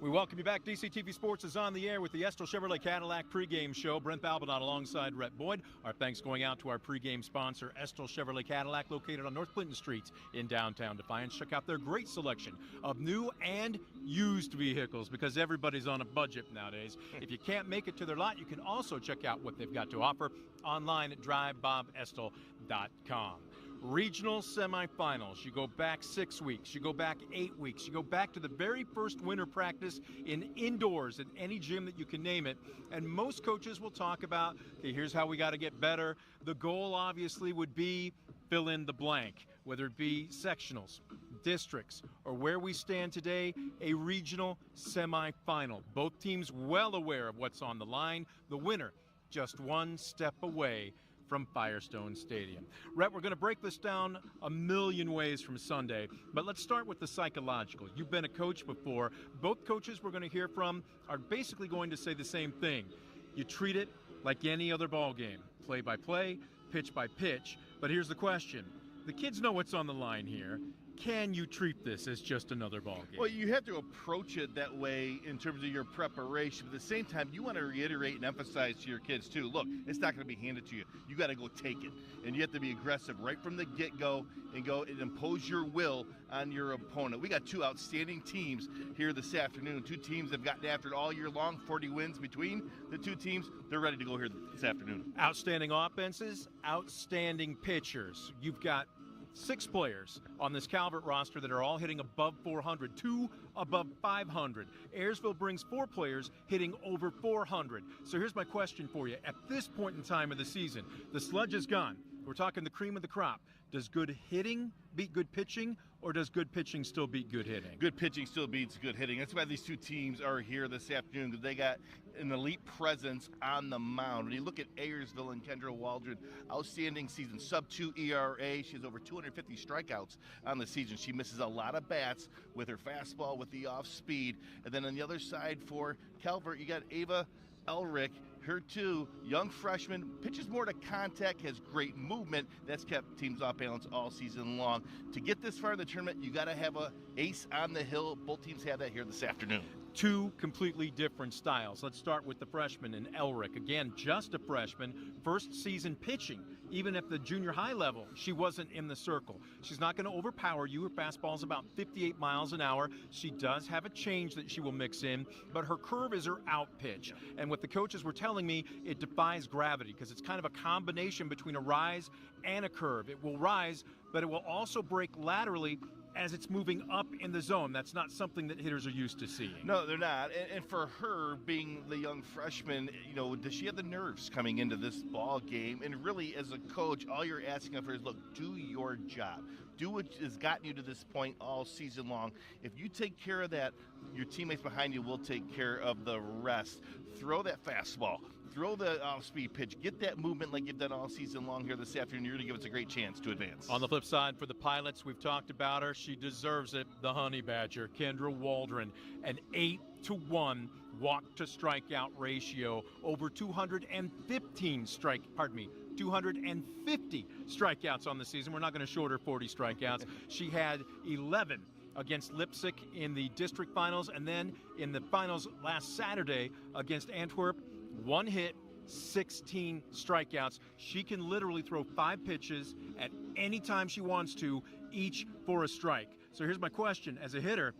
We welcome you back. DCTV Sports is on the air with the Ayersville Chevrolet Cadillac pregame show. Brent Balbinot alongside Rhett Boyd. Our thanks going out to our pregame sponsor, Ayersville Chevrolet Cadillac, located on North Clinton Street in downtown Defiance. Check out their great selection of new and used vehicles because everybody's on a budget nowadays. If you can't make it to their lot, you can also check out what they've got to offer online at drivebobestel.com. Regional semifinals. You go back 6 weeks. You go back 8 weeks. You go back to the very first winter practice in indoors at any gym that you can name it. And most coaches will talk about, okay, here's how we got to get better. The goal obviously would be fill in the blank, whether it be sectionals, districts, or where we stand today, a regional semifinal. Both teams well aware of what's on the line. The winner just one step away from Firestone Stadium. Rhett, we're going to break this down a million ways from Sunday, but let's start with the psychological. You've been a coach before. Both coaches we're going to hear from are basically going to say the same thing. You treat it like any other ball game, play by play, pitch by pitch. But here's the question. The kids know what's on the line here. Can you treat this as just another ball game? Well, you have to approach it that way in terms of your preparation. But at the same time, you want to reiterate and emphasize to your kids, too, look, it's not going to be handed to you. You got to go take it. And you have to be aggressive right from the get-go and go and impose your will on your opponent. We got two outstanding teams here this afternoon. Two teams that have gotten after it all year long, 40 wins between the two teams. They're ready to go here this afternoon. Outstanding offenses, outstanding pitchers. You've got 6 players on this Calvert roster that are all hitting above 400, 2 above 500. Ayersville brings 4 players hitting over 400. So here's my question for you. At this point in time of the season, the sludge is gone. We're talking the cream of the crop. Does good hitting beat good pitching, or does good pitching still beat good hitting? Good pitching still beats good hitting. That's why these two teams are here this afternoon, because they got an elite presence on the mound. When you look at Ayersville and Kendra Waldron, outstanding season, sub-2 ERA. She has over 250 strikeouts on the season. She misses a lot of bats with her fastball, with the off-speed. And then on the other side for Calvert, you got Ava Elric. Her too, young freshman, pitches more to contact, has great movement. That's kept teams off balance all season long. To get this far in the tournament, you got to have a ace on the hill. Both teams have that here this afternoon. 2 completely different styles. Let's start with the freshman in Elric. Again, just a freshman, first season pitching. Even at the junior high level, she wasn't in the circle. She's not going to overpower you. Her fastball's about 58 miles an hour. She does have a change that she will mix in, but her curve is her out pitch. And what the coaches were telling me, it defies gravity because it's kind of a combination between a rise and a curve. It will rise, but it will also break laterally as it's moving up in the zone. That's not something that hitters are used to seeing. No, they're not. And for her, being the young freshman, you know, does she have the nerves coming into this ball game? And really, as a coach, all you're asking of her is, look, do your job. Do what has gotten you to this point all season long. If you take care of that, your teammates behind you will take care of the rest. Throw that fastball. Throw the off-speed pitch. Get that movement like you've done all season long here this afternoon. You're going to give us a great chance to advance. On the flip side, for the Pilots, we've talked about her. She deserves it. The Honey Badger, Kendra Waldron, an 8-to-1 walk-to-strikeout ratio, over 250 strikeouts on the season. We're not going to short her 40 strikeouts. She had 11 against Lipsick in the district finals, and then in the finals last Saturday against Antwerp, 1 hit, 16 strikeouts. She can literally throw 5 pitches at any time she wants to, each for a strike. So here's my question. As a hitter,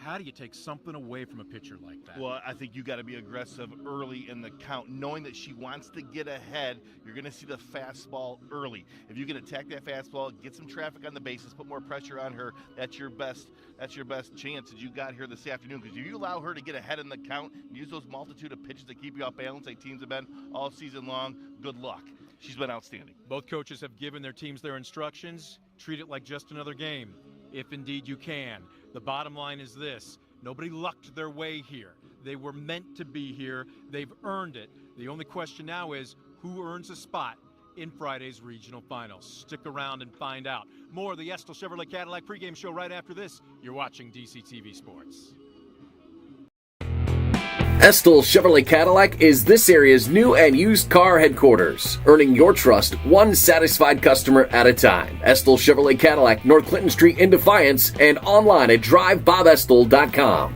how do you take something away from a pitcher like that? Well, I think you got to be aggressive early in the count, knowing that she wants to get ahead. You're going to see the fastball early. If you can attack that fastball, get some traffic on the bases, put more pressure on her, that's your best chance that you got here this afternoon. Because if you allow her to get ahead in the count and use those multitude of pitches to keep you off balance like teams have been all season long, good luck. She's been outstanding. Both coaches have given their teams their instructions. Treat it like just another game, if indeed you can. The bottom line is this. Nobody lucked their way here. They were meant to be here. They've earned it. The only question now is who earns a spot in Friday's regional finals. Stick around and find out. More of the Ayersville Chevrolet Cadillac pregame show right after this. You're watching DCTV Sports. Ayersville Chevrolet Cadillac is this area's new and used car headquarters, earning your trust one satisfied customer at a time. Ayersville Chevrolet Cadillac, North Clinton Street in Defiance, and online at drivebobestel.com.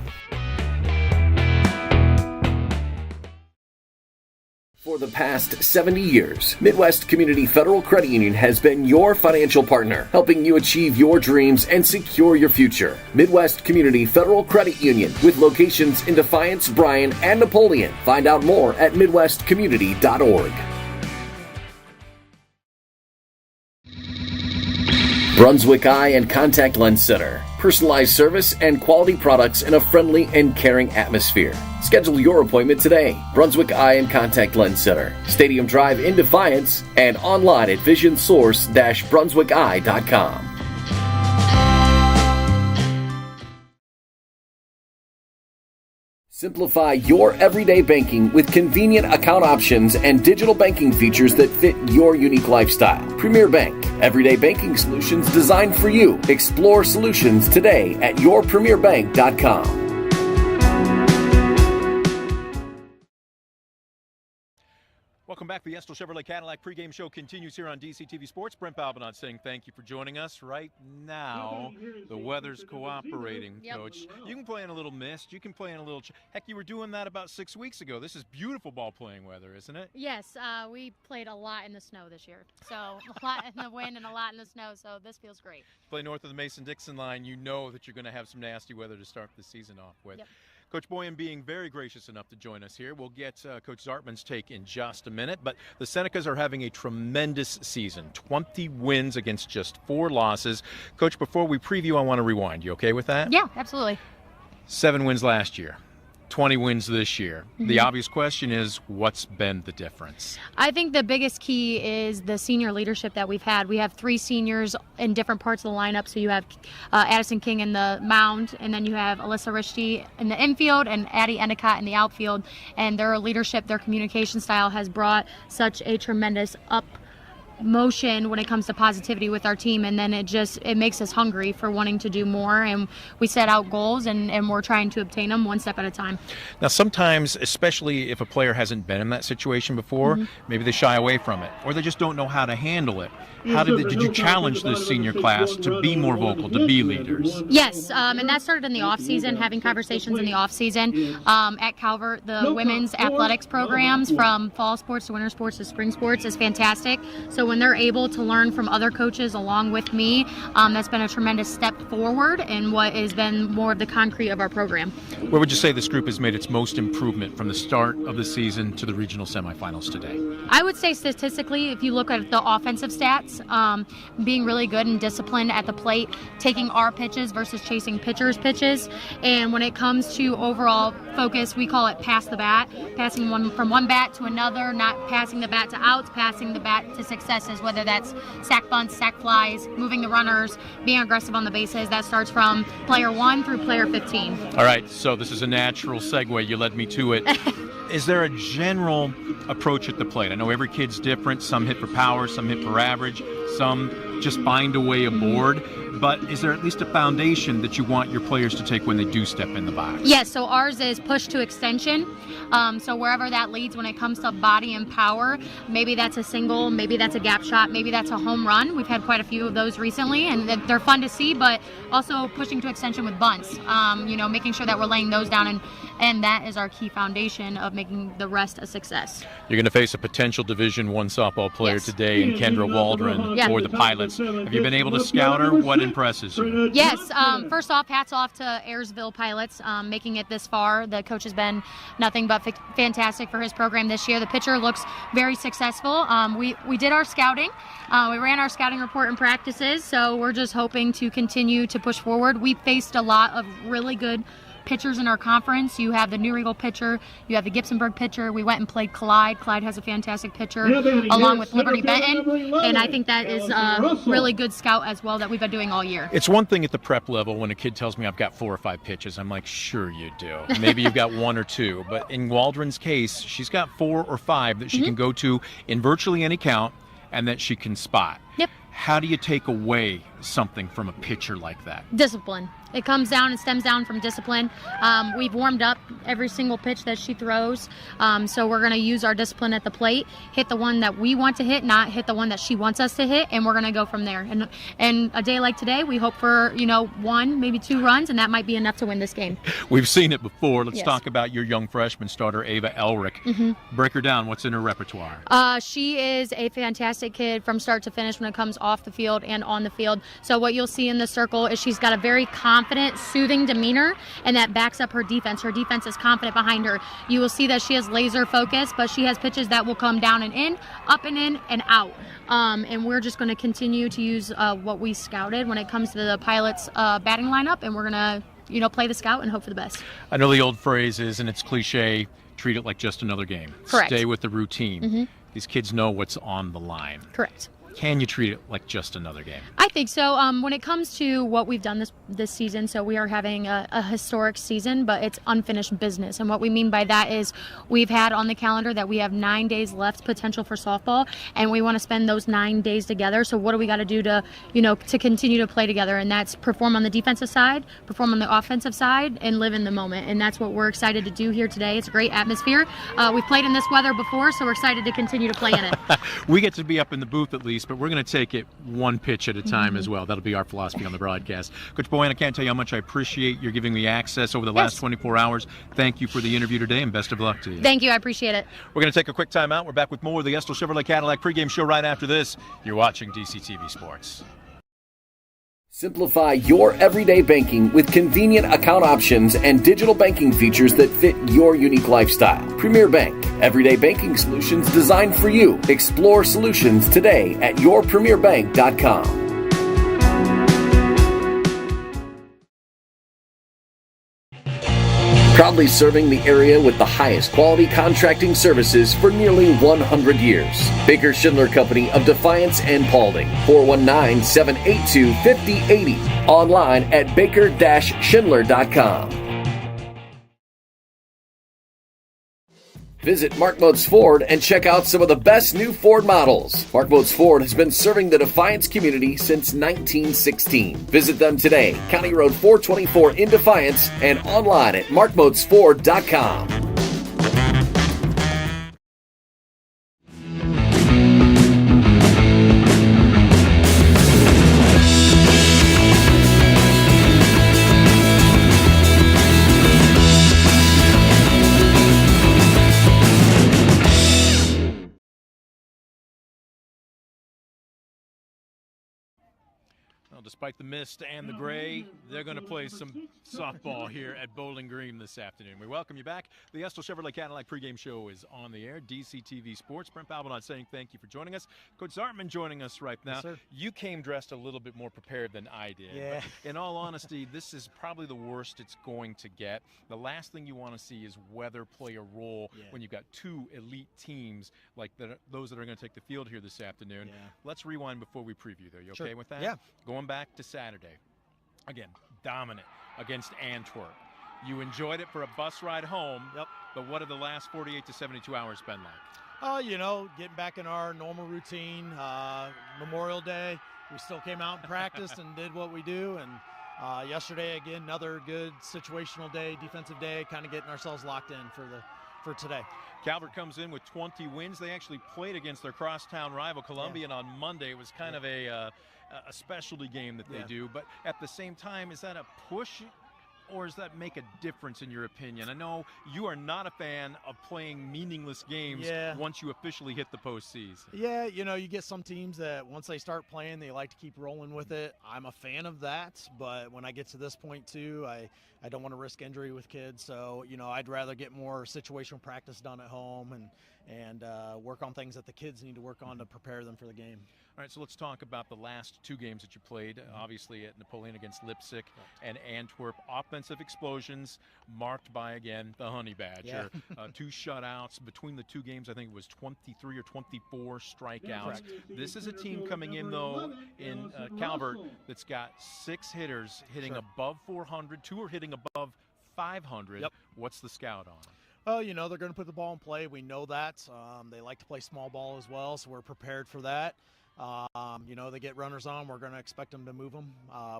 the past 70 years, Midwest Community Federal Credit Union has been your financial partner, helping you achieve your dreams and secure your future. Midwest Community Federal Credit Union, with locations in Defiance, Bryan, and Napoleon. Find out more at midwestcommunity.org. Brunswick Eye and Contact Lens Center. Personalized service and quality products in a friendly and caring atmosphere. Schedule your appointment today. Brunswick Eye and Contact Lens Center. Stadium Drive in Defiance and online at visionsource-brunswickeye.com. Simplify your everyday banking with convenient account options and digital banking features that fit your unique lifestyle. Premier Bank, everyday banking solutions designed for you. Explore solutions today at yourpremierbank.com. Welcome back. The Estill Chevrolet Cadillac pregame show continues here on DCTV Sports. Brent Balbinot saying thank you for joining us. Right now, the weather's cooperating, Coach. You can play in a little mist. You can play in a little... Heck, you were doing that about 6 weeks ago. This is beautiful ball-playing weather, isn't it? Yes, we played a lot in the snow this year. So a lot in the wind and a lot in the snow, so this feels great. Play north of the Mason-Dixon line, you know that you're going to have some nasty weather to start the season off with. Yep. Coach Boyan being very gracious enough to join us here. We'll get Coach Zartman's take in just a minute, but the Senecas are having a tremendous season. 20 wins against just 4 losses. Coach, before we preview, I want to rewind. You okay with that? Yeah, absolutely. 7 wins last year. 20 wins this year. Mm-hmm. The obvious question is, what's been the difference? I think the biggest key is the senior leadership that we've had. We have 3 seniors in different parts of the lineup. So you have Addison King in the mound, and then you have Alyssa Richty in the infield and Addie Endicott in the outfield. And their leadership, their communication style has brought such a tremendous motion when it comes to positivity with our team, and then it makes us hungry for wanting to do more, and we set out goals and we're trying to obtain them one step at a time. Now sometimes, especially if a player hasn't been in that situation before, maybe they shy away from it or they just don't know how to handle it. How did you challenge this senior class to be more vocal, to be leaders? Yes, and that started in the off season, having conversations in the off season at Calvert. The women's athletics programs, from fall sports to winter sports to spring sports, is fantastic. So when they're able to learn from other coaches along with me, that's been a tremendous step forward in what has been more of the concrete of our program. Where would you say this group has made its most improvement from the start of the season to the regional semifinals today? I would say statistically, if you look at the offensive stats, being really good and disciplined at the plate, taking our pitches versus chasing pitchers' pitches. And when it comes to overall focus, we call it pass the bat, passing from one bat to another, not passing the bat to outs, passing the bat to successes, whether that's sack bunts, sack flies, moving the runners, being aggressive on the bases. That starts from player 1 through player 15. All right, so this is a natural segue. You led me to it. Is there a general approach at the plate? I know every kid's different. Some hit for power, some hit for average, some just find a way aboard. But is there at least a foundation that you want your players to take when they do step in the box? Yes, so ours is push to extension. So wherever that leads when it comes to body and power, maybe that's a single, maybe that's a gap shot, maybe that's a home run. We've had quite a few of those recently, and they're fun to see, but also pushing to extension with bunts, making sure that we're laying those down, and that is our key foundation of making the rest a success. You're going to face a potential Division I softball player today in Kendra Waldron for the Pilots. Have you been able to scout her? What impresses you? Yes. First off, hats off to Ayersville Pilots making it this far. The coach has been nothing but fantastic for his program this year. The pitcher looks very successful. We did our scouting. We ran our scouting report in practices, so we're just hoping to continue to push forward. We faced a lot of really good pitchers in our conference. You have the New Regal pitcher, you have the Gibsonburg pitcher. We went and played Clyde. Clyde has a fantastic pitcher along with Liberty Benton, and I think that is a really good scout as well that we've been doing all year. It's one thing at the prep level when a kid tells me I've got 4 or 5 pitches. I'm like, sure you do. Maybe you've got 1 or 2, but in Waldron's case, she's got 4 or 5 that she can go to in virtually any count and that she can spot. Yep. How do you take away something from a pitcher like that? Discipline. It comes down and stems down from discipline. We've warmed up every single pitch that she throws, so we're going to use our discipline at the plate, hit the one that we want to hit, not hit the one that she wants us to hit, and we're going to go from there. And a day like today, we hope for 1, maybe 2 runs, and that might be enough to win this game. We've seen it before. Let's Yes. talk about your young freshman starter, Ava Elric. Break her down. What's in her repertoire? She is a fantastic kid from start to finish when it comes off the field and on the field. So what you'll see in the circle is she's got a very confident, soothing demeanor, and that backs up her defense. Her defense is confident behind her. You will see that she has laser focus, but she has pitches that will come down and in, up and in, and out. And we're just going to continue to use what we scouted when it comes to the Pilots batting lineup, and we're going to play the scout and hope for the best. I know the old phrase is, and it's cliche, treat it like just another game. Correct. Stay with the routine. These kids know what's on the line. Correct. Can you treat it like just another game? I think so. When it comes to what we've done this season, so we are having a historic season, but it's unfinished business. And what we mean by that is we've had on the calendar that we have 9 days left potential for softball, and we want to spend those 9 days together. So what do we got to do to continue to play together? And that's perform on the defensive side, perform on the offensive side, and live in the moment. And that's what we're excited to do here today. It's a great atmosphere. We've played in this weather before, so we're excited to continue to play in it. We get to be up in the booth at least, but we're going to take it one pitch at a time as well. That'll be our philosophy on the broadcast. Coach Boyan, I can't tell you how much I appreciate your giving me access over the last 24 hours. Thank you for the interview today, and best of luck to you. Thank you. I appreciate it. We're going to take a quick time out. We're back with more of the Estill Chevrolet Cadillac pregame show right after this. You're watching DCTV Sports. Simplify your everyday banking with convenient account options and digital banking features that fit your unique lifestyle. Premier Bank, everyday banking solutions designed for you. Explore solutions today at yourpremierbank.com. Proudly serving the area with the highest quality contracting services for nearly 100 years. Baker Schindler Company of Defiance and Paulding. 419-782-5080. Online at baker-schindler.com. Visit Mark Moats Ford and check out some of the best new Ford models. Mark Moats Ford has been serving the Defiance community since 1916. Visit them today, County Road 424 in Defiance, and online at markmoatsford.com. Despite the mist and the gray, they're going to play some softball here at Bowling Green this afternoon. We welcome you back. The Estill Chevrolet Cadillac pregame show is on the air. DCTV Sports. Brent Balbinot saying thank you for joining us. Coach Zartman joining us right now. Yes, you came dressed a little bit more prepared than I did. Yeah. But in all honesty, this is probably the worst it's going to get. The last thing you want to see is weather play a role when you've got two elite teams like those that are going to take the field here this afternoon. Yeah. Let's rewind before we preview, though. You okay with that? Yeah. Going back to Saturday, again, dominant against Antwerp. You enjoyed it for a bus ride home. Yep. But what have the last 48 to 72 hours been like? Getting back in our normal routine. Memorial Day, we still came out and practiced and did what we do. And yesterday, again, another good situational day, defensive day, kind of getting ourselves locked in for today. Calvert comes in with 20 wins. They actually played against their crosstown rival Columbian on Monday. It was kind of a specialty game that they do. But at the same time, is that a push or does that make a difference in your opinion? I know you are not a fan of playing meaningless games once you officially hit the postseason. Yeah, you get some teams that once they start playing, they like to keep rolling with it. I'm a fan of that, but when I get to this point too, I don't want to risk injury with kids. So, I'd rather get more situational practice done at home and work on things that the kids need to work on to prepare them for the game. All right, so let's talk about the last two games that you played, obviously at Napoleon against Leipzig and Antwerp. Offensive explosions marked by, again, the Honey Badger. Two shutouts. Between the two games, I think it was 23 or 24 strikeouts. This is a team coming in, though, in Calvert that's got 6 hitters hitting above 400. 2 are hitting above 500. What's the scout on? Oh, they're going to put the ball in play. We know that. They like to play small ball as well, so we're prepared for that. They get runners on. We're going to expect them to move them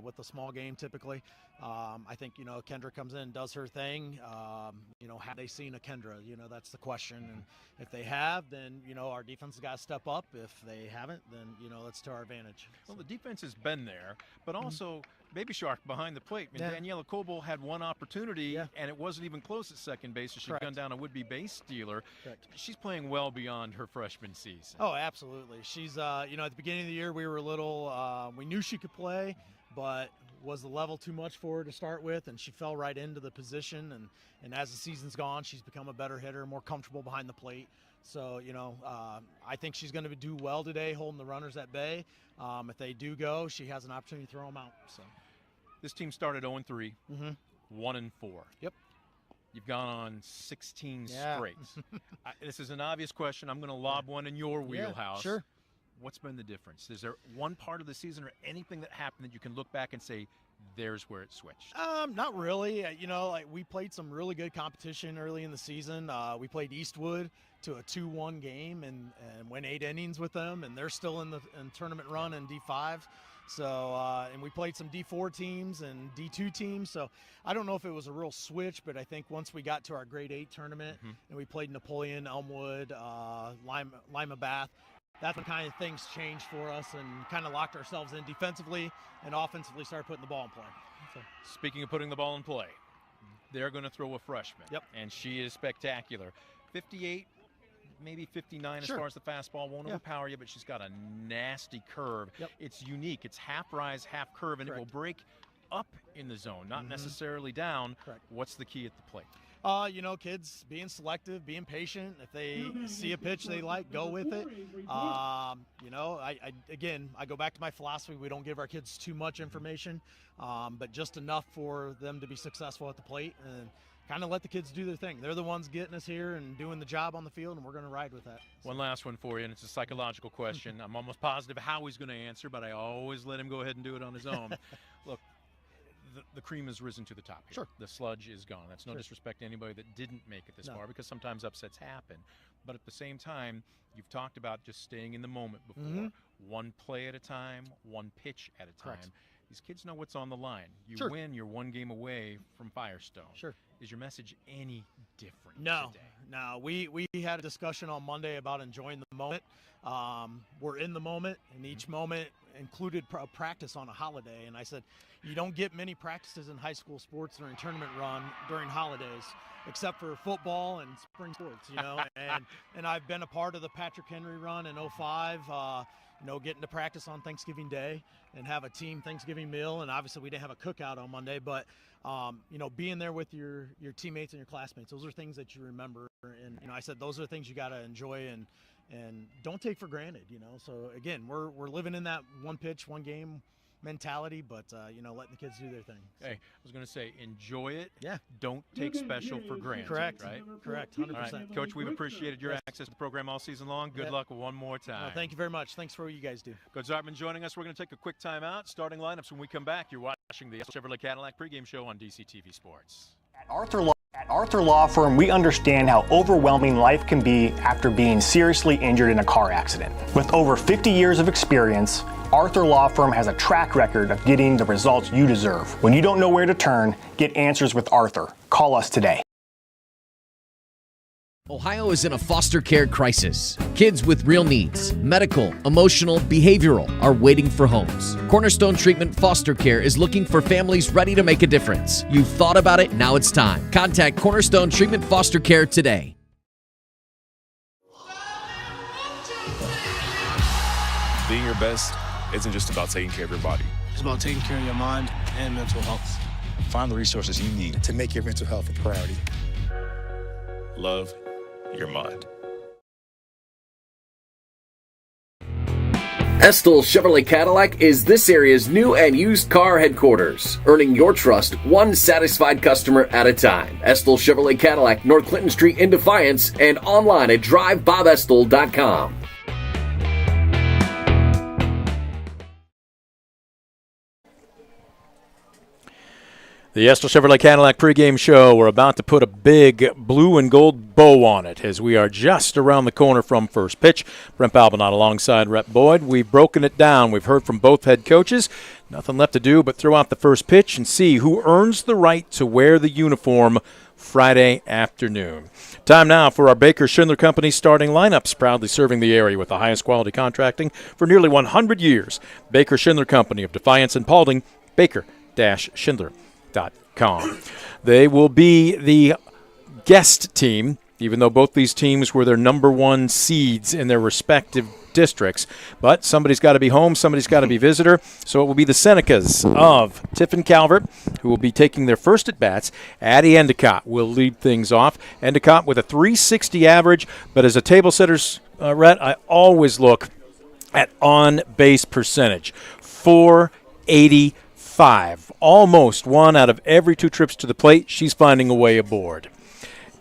with a small game typically. I think, Kendra comes in, does her thing. Have they seen a Kendra? That's the question. And if they have, then, our defense has got to step up. If they haven't, then, that's to our advantage. Well, the defense has been there, but also Baby Shark behind the plate. Daniela Coble had one opportunity, and it wasn't even close at second base, so she'd gone down a would-be base stealer. Correct. She's playing well beyond her freshman season. Oh, absolutely. She's, at the beginning of the year, we were a little, we knew she could play, but was the level too much for her to start with, and she fell right into the position. And as the season's gone, she's become a better hitter, more comfortable behind the plate. So, I think she's going to do well today holding the runners at bay. If they do go, she has an opportunity to throw them out. So, this team started 0-3, 1-4. Yep. You've gone on 16 straight. This is an obvious question. I'm going to lob one in your wheelhouse. Sure. What's been the difference? Is there one part of the season or anything that happened that you can look back and say, there's where it switched? Not really. We played some really good competition early in the season. We played Eastwood to a 2-1 game and went 8 innings with them, and they're still in tournament run in D5. So, and we played some D4 teams and D2 teams. So I don't know if it was a real switch, but I think once we got to our grade 8 tournament and we played Napoleon, Elmwood, Lima Bath, that's when kind of things changed for us and kind of locked ourselves in defensively and offensively started putting the ball in play. So. Speaking of putting the ball in play, they're going to throw a freshman. Yep. And she is spectacular. 58, maybe 59 as far as the fastball. Won't overpower you, but she's got a nasty curve. Yep. It's unique. It's half rise, half curve, and it will break up in the zone, not necessarily down. Correct. What's the key at the plate? Kids being selective, being patient. If they see a pitch they like, go with it. I go back to my philosophy. We don't give our kids too much information, but just enough for them to be successful at the plate and kind of let the kids do their thing. They're the ones getting us here and doing the job on the field, and we're going to ride with that. One last one for you, and it's a psychological question. I'm almost positive how he's going to answer, but I always let him go ahead and do it on his own. Look, the cream has risen to the top here. Sure. The sludge is gone. That's no disrespect to anybody that didn't make it this far, because sometimes upsets happen. But at the same time, you've talked about just staying in the moment before. One play at a time, one pitch at a time. Correct. These kids know what's on the line. You win, you're one game away from Firestone. Sure. Is your message any different No. today? No. We had a discussion on Monday about enjoying the moment. We're in the moment, and each moment included practice on a holiday. And I said, you don't get many practices in high school sports during tournament run during holidays, except for football and spring sports, and I've been a part of the Patrick Henry run in 05, getting to practice on Thanksgiving Day and have a team Thanksgiving meal. And obviously we didn't have a cookout on Monday, but being there with your teammates and your classmates, those are things that you remember. And, I said, those are things you got to enjoy and don't take for granted, So again, we're living in that one pitch, one game mentality, but letting the kids do their thing. Hey, I was going to say, enjoy it. Yeah. Don't take special for granted. Correct. Right? Correct. 100%. All right, Coach, we've appreciated your access to the program all season long. Good luck one more time. Thank you very much. Thanks for what you guys do. Coach Zartman joining us. We're going to take a quick timeout. Starting lineups when we come back. You're watching the Chevrolet Cadillac pregame show on DCTV Sports. At Arthur Law Firm, we understand how overwhelming life can be after being seriously injured in a car accident. With over 50 years of experience, Arthur Law Firm has a track record of getting the results you deserve. When you don't know where to turn, get answers with Arthur. Call us today. Ohio is in a foster care crisis. Kids with real needs, medical, emotional, behavioral, are waiting for homes. Cornerstone Treatment Foster Care is looking for families ready to make a difference. You've thought about it, now it's time. Contact Cornerstone Treatment Foster Care today. Being your best isn't just about taking care of your body. It's about taking care of your mind and mental health. Find the resources you need to make your mental health a priority. Love your mind. Estill Chevrolet Cadillac is this area's new and used car headquarters, earning your trust one satisfied customer at a time. Estill Chevrolet Cadillac, North Clinton Street in Defiance, and online at drivebobestill.com. The Estill Chevrolet Cadillac pregame show. We're about to put a big blue and gold bow on it as we are just around the corner from first pitch. Brent Balbinot alongside Rep Boyd. We've broken it down. We've heard from both head coaches. Nothing left to do but throw out the first pitch and see who earns the right to wear the uniform Friday afternoon. Time now for our Baker Schindler Company starting lineups, proudly serving the area with the highest quality contracting for nearly 100 years. Baker Schindler Company of Defiance and Paulding, Baker-Schindler.com. They will be the guest team, even though both these teams were their number one seeds in their respective districts. But somebody's got to be home, somebody's got to be visitor. So it will be the Senecas of Tiffin Calvert who will be taking their first at-bats. Addie Endicott will lead things off. Endicott with a .360 average, but as a table setter's Rhett, I always look at on-base percentage. .485. Almost one out of every two trips to the plate, she's finding a way aboard.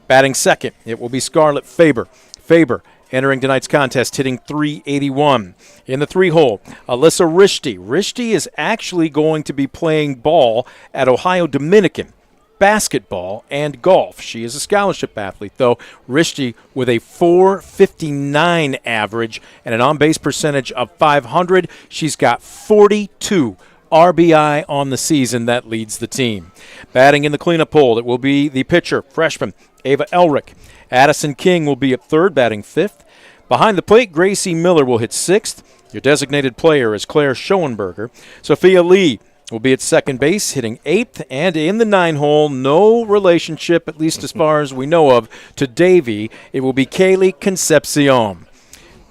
Batting second, it will be Scarlett Faber. Faber entering tonight's contest, hitting .381. In the three-hole, Alyssa Rishti. Rishti is actually going to be playing ball at Ohio Dominican, basketball and golf. She is a scholarship athlete, though. Rishti with a .459 average and an on-base percentage of .500. She's got 42 RBI on the season. That leads the team. Batting in the cleanup hole, it will be the pitcher, freshman Ava Elrick. Addison King will be at third, batting fifth. Behind the plate, Gracie Miller will hit sixth. Your designated player is Claire Schoenberger. Sophia Lee will be at second base, hitting eighth. And in the nine-hole, no relationship, at least as far as we know of, to Davy. It will be Kaylee Concepcion.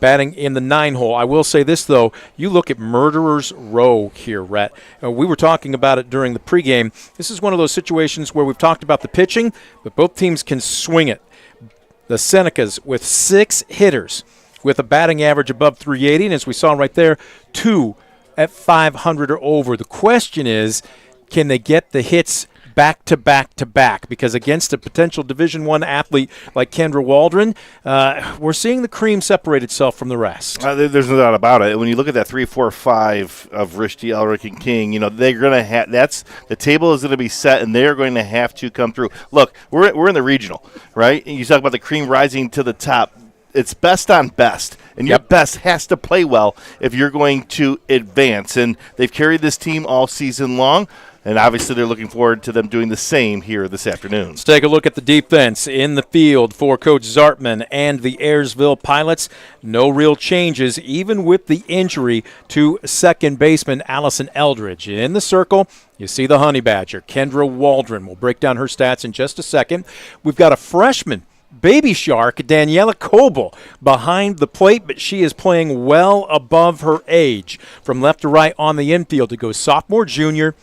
Batting in the nine-hole. I will say this, though. You look at Murderer's Row here, Rhett. We were talking about it during the pregame. This is one of those situations where we've talked about the pitching, but both teams can swing it. The Senecas with 6 hitters with a batting average above .380, and as we saw right there, 2 at .500 or over. The question is, can they get the hits back to back to back? Because against a potential Division I athlete like Kendra Waldron, we're seeing the cream separate itself from the rest. There's no doubt about it. When you look at that 3, 4, 5 of Rishti, Elrick, and King, they're going to have. That's the table is going to be set, and they're going to have to come through. Look, we're in the regional, right? And you talk about the cream rising to the top. It's best on best, and your best has to play well if you're going to advance. And they've carried this team all season long. And obviously they're looking forward to them doing the same here this afternoon. Let's take a look at the defense in the field for Coach Zartman and the Ayersville Pilots. No real changes, even with the injury to second baseman Allison Eldridge. In the circle, you see the Honey Badger, Kendra Waldron. We'll break down her stats in just a second. We've got a freshman, Baby Shark, Daniela Coble, behind the plate, but she is playing well above her age. From left to right on the infield, it goes sophomore, junior,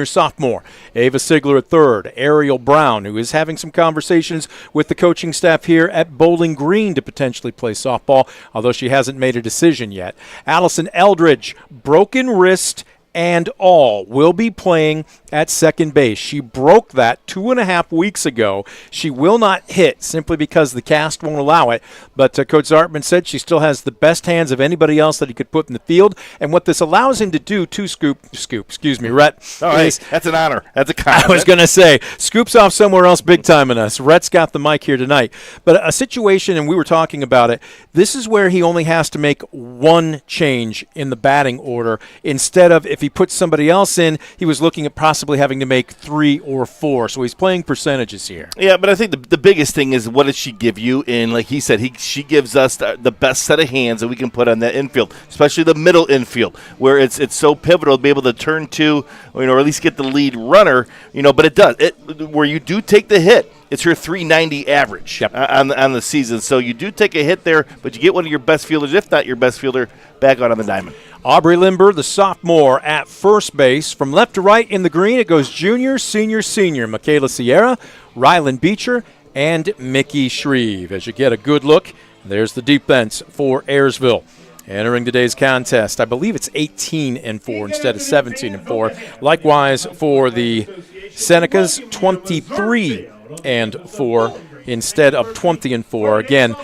sophomore. Ava Sigler at third. Ariel Brown, who is having some conversations with the coaching staff here at Bowling Green to potentially play softball, although she hasn't made a decision yet. Allison Eldridge, broken wrist and all, will be playing at second base. She broke that 2.5 weeks ago. She will not hit simply because the cast won't allow it, but Coach Zartman said she still has the best hands of anybody else that he could put in the field, and what this allows him to do, Rhett. All right, that's an honor. That's a compliment. I was going to say, Scoop's off somewhere else big time in us. Rhett's got the mic here tonight. But a situation, and we were talking about it, this is where he only has to make one change in the batting order instead of, if he puts somebody else in, he was looking at possibly having to make 3 or 4. So he's playing percentages here. Yeah, but I think the biggest thing is, what does she give you? And like he said, she gives us the best set of hands that we can put on that infield, especially the middle infield, where it's so pivotal to be able to turn to, or at least get the lead runner. But it does. Where you do take the hit, it's her .390 average on the season. So you do take a hit there, but you get one of your best fielders, if not your best fielder, back out on the diamond. Aubrey Limber, the sophomore, at first base. From left to right in the green, it goes junior, senior. Michaela Sierra, Rylan Beecher, and Mickey Shreve. As you get a good look, there's the defense for Ayersville. Entering today's contest, I believe it's 18-4 instead of 17-4. Likewise for the Senecas, 23-4 instead of 20-4. Again,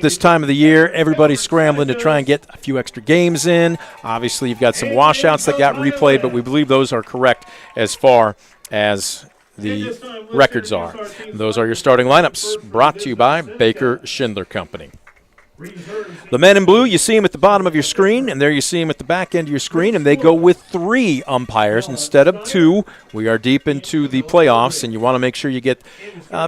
this time of the year, everybody's scrambling to try and get a few extra games in. Obviously, you've got some washouts that got replayed, but we believe those are correct as far as the records are. Those are your starting lineups, brought to you by Baker Schindler Company. The men in blue, you see them at the bottom of your screen, and there you see them at the back end of your screen, and they go with 3 umpires instead of 2. We are deep into the playoffs, and you want to make sure you get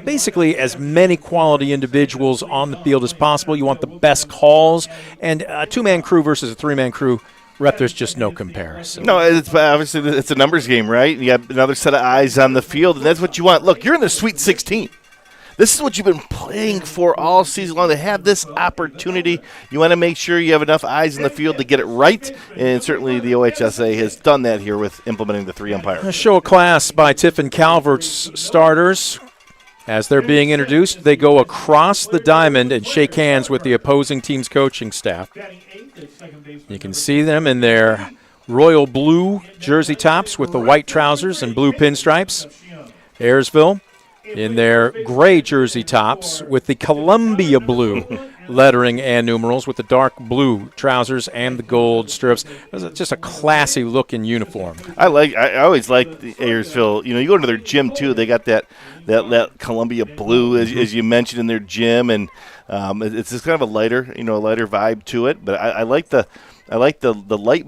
basically as many quality individuals on the field as possible. You want the best calls, and a 2-man crew versus a 3-man crew, Rep, there's just no comparison. No, it's obviously it's a numbers game, right? You have another set of eyes on the field, and that's what you want. Look, you're in the Sweet 16. This is what you've been playing for all season long. To have this opportunity, you want to make sure you have enough eyes in the field to get it right, and certainly the OHSA has done that here with implementing the 3 umpires. A show of class by Tiffin Calvert's starters. As they're being introduced, they go across the diamond and shake hands with the opposing team's coaching staff. You can see them in their royal blue jersey tops with the white trousers and blue pinstripes. Ayersville in their gray jersey tops with the Columbia blue lettering and numerals with the dark blue trousers and the gold strips. It's just a classy looking uniform. I always like the Ayersville. You know, you go to their gym too. They got that Columbia blue as you mentioned in their gym, and it's just kind of a lighter vibe to it. But I like the light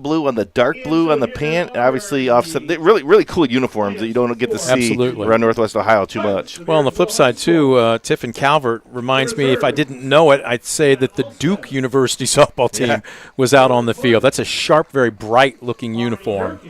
blue on the dark blue on the pant. Obviously, offset. Really cool uniforms that you don't get to see around Northwest Ohio too much. Well, on the flip side, too, Tiffin Calvert reminds me, if I didn't know it, I'd say that the Duke University softball team was out on the field. That's a sharp, very bright-looking uniform.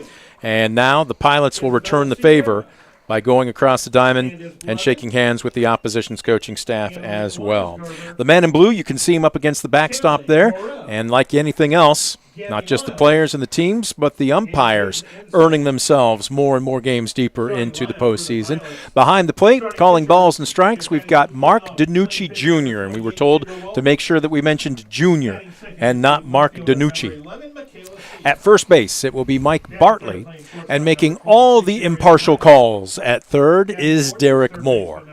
And now the Pilots will return the favor by going across the diamond and shaking hands with the opposition's coaching staff as well. The man in blue, you can see him up against the backstop there, and like anything else, not just the players and the teams, but the umpires earning themselves more and more games deeper into the postseason. Behind the plate, calling balls and strikes, we've got Mark DiNucci Jr., and we were told to make sure that we mentioned Jr. and not Mark DiNucci. At first base, it will be Mike Bartley, and making all the impartial calls at third is Derek Moore.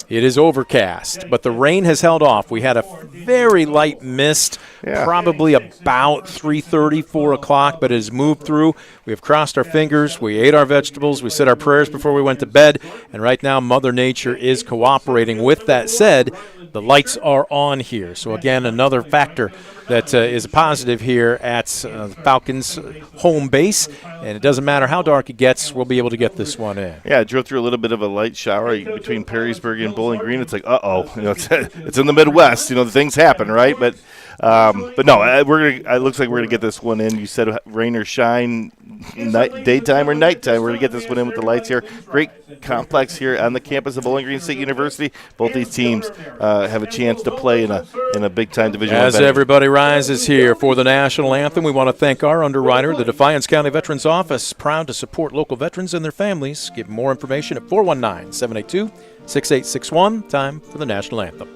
It is overcast, but the rain has held off. We had a very light mist, probably about 3:30, 4 o'clock, but it has moved through. We have crossed our fingers. We ate our vegetables. We said our prayers before we went to bed, and right now Mother Nature is cooperating. With that said, the lights are on here. So, again, another factor that is a positive here at Falcons' home base, and it doesn't matter how dark it gets, we'll be able to get this one in. Yeah, I drove through a little bit of a light shower between Perrysburg and Bowling Green. It's like, it's in the Midwest. The things happen, right? But no, it looks like we're gonna get this one in. You said rain or shine, daytime or nighttime. We're gonna get this one in with the lights here. Great complex here on the campus of Bowling Green State University. Both these teams have a chance to play in a big time division. As everybody rises here for the national anthem, we want to thank our underwriter, the Defiance County Veterans Office, proud to support local veterans and their families. Give more information at 419-782-6861. Time for the national anthem.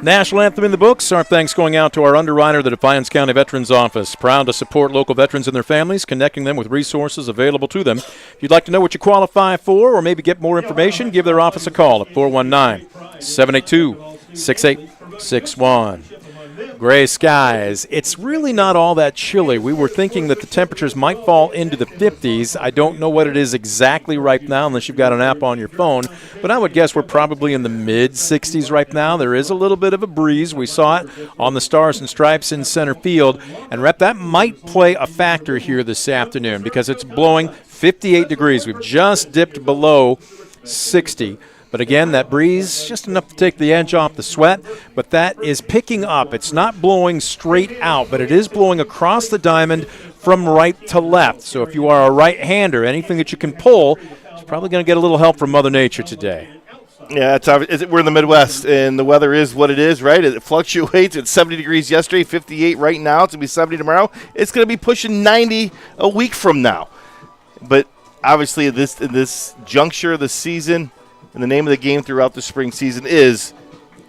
National anthem in the books. Our thanks going out to our underwriter, the Defiance County Veterans Office. Proud to support local veterans and their families, connecting them with resources available to them. If you'd like to know what you qualify for or maybe get more information, give their office a call at 419-782-6861. Gray skies. It's really not all that chilly. We were thinking that the temperatures might fall into the 50s. I don't know what it is exactly right now unless you've got an app on your phone, but I would guess we're probably in the mid-60s right now. There is a little bit of a breeze. We saw it on the Stars and Stripes in center field. And, Rep, that might play a factor here this afternoon because it's blowing 58 degrees. We've just dipped below 60. But again, that breeze, just enough to take the edge off the sweat, but that is picking up. It's not blowing straight out, but it is blowing across the diamond from right to left. So if you are a right-hander, anything that you can pull is probably going to get a little help from Mother Nature today. Yeah, we're in the Midwest, and the weather is what it is, right? It fluctuates. It's 70 degrees yesterday, 58 right now. It's going to be 70 tomorrow. It's going to be pushing 90 a week from now. But obviously, in this juncture of the season, and the name of the game throughout the spring season is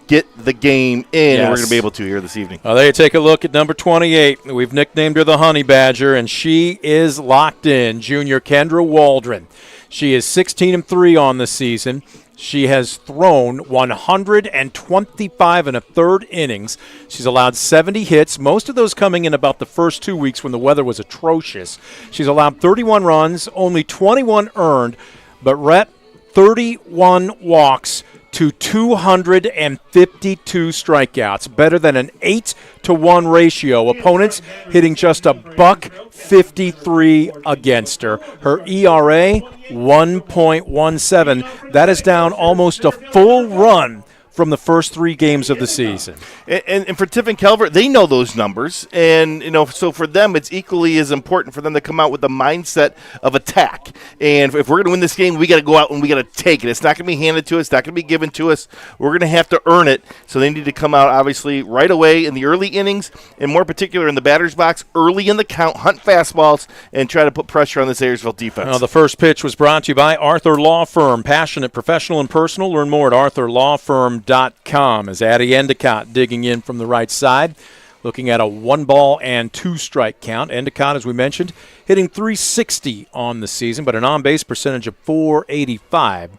get the game in, and we're going to be able to here this evening. Well, there you take a look at number 28. We've nicknamed her the Honey Badger, and she is locked in, junior Kendra Waldron. She is 16-3 on the season. She has thrown 125 1/3 innings. She's allowed 70 hits, most of those coming in about the first 2 weeks when the weather was atrocious. She's allowed 31 runs, only 21 earned, but Rhett, 31 walks to 252 strikeouts, better than an 8-to-1 ratio. Opponents hitting just a $1.53 against her. Her ERA, 1.17. That is down almost a full run from the first 3 games of the season. And for Tiffin Calvert, they know those numbers. And, so for them, it's equally as important for them to come out with the mindset of attack. And if we're going to win this game, we got to go out and we got to take it. It's not going to be handed to us. It's not going to be given to us. We're going to have to earn it. So they need to come out, obviously, right away in the early innings, and more particular in the batter's box, early in the count, hunt fastballs, and try to put pressure on this Ayersville defense. Well, the first pitch was brought to you by Arthur Law Firm. Passionate, professional, and personal. Learn more at arthurlawfirm.com. As Addie Endicott digging in from the right side, looking at a 1-ball-and-2-strike count. Endicott, as we mentioned, hitting .360 on the season, but an on-base percentage of .485.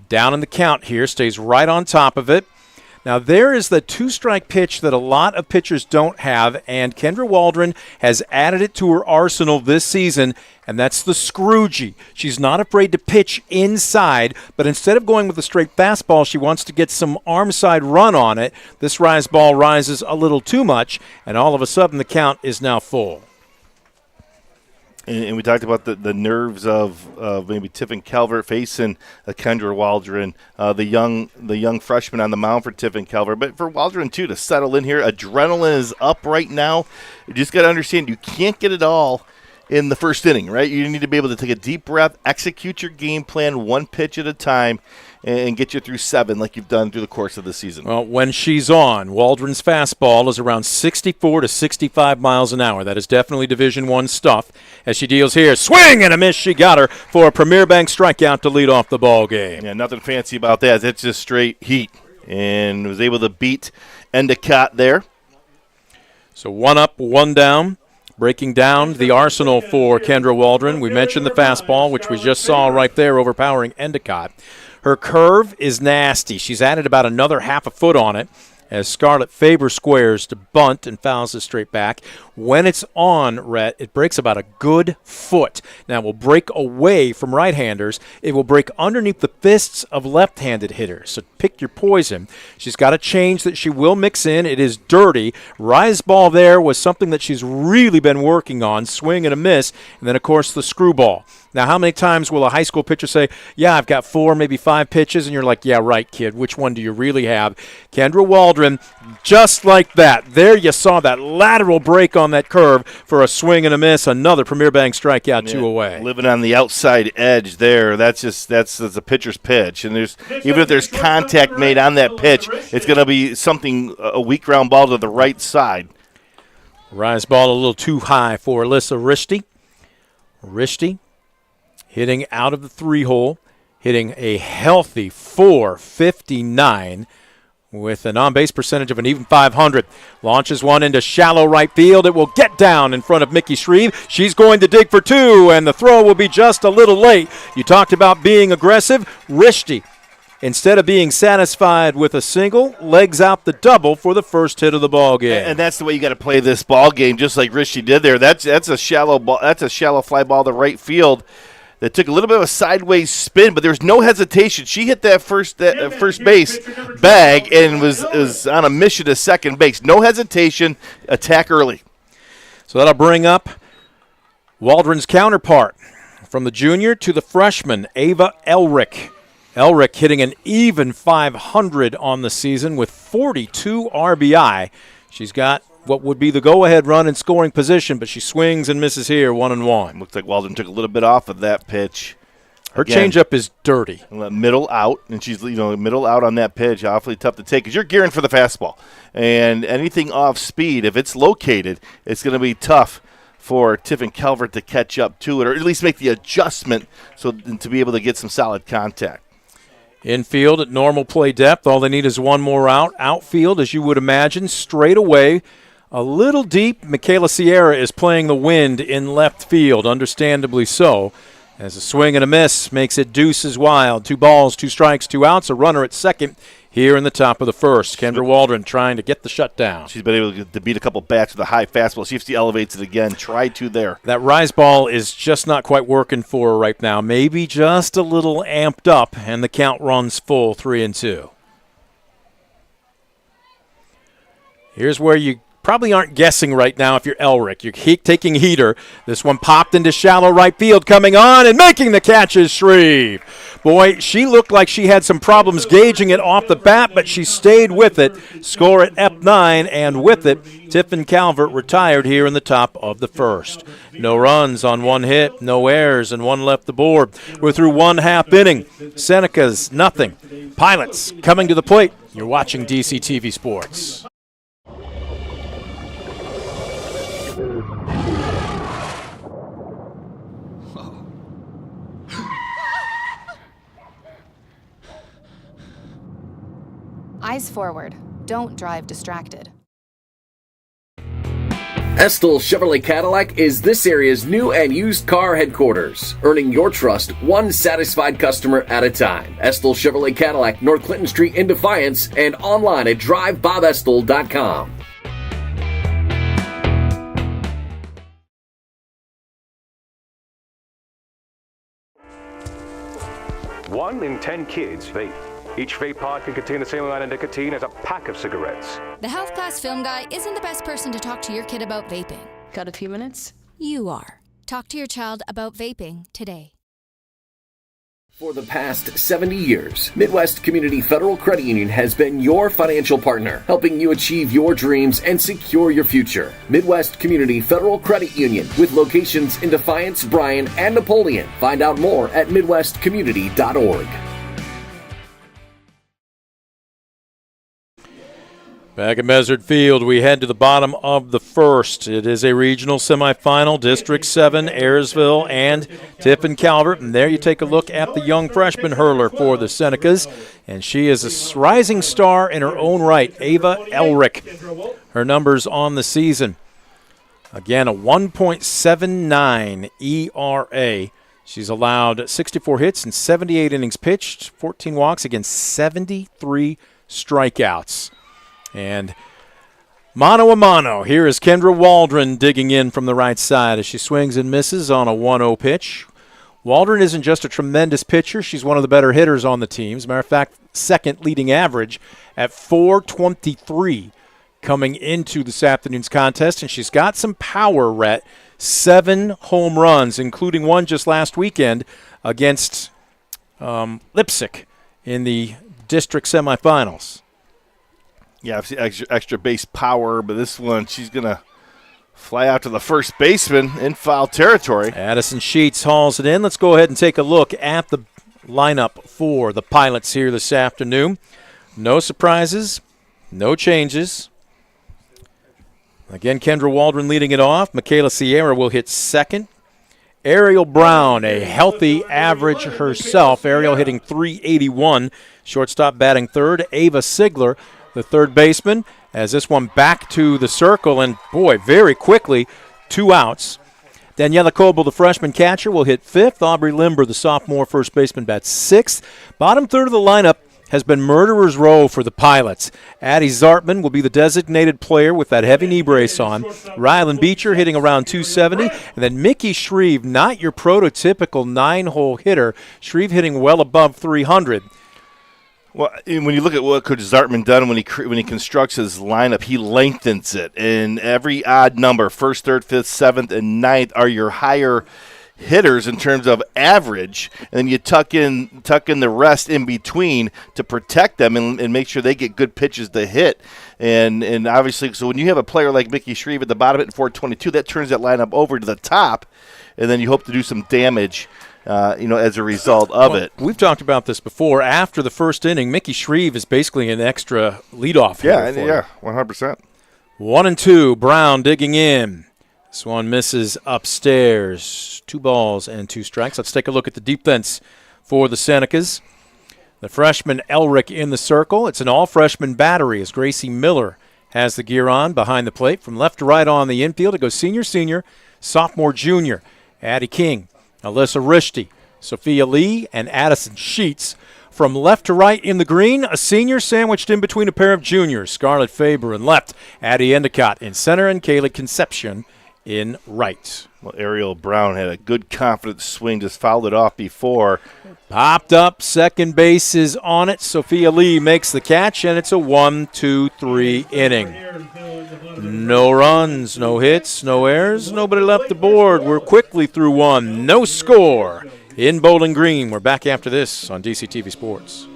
Down in the count here, stays right on top of it. Now, there is the 2-strike pitch that a lot of pitchers don't have, and Kendra Waldron has added it to her arsenal this season, and that's the Scroogey. She's not afraid to pitch inside, but instead of going with a straight fastball, she wants to get some arm side run on it. This rise ball rises a little too much, and all of a sudden the count is now full. And we talked about the nerves of maybe Tiffin Calvert facing Kendra Waldron, the young freshman on the mound for Tiffin Calvert. But for Waldron, too, to settle in here, adrenaline is up right now. You just got to understand you can't get it all in the first inning, right? You need to be able to take a deep breath, execute your game plan one pitch at a time, and get you through 7 like you've done through the course of the season. Well, when she's on, Waldron's fastball is around 64 to 65 miles an hour. That is definitely Division I stuff. As she deals here, swing and a miss. She got her for a Premier Bank strikeout to lead off the ball game. Yeah, nothing fancy about that. It's just straight heat, and was able to beat Endicott there. So 1 up, 1 down. Breaking down the arsenal for Kendra Waldron. We mentioned the fastball, which we just saw right there, overpowering Endicott. Her curve is nasty. She's added about another half a foot on it as Scarlett Faber squares to bunt and fouls it straight back. When it's on, Rhett, it breaks about a good foot. Now, it will break away from right-handers. It will break underneath the fists of left-handed hitters. So pick your poison. She's got a change that she will mix in. It is dirty. Rise ball there was something that she's really been working on, swing and a miss, and then, of course, the screwball. Now, how many times will a high school pitcher say, yeah, I've got 4, maybe 5 pitches, and you're like, yeah, right, kid, which one do you really have? Kendra Waldron, just like that. There you saw that lateral break on that curve for a swing and a miss. Another Premier Bank strikeout, 2 away. Living on the outside edge there. That's a pitcher's pitch. And even if there's contact made on that pitch, it's going to be a weak ground ball to the right side. Rise ball a little too high for Alyssa Rishti. Rishti hitting out of the 3-hole, hitting a healthy .459 with an on-base percentage of an even .500. Launches one into shallow right field. It will get down in front of Mickey Shreve. She's going to dig for 2, and the throw will be just a little late. You talked about being aggressive. Rishti instead of being satisfied with a single, legs out the double for the first hit of the ball game. And that's the way you got to play this ball game, just like Rishi did there. That's a shallow ball. That's a shallow fly ball to right field that took a little bit of a sideways spin, but there's no hesitation. She hit that first base bag and was on a mission to second base. No hesitation. Attack early. So that'll bring up Waldron's counterpart from the junior to the freshman, Ava Elrick. Elrick hitting an even .500 on the season with 42 RBI. She's got what would be the go-ahead run in scoring position, but she swings and misses here, 1-1. Looks like Waldron took a little bit off of that pitch. Her changeup is dirty. Middle out, and she's middle out on that pitch. Awfully tough to take because you're gearing for the fastball. And anything off speed, if it's located, it's going to be tough for Tiffin Calvert to catch up to it, or at least make the adjustment to be able to get some solid contact. Infield at normal play depth. All they need is one more out. Outfield, as you would imagine, straight away. A little deep. Michaela Sierra is playing the wind in left field, understandably so. As a swing and a miss makes it deuces wild. 2 balls, 2 strikes, 2 outs. A runner at second here in the top of the first. Kendra Waldron trying to get the shutdown. She's been able to beat a couple bats with a high fastball. See if she elevates it again. Try to there. That rise ball is just not quite working for her right now. Maybe just a little amped up, and the count runs full, 3-2. Here's where you probably aren't guessing right now if you're Elrick. You're taking heater. This one popped into shallow right field, coming on and making the catch is Shreve. Boy, she looked like she had some problems gauging it off the bat, but she stayed with it. Score at F9, and with it, Tiffin Calvert retired here in the top of the first. No runs on 1 hit, no errors, and 1 left the board. We're through 1/2 inning. Senecas, nothing. Pilots coming to the plate. You're watching DCTV Sports. Eyes forward. Don't drive distracted. Estill Chevrolet Cadillac is this area's new and used car headquarters, earning your trust one satisfied customer at a time. Estill Chevrolet Cadillac, North Clinton Street in Defiance, and online at drivebobestill.com. 1 in 10 kids vape. Each vape pod can contain the same amount of nicotine as a pack of cigarettes. The Health Class Film Guy isn't the best person to talk to your kid about vaping. Got a few minutes? You are. Talk to your child about vaping today. For the past 70 years, Midwest Community Federal Credit Union has been your financial partner, helping you achieve your dreams and secure your future. Midwest Community Federal Credit Union, with locations in Defiance, Bryan, and Napoleon. Find out more at midwestcommunity.org. Back at Mesard Field, we head to the bottom of the first. It is a regional semifinal, District 7, Ayersville and Tiffin Calvert. And there you take a look at the young freshman hurler for the Senecas. And she is a rising star in her own right, Ava Elrick. Her numbers on the season. Again, a 1.79 ERA. She's allowed 64 hits and 78 innings pitched, 14 walks against 73 strikeouts. And mano a mano, here is Kendra Waldron digging in from the right side as she swings and misses on a 1-0 pitch. Waldron isn't just a tremendous pitcher. She's one of the better hitters on the team. As a matter of fact, second leading average at .423 coming into this afternoon's contest. And she's got some power, Rhett. 7 home runs, including one just last weekend against Lipsick in the district semifinals. Yeah, extra base power, but this one, she's going to fly out to the first baseman in foul territory. Addison Sheets hauls it in. Let's go ahead and take a look at the lineup for the Pilots here this afternoon. No surprises, no changes. Again, Kendra Waldron leading it off. Michaela Sierra will hit second. Ariel Brown, a healthy average herself. Ariel hitting .381. Shortstop batting third. Ava Sigler, the third baseman, as this one back to the circle, and boy, very quickly, 2 outs. Daniela Coble, the freshman catcher, will hit fifth. Aubrey Limber, the sophomore first baseman, bats sixth. Bottom third of the lineup, has been murderer's row for the Pilots. Addie Zartman will be the designated player with that heavy knee brace on. Rylan Beecher hitting around 270. And then Mickey Shreve, not your prototypical 9-hole hitter. Shreve hitting well above 300. Well, when you look at what Coach Zartman done when he constructs his lineup, he lengthens it. And every odd number, 1st, 3rd, 5th, 7th, and 9th, are your higher hitters in terms of average, and then you tuck in the rest in between to protect them and make sure they get good pitches to hit. And obviously, so when you have a player like Mickey Shreve at the bottom at 422, that turns that lineup over to the top, and then you hope to do some damage as a result of it. We've talked about this before. After the first inning, Mickey Shreve is basically an extra leadoff hitter. Yeah, 100%. 1-2, Brown digging in. This one misses upstairs. 2 balls and 2 strikes. Let's take a look at the defense for the Senecas. The freshman Elric in the circle. It's an all-freshman battery as Gracie Miller has the gear on behind the plate. From left to right on the infield, it goes senior, sophomore, junior. Addie King, Alyssa Rishti, Sophia Lee, and Addison Sheets. From left to right in the green, a senior sandwiched in between a pair of juniors. Scarlett Faber in left, Addie Endicott in center, and Kaylee Concepcion in right. Well, Ariel Brown had a good confident swing, just fouled it off before. Popped up, second base is on it. Sophia Lee makes the catch, and it's a 1-2-3 inning. No runs, no hits, no errors, nobody left the board. We're quickly through one. No score in Bowling Green. We're back after this on DCTV Sports.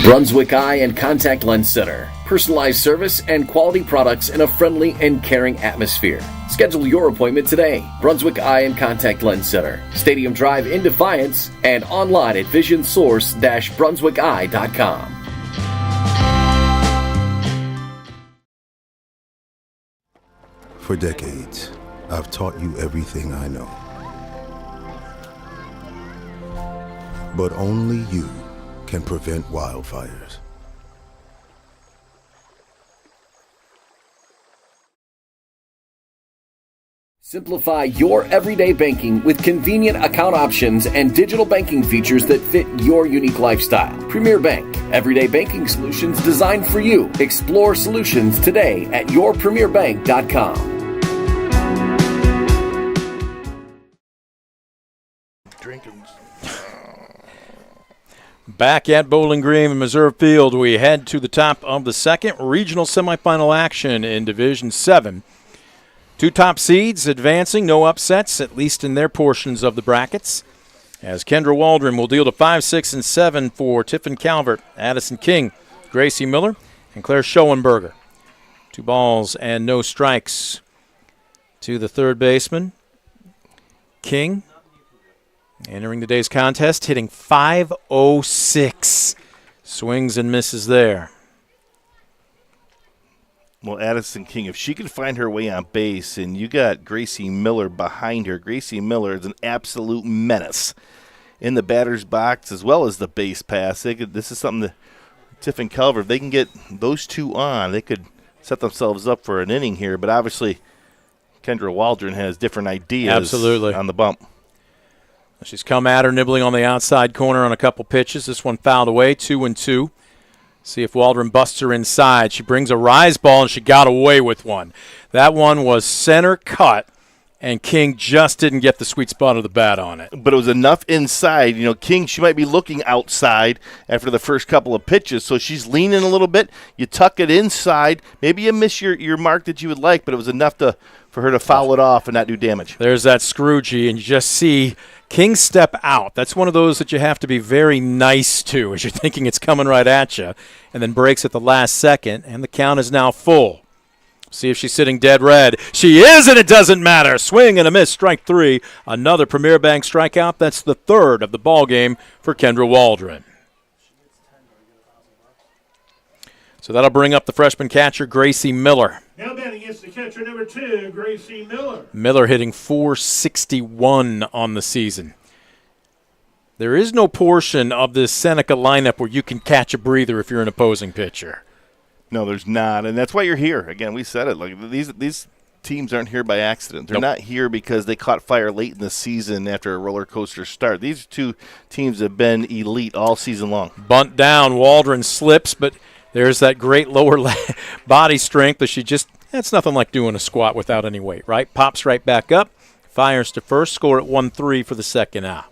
Brunswick Eye and Contact Lens Center. Personalized service and quality products in a friendly and caring atmosphere. Schedule your appointment today. Brunswick Eye and Contact Lens Center. Stadium Drive in Defiance and online at visionsource-brunswickeye.com. For decades, I've taught you everything I know. But only you can prevent wildfires. Simplify your everyday banking with convenient account options and digital banking features that fit your unique lifestyle. Premier Bank, everyday banking solutions designed for you. Explore solutions today at yourpremierbank.com. Drinking. Back at Bowling Green and Missouri Field, we head to the top of the second regional semifinal action in Division 7. 2 top seeds advancing, no upsets, at least in their portions of the brackets. As Kendra Waldron will deal to 5, 6, and 7 for Tiffin Calvert, Addison King, Gracie Miller, and Claire Schoenberger. 2 balls and no strikes to the third baseman. King entering today's contest, hitting .506. Swings and misses there. Well, Addison King, if she can find her way on base, and you got Gracie Miller behind her, Gracie Miller is an absolute menace in the batter's box as well as the base pass. This is something that Tiffin Calvert, if they can get those two on, they could set themselves up for an inning here. But obviously, Kendra Waldron has different ideas on the bump. She's come at her, nibbling on the outside corner on a couple pitches. This one fouled away, 2-2. See if Waldron busts her inside. She brings a rise ball, and she got away with one. That one was center cut, and King just didn't get the sweet spot of the bat on it. But it was enough inside. You know, King, she might be looking outside after the first couple of pitches, so she's leaning a little bit. You tuck it inside. Maybe you miss your mark that you would like, but it was enough for her to foul it off and not do damage. There's that Scroogey, and you just see King step out. That's one of those that you have to be very nice to as you're thinking it's coming right at you, and then breaks at the last second, and the count is now full. See if she's sitting dead red. She is, and it doesn't matter. Swing and a miss, strike 3. Another Premier Bank strikeout. That's the third of the ball game for Kendra Waldron. So that'll bring up the freshman catcher, Gracie Miller. Now batting against the catcher, number 2, Gracie Miller. Miller hitting .461 on the season. There is no portion of this Seneca lineup where you can catch a breather if you're an opposing pitcher. No, there's not, and that's why you're here. Again, we said it. Like these teams aren't here by accident. They're not here because they caught fire late in the season after a roller coaster start. These two teams have been elite all season long. Bunt down, Waldron slips, but there's that great lower body strength that that's nothing like doing a squat without any weight, right? Pops right back up, fires to first, score at 1-3 for the second out.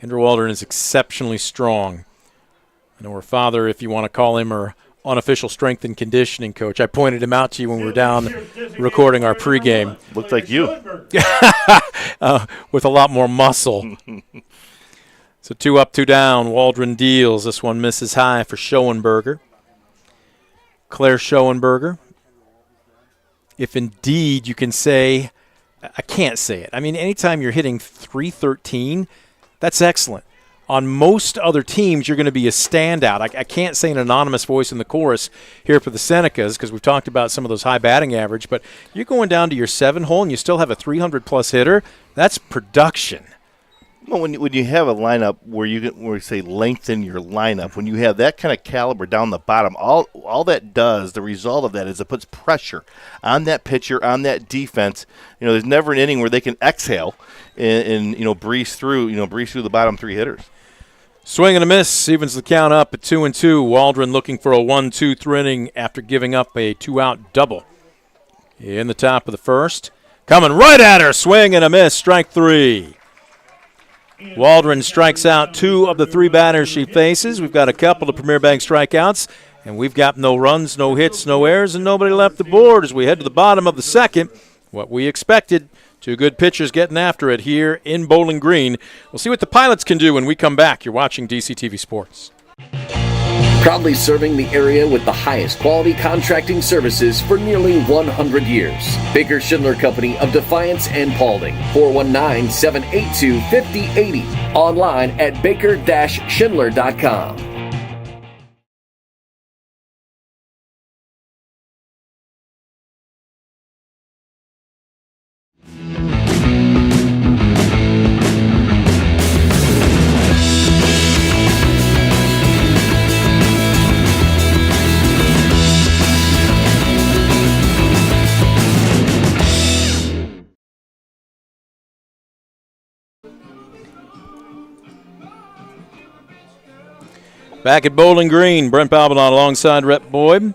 Kendra Waldron is exceptionally strong. I know her father, if you want to call him, her unofficial strength and conditioning coach. I pointed him out to you when we were down recording our pregame. Looked like you. With a lot more muscle. So 2 up, 2 down. Waldron deals. This one misses high for Schoenberger. Claire Schoenberger. If indeed you can say, I can't say it. I mean, anytime you're hitting .313, that's excellent. On most other teams, you're going to be a standout. I can't say an anonymous voice in the chorus here for the Senecas because we've talked about some of those high batting average, but you're going down to your 7-hole and you still have a 300-plus hitter. That's production. Well, when you have a lineup where you say lengthen your lineup, when you have that kind of caliber down the bottom, all that does, the result of that is it puts pressure on that pitcher, on that defense. There's never an inning where they can exhale and breeze through the bottom 3 hitters. Swing and a miss, evens the count up at 2-2. Waldron looking for a 1-2 inning after giving up a 2-out double in the top of the first. Coming right at her, swing and a miss, strike 3. Waldron strikes out 2 of the 3 batters she faces. We've got a couple of Premier Bank strikeouts, and we've got no runs, no hits, no errors, and nobody left the board as we head to the bottom of the second. What we expected. 2 good pitchers getting after it here in Bowling Green. We'll see what the Pilots can do when we come back. You're watching DCTV Sports. Proudly serving the area with the highest quality contracting services for nearly 100 years. Baker Schindler Company of Defiance and Paulding. 419-782-5080. Online at baker-schindler.com. Back at Bowling Green, Brent Balbinot alongside Rep Boyd.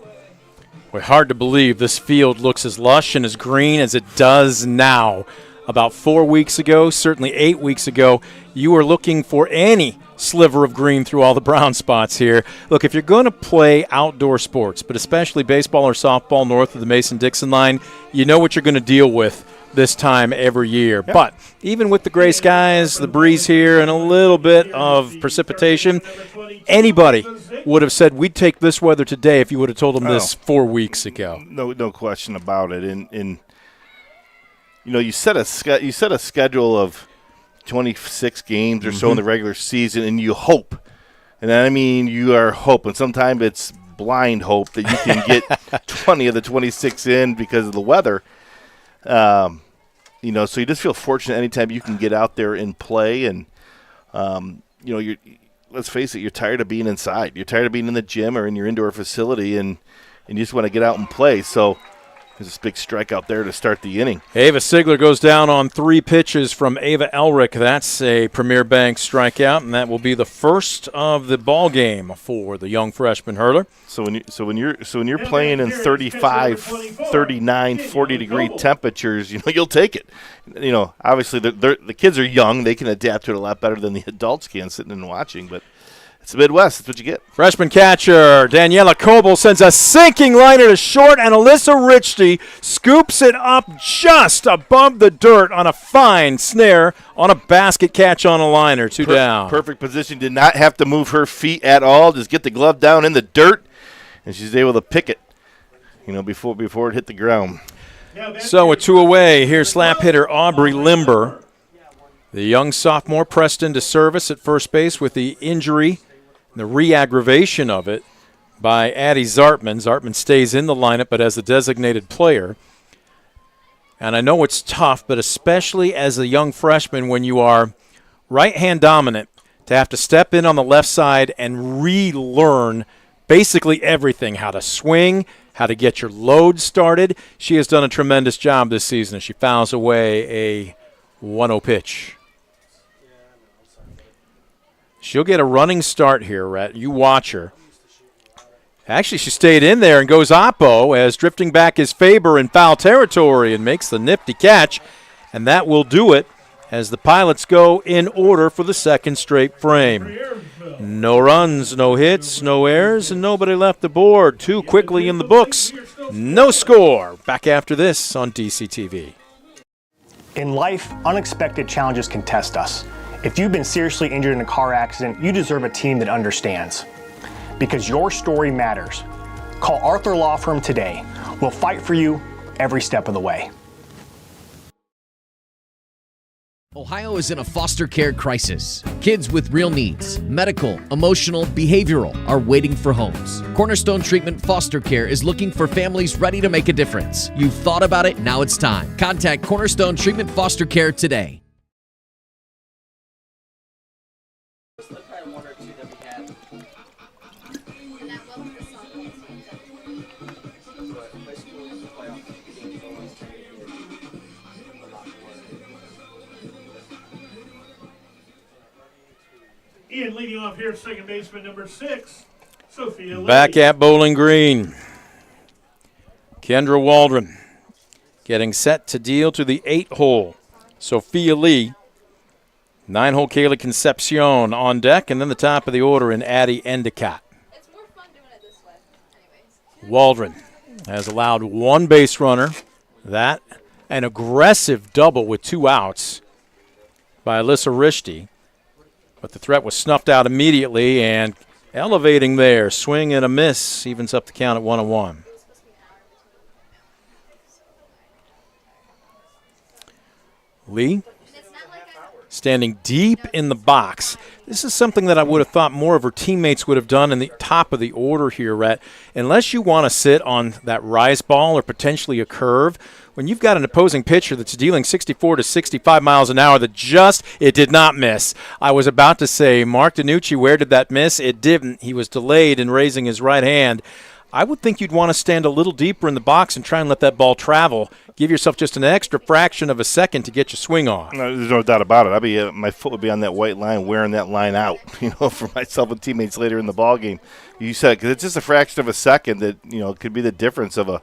We're hard to believe this field looks as lush and as green as it does now. About 4 weeks ago, certainly 8 weeks ago, you were looking for any sliver of green through all the brown spots here. Look, if you're going to play outdoor sports, but especially baseball or softball north of the Mason-Dixon line, you know what you're going to deal with this time every year. Yep. But even with the gray skies, the breeze here, and a little bit of precipitation, anybody would have said we'd take this weather today if you would have told them this 4 weeks ago. No question about it. And you set a schedule of 26 games or so in the regular season, and you hope. And I mean, you are hoping. Sometimes it's blind hope that you can get 20 of the 26 in because of the weather. So you just feel fortunate anytime you can get out there and play. And, let's face it, you're tired of being inside. You're tired of being in the gym or in your indoor facility, and you just want to get out and play. So there's this big strike out there to start the inning. Ava Sigler goes down on 3 pitches from Ava Elrick. That's a Premier Bank strikeout, and that will be the first of the ball game for the young freshman hurler. So when you're playing in 35, 39, 40-degree temperatures, you'll take it. Obviously the kids are young; they can adapt to it a lot better than the adults can, sitting and watching. But it's the Midwest. That's what you get. Freshman catcher Daniela Coble sends a sinking liner to short, and Alyssa Richty scoops it up just above the dirt on a fine snare on a basket catch on a liner. 2 down. Perfect position. Did not have to move her feet at all. Just get the glove down in the dirt, and she's able to pick it, before it hit the ground. So with 2 away, here's slap hitter Aubrey Limber. The young sophomore pressed into service at first base with the injury, the re-aggravation of it by Addie Zartman. Zartman stays in the lineup but as the designated player. And I know it's tough, but especially as a young freshman when you are right-hand dominant, to have to step in on the left side and relearn basically everything, how to swing, how to get your load started. She has done a tremendous job this season as she fouls away a 1-0 pitch. She'll get a running start here, Rhett. You watch her. Actually, she stayed in there and goes oppo as drifting back is Faber in foul territory and makes the nifty catch. And that will do it as the Pilots go in order for the second straight frame. No runs, no hits, no errors, and nobody left the board. 2 quickly in the books. No score. Back after this on DCTV. In life, unexpected challenges can test us. If you've been seriously injured in a car accident, you deserve a team that understands. Because your story matters. Call Arthur Law Firm today. We'll fight for you every step of the way. Ohio is in a foster care crisis. Kids with real needs, medical, emotional, behavioral, are waiting for homes. Cornerstone Treatment Foster Care is looking for families ready to make a difference. You've thought about it, now it's time. Contact Cornerstone Treatment Foster Care today. Ian leading off here, second baseman number 6, Sophia Lee. Back at Bowling Green. Kendra Waldron getting set to deal to the 8-hole. Sophia Lee, 9-hole Kaylee Concepcion on deck, and then the top of the order in Addie Endicott. It's more fun doing it this way. Anyways. Waldron has allowed 1 base runner. That an aggressive double with 2 outs by Alyssa Rishti. But the threat was snuffed out immediately, and elevating there, swing and a miss, evens up the count at 1-1. Lee standing deep in the box. This is something that I would have thought more of her teammates would have done in the top of the order here, Rhett. Unless you want to sit on that rise ball or potentially a curve, when you've got an opposing pitcher that's dealing 64 to 65 miles an hour it did not miss. I was about to say, Mark DiNucci, where did that miss? It didn't. He was delayed in raising his right hand. I would think you'd want to stand a little deeper in the box and try and let that ball travel. Give yourself just an extra fraction of a second to get your swing off. No, there's no doubt about it. My foot would be on that white line, wearing that line out, for myself and teammates later in the ball game. You said, because it's just a fraction of a second that, could be the difference of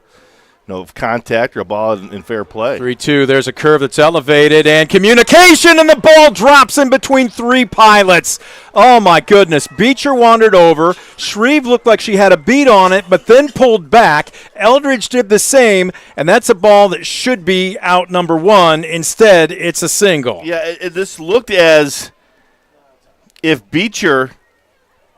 of contact or a ball in fair play. 3-2, there's a curve that's elevated, and communication, and the ball drops in between 3 Pilots. Oh, my goodness. Beecher wandered over. Shreve looked like she had a beat on it, but then pulled back. Eldridge did the same, and that's a ball that should be out number 1. Instead, it's a single. Yeah, this looked as if Beecher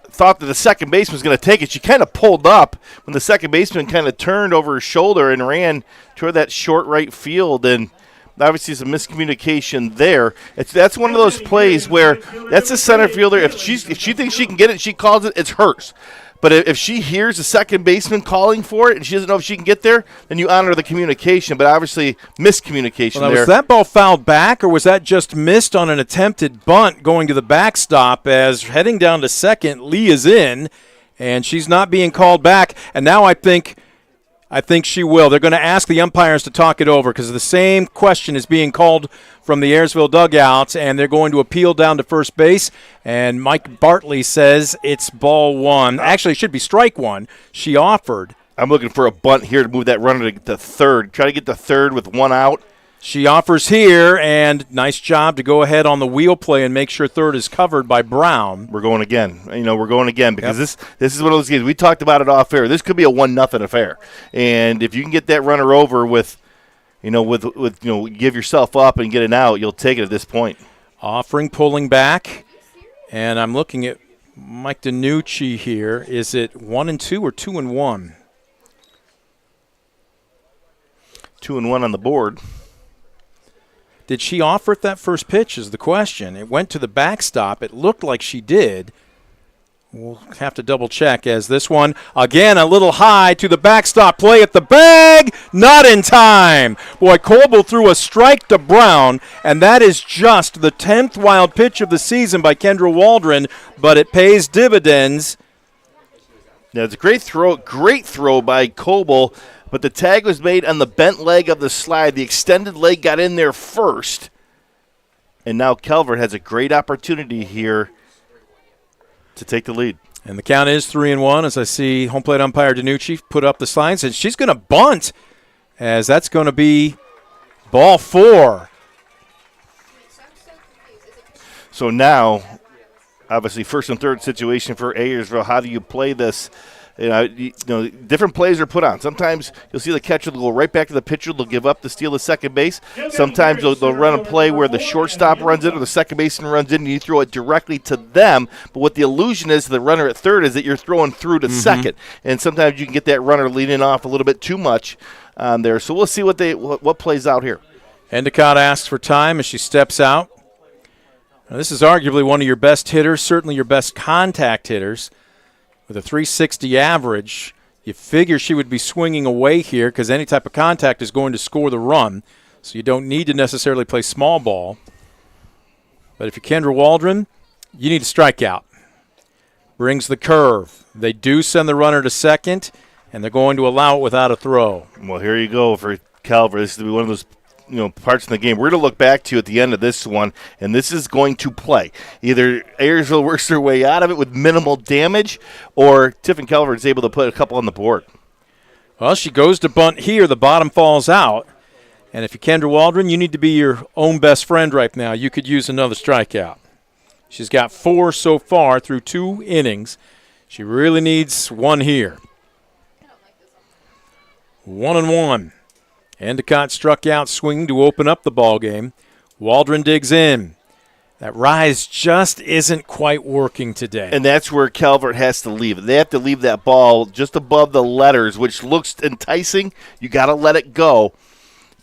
thought that the second baseman was going to take it. She kind of pulled up when the second baseman kind of turned over her shoulder and ran toward that short right field, and obviously some miscommunication there. That's one of those plays where that's a center fielder. If she thinks she can get it, she calls it, it's hers. But if she hears the second baseman calling for it and she doesn't know if she can get there, then you honor the communication. But obviously miscommunication there. Was that ball fouled back, or was that just missed on an attempted bunt going to the backstop? As heading down to second, Lee is in, and she's not being called back. And now I think she will. They're going to ask the umpires to talk it over because the same question is being called from the Ayersville dugouts, and they're going to appeal down to first base. And Mike Bartley says it's ball 1. Actually, it should be strike 1. She offered. I'm looking for a bunt here to move that runner to third. Try to get to third with 1 out. She offers here, and nice job to go ahead on the wheel play and make sure third is covered by Brown. We're going again. We're going again because this is one of those games. We talked about it off air. This could be a 1-0 affair. And if you can get that runner over with give yourself up and get an out, you'll take it at this point. Offering, pulling back, and I'm looking at Mike DiNucci here. Is it 1-2 or 2-1? 2-1 on the board. Did she offer it that first pitch is the question. It went to the backstop. It looked like she did. We'll have to double check as this one, again, a little high to the backstop play at the bag. Not in time. Boy, Coble threw a strike to Brown, and that is just the 10th wild pitch of the season by Kendra Waldron, but it pays dividends Now, it's a great throw by Coble, but the tag was made on the bent leg of the slide. The extended leg got in there first, and now Calvert has a great opportunity here to take the lead. And the count is 3-1 as I see home plate umpire DiNucci put up the signs, and she's going to bunt as that's going to be ball 4. So now, obviously, first and third situation for Ayersville. How do you play this? Different plays are put on. Sometimes you'll see the catcher will go right back to the pitcher. They'll give up to steal the second base. Sometimes they'll run a play where the shortstop runs in or the second baseman runs in, and you throw it directly to them. But what the illusion is to the runner at third is that you're throwing through to second. And sometimes you can get that runner leaning off a little bit too much there. So we'll see what plays out here. Endicott asks for time as she steps out. Now, this is arguably one of your best hitters, certainly your best contact hitters. With a 360 average, you figure she would be swinging away here because any type of contact is going to score the run. So you don't need to necessarily play small ball. But if you're Kendra Waldron, you need a strikeout. Brings the curve. They do send the runner to second, and they're going to allow it without a throw. Well, here you go for Calvert. This is going to be one of those parts in the game we're going to look back to at the end of this one, and this is going to play. Either Ayersville works their way out of it with minimal damage, or Tiffin Calvert is able to put a couple on the board. Well, she goes to bunt here. The bottom falls out. And if you're Kendra Waldron, you need to be your own best friend right now. You could use another strikeout. She's got 4 so far through 2 innings. She really needs 1 here. 1-1. Endicott struck out swinging to open up the ball game. Waldron digs in. That rise just isn't quite working today. And that's where Calvert has to leave it. They have to leave that ball just above the letters, which looks enticing. You got to let it go.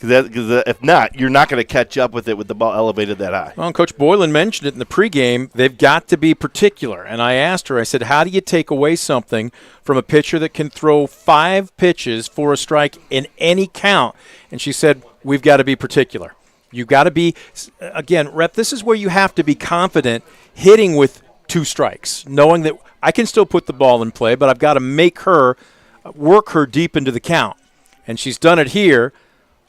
Because if not, you're not going to catch up with it with the ball elevated that high. Well, Coach Boylan mentioned it in the pregame. They've got to be particular. And I asked her, I said, how do you take away something from a pitcher that can throw 5 pitches for a strike in any count? And she said, we've got to be particular. You've got to be, again, Rep, this is where you have to be confident hitting with 2 strikes, knowing that I can still put the ball in play, but I've got to make her work her deep into the count. And she's done it here.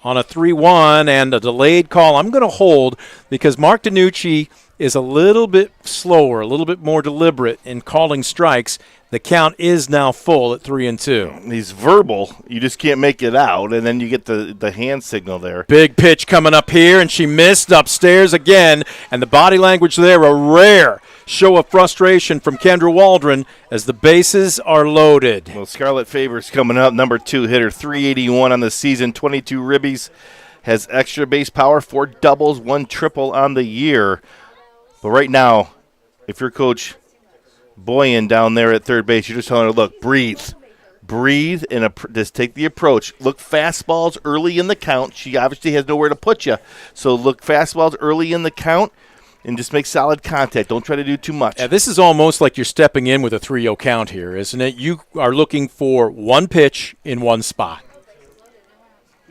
On a 3-1 and a delayed call, I'm going to hold because Mark DiNucci is a little bit slower, a little bit more deliberate in calling strikes. The count is now full at 3-2. He's verbal. You just can't make it out, and then you get the hand signal there. Big pitch coming up here, and she missed upstairs again, and the body language there, a rare show of frustration from Kendra Waldron as the bases are loaded. Well, Scarlett Favors coming up, number 2 hitter, 381 on the season, 22 ribbies, has extra base power, 4 doubles, 1 triple on the year. But right now, if you're Coach Boyan down there at third base, you're just telling her, look, breathe, and just take the approach. Look fastballs early in the count. She obviously has nowhere to put you, so look fastballs early in the count. And just make solid contact. Don't try to do too much. Yeah, this is almost like you're stepping in with a 3-0 count here, isn't it? You are looking for 1 pitch in 1 spot.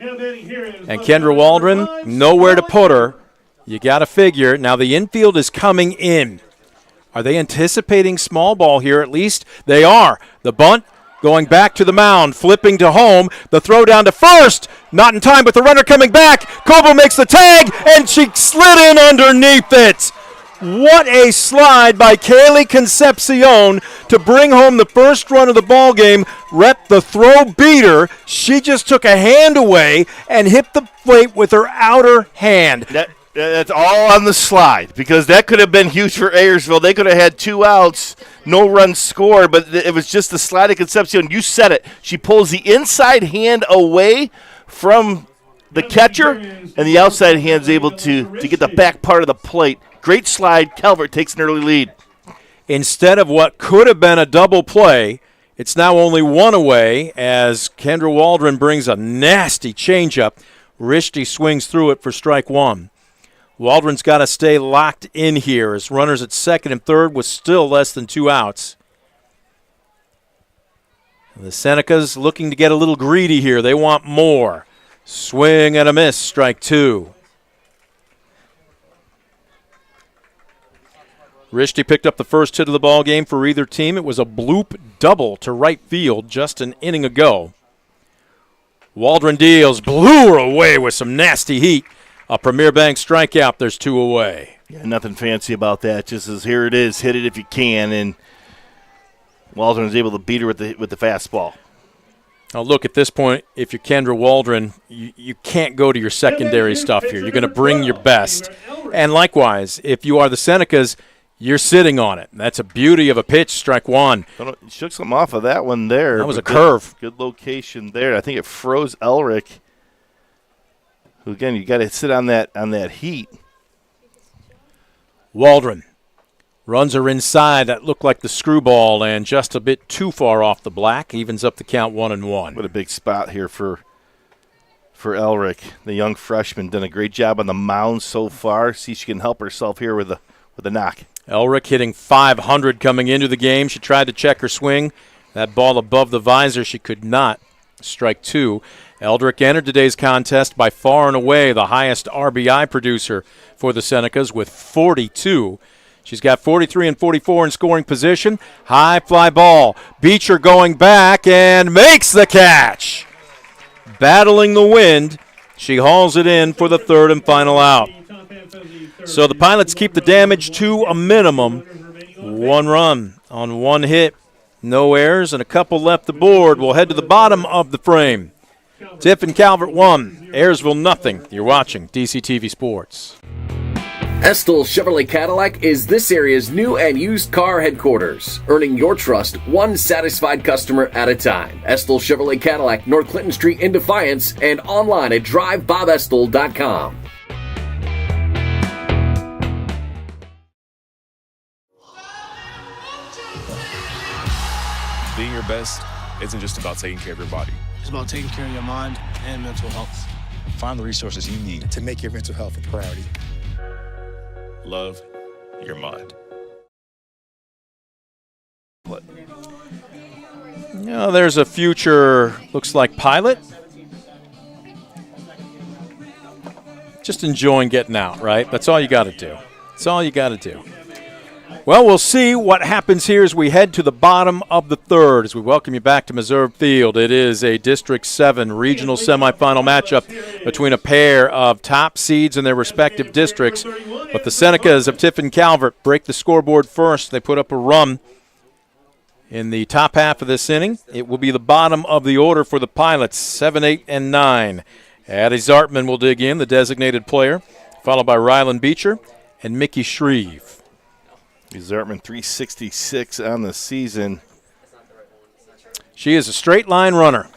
And Kendra Waldron, nowhere to put her. You got to figure. Now the infield is coming in. Are they anticipating small ball here? At least they are. The bunt going back to the mound, flipping to home. The throw down to first. Not in time, but the runner coming back. Coble makes the tag, and she slid in underneath it. What a slide by Kaylee Concepcion to bring home the first run of the ball game. Rep, the throw beater. She just took a hand away and hit the plate with her outer hand. That's all on the slide because that could have been huge for Ayersville. They could have had 2 outs, no runs scored, but it was just the slide of Concepcion. You said it. She pulls the inside hand away from the catcher, and the outside hand is able to get the back part of the plate. Great slide. Calvert takes an early lead. Instead of what could have been a double play, it's now only 1 away as Kendra Waldron brings a nasty changeup. Rishti swings through it for strike 1. Waldron's got to stay locked in here as runners at second and third with still less than 2 outs. The Senecas looking to get a little greedy here. They want more. Swing and a miss, strike 2. Rishti picked up the first hit of the ball game for either team. It was a bloop double to right field just an inning ago. Waldron deals, blew her away with some nasty heat. A Premier Bank strikeout, there's 2 away. Yeah, nothing fancy about that. Just as here it is, hit it if you can, and Waldron was able to beat her with the fastball. Now look, at this point, if you're Kendra Waldron, you can't go to your secondary stuff here. You're going to bring your best. And likewise, if you are the Senecas, you're sitting on it. That's a beauty of a pitch, strike one. Shook some off of that one there. That was a curve. Good location there. I think it froze Elric, who, again, you got to sit on that heat. Waldron runs her inside. That looked like the screwball and just a bit too far off the black. Evens up the count 1-1. What a big spot here for Elric. The young freshman done a great job on the mound so far. See if she can help herself here with a knock. Elric hitting .500 coming into the game. She tried to check her swing. That ball above the visor, she could not. Strike 2. Eldrick entered today's contest by far and away the highest RBI producer for the Senecas with 42. She's got 43 and 44 in scoring position. High fly ball. Beecher going back and makes the catch. Battling the wind, she hauls it in for the third and final out. So the Pilots keep the damage to a minimum. 1 run on 1 hit. No errors and a couple left the board. We'll head to the bottom of the frame. Tiffin Calvert 1, Ayersville nothing. You're watching DCTV Sports. Estill Chevrolet Cadillac is this area's new and used car headquarters, earning your trust one satisfied customer at a time. Estill Chevrolet Cadillac, North Clinton Street in Defiance, and online at drivebobestill.com. Being your best isn't just about taking care of your body. It's about taking care of your mind and mental health. Find the resources you need to make your mental health a priority. Love your mind. What? There's a future, looks like pilot. Just enjoying getting out, right? That's all you got to do. That's all you got to do. Well, we'll see what happens here as we head to the bottom of the third as we welcome you back to Meserve Field. It is a District 7 regional semifinal matchup between a pair of top seeds in their respective districts. But the Senecas of Tiffin Calvert break the scoreboard first. They put up a run in the top half of this inning. It will be the bottom of the order for the Pilots, 7, 8, and 9. Addie Zartman will dig in, the designated player, followed by Rylan Beecher and Mickey Shreve. Zartman 366 on the season. She is a straight line runner.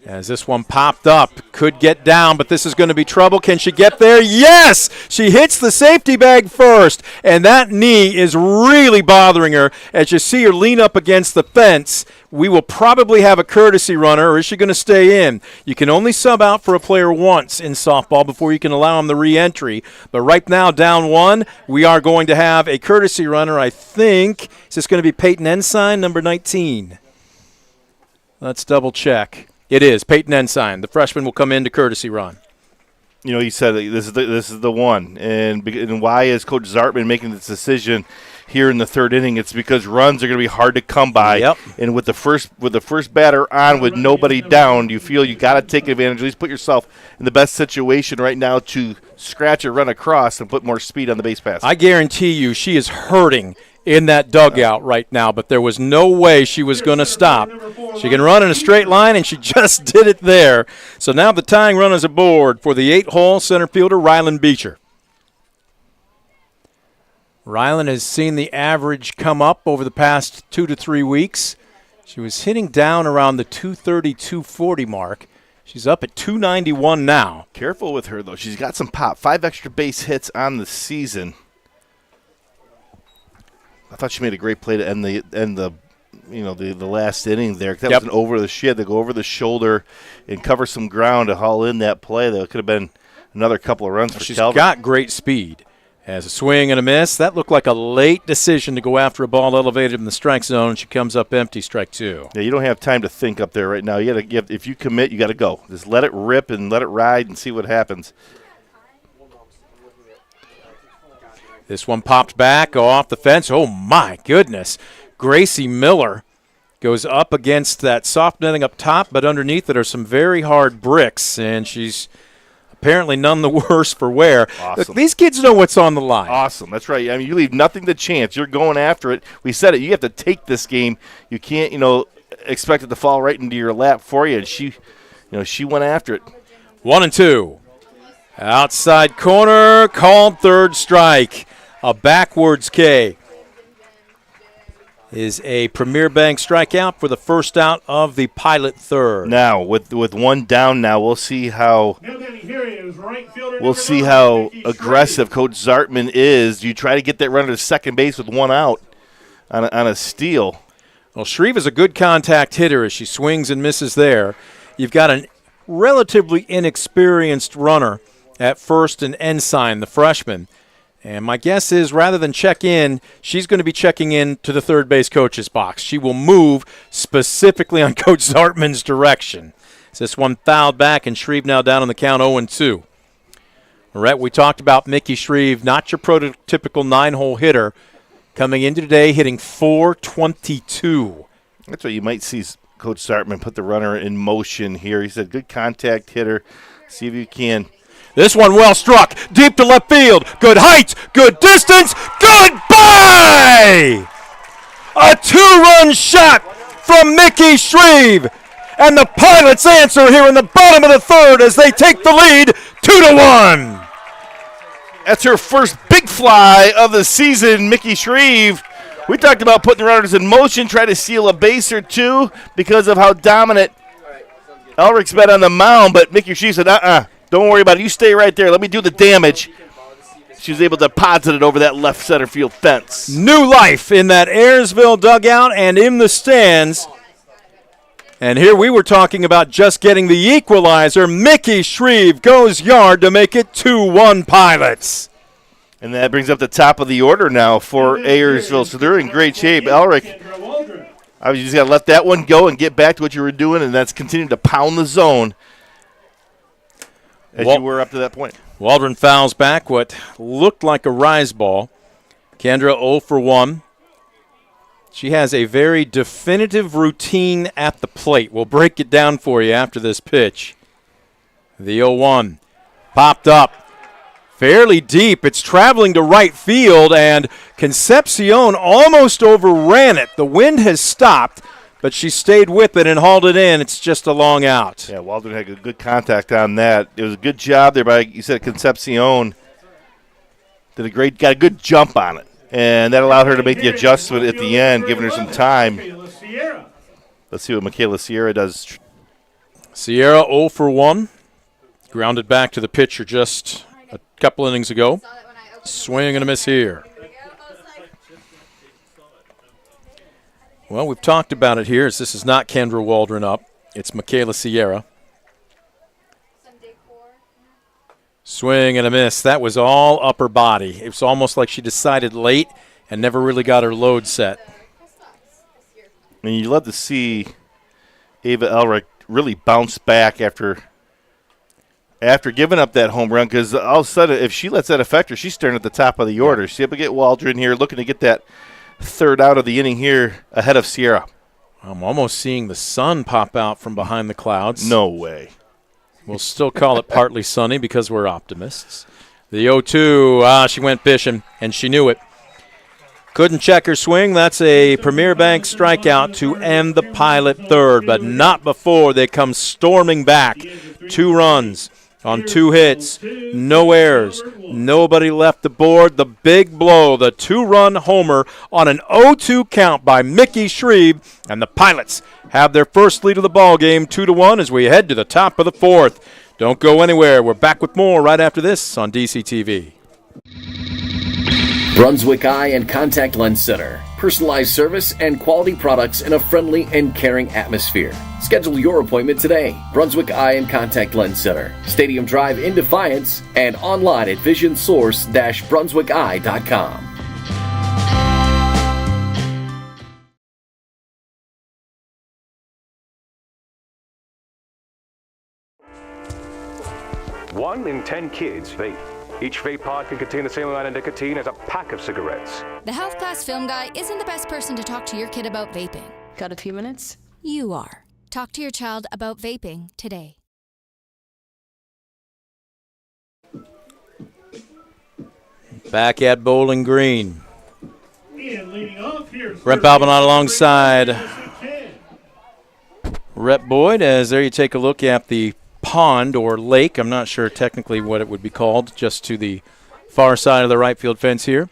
As this one popped up, could get down, but this is going to be trouble. Can she get there? Yes! She hits the safety bag first, and that knee is really bothering her. As you see her lean up against the fence, we will probably have a courtesy runner, or is she going to stay in? You can only sub out for a player once in softball before you can allow him the re-entry. But right now, down 1, we are going to have a courtesy runner, I think. Is this going to be Peyton Ensign, number 19? Let's double check. It is Peyton Ensign. The freshman will come in to courtesy run. You know, he said this is the one. And why is Coach Zartman making this decision here in the third inning? It's because runs are going to be hard to come by. Yep. And with the first batter on with nobody down, you feel you got to take advantage. At least put yourself in the best situation right now to scratch a run across and put more speed on the base pass. I guarantee you she is hurting in that dugout right now, but there was no way she was going to stop. She can run in a straight line, and she just did it there. So now the tying run is aboard for the 8-hole center fielder, Rylan Beecher. Rylan has seen the average come up over the past 2 to 3 weeks. She was hitting down around the 230, 240 mark. She's up at 291 now. Careful with her, though. She's got some pop. 5 extra base hits on the season. I thought she made a great play to end the last inning there. That was an over the she had to go over the shoulder and cover some ground to haul in that play. That could have been another couple of runs for She's Calvert. Got great speed. As a swing and a miss, that looked like a late decision to go after a ball elevated in the strike zone. She comes up empty, strike 2. Yeah, you don't have time to think up there right now. If you commit, you got to go. Just let it rip and let it ride and see what happens. This one popped back off the fence. Oh, my goodness. Gracie Miller goes up against that soft netting up top, but underneath it are some very hard bricks, and she's apparently none the worse for wear. Awesome. Look, these kids know what's on the line. Awesome. That's right. I mean, you leave nothing to chance. You're going after it. We said it. You have to take this game. You can't, expect it to fall right into your lap for you. And she went after it. 1-2. Outside corner, called third strike. A backwards K is a Premier Bank strikeout for the first out of the Pilot third. Now, with one down now, we'll see how aggressive Coach Zartman is. You try to get that runner to second base with one out on a steal. Well, Shreve is a good contact hitter as she swings and misses there. You've got a relatively inexperienced runner at first and Ensign, the freshman. And my guess is rather than check in, she's going to be checking in to the third base coach's box. She will move specifically on Coach Zartman's direction. So this one fouled back, and Shreve now down on the count 0-2. Rhett, we talked about Mickey Shreve, not your prototypical 9-hole hitter, coming into today hitting .422. That's what you might see Coach Zartman put the runner in motion here. He said good contact hitter. See if you can. This one well struck, deep to left field. Good height, good distance, goodbye! A 2-run shot from Mickey Shreve. And the Pilots answer here in the bottom of the third as they take the lead 2-1. That's her first big fly of the season, Mickey Shreve. We talked about putting the runners in motion, try to steal a base or two because of how dominant Elrich's been on the mound, but Mickey Shreve said, don't worry about it. You stay right there. Let me do the damage. She was able to deposit it over that left center field fence. New life in that Ayersville dugout and in the stands. And here we were talking about just getting the equalizer. Mickey Shreve goes yard to make it 2-1 Pilots. And that brings up the top of the order now for Ayersville. So they're in great shape. Elrich, obviously, you just got to let that one go and get back to what you were doing, and that's continue to pound the zone. As you were up to that point. Waldron fouls back what looked like a rise ball. Kendra 0 for 1. She has a very definitive routine at the plate. We'll break it down for you after this pitch. The 0-1 popped up fairly deep. It's traveling to right field, and Concepcion almost overran it. The wind has stopped, but she stayed with it and hauled it in. It's just a long out. Yeah, Waldron had a good contact on that. It was a good job there by, you said, Concepcion. Got a good jump on it. And that allowed her to make the adjustment at the end, giving her some time. Let's see what Michaela Sierra does. Sierra 0 for 1. Grounded back to the pitcher just a couple innings ago. Swing and a miss here. Well, we've talked about it here, as this is not Kendra Waldron up. It's Michaela Sierra. Swing and a miss. That was all upper body. It was almost like she decided late and never really got her load set. And you love to see Ava Elric really bounce back after giving up that home run, because all of a sudden, if she lets that affect her, she's staring at the top of the order. She's able to get Waldron here, looking to get that third out of the inning here ahead of Sierra. I'm almost seeing the sun pop out from behind the clouds. No way. We'll still call it partly sunny because we're optimists. The 0-2, she went fishing, and she knew it. Couldn't check her swing. That's a Premier Bank strikeout to end the Pilot third, but not before they come storming back. 2 runs on 2 hits, no errors, nobody left the board. The big blow, the 2-run homer on an 0-2 count by Mickey Shreve, and the Pilots have their first lead of the ball game, 2-1, as we head to the top of the 4th. Don't go anywhere. We're back with more right after this on DCTV. Brunswick Eye and Contact Lens Center. Personalized service and quality products in a friendly and caring atmosphere. Schedule your appointment today. Brunswick Eye and Contact Lens Center. Stadium Drive in Defiance and online at visionsource-brunswickeye.com. One in 10 kids vape. Each vape pod can contain the same amount of nicotine as a pack of cigarettes. The health class film guy isn't the best person to talk to your kid about vaping. Got a few minutes? You are. Talk to your child about vaping today. Back at Bowling Green. And leading off here, Brent Balbinot alongside Rhett Boyd, as there you take a look at the pond or lake. I'm not sure technically what it would be called, just to the far side of the right field fence here.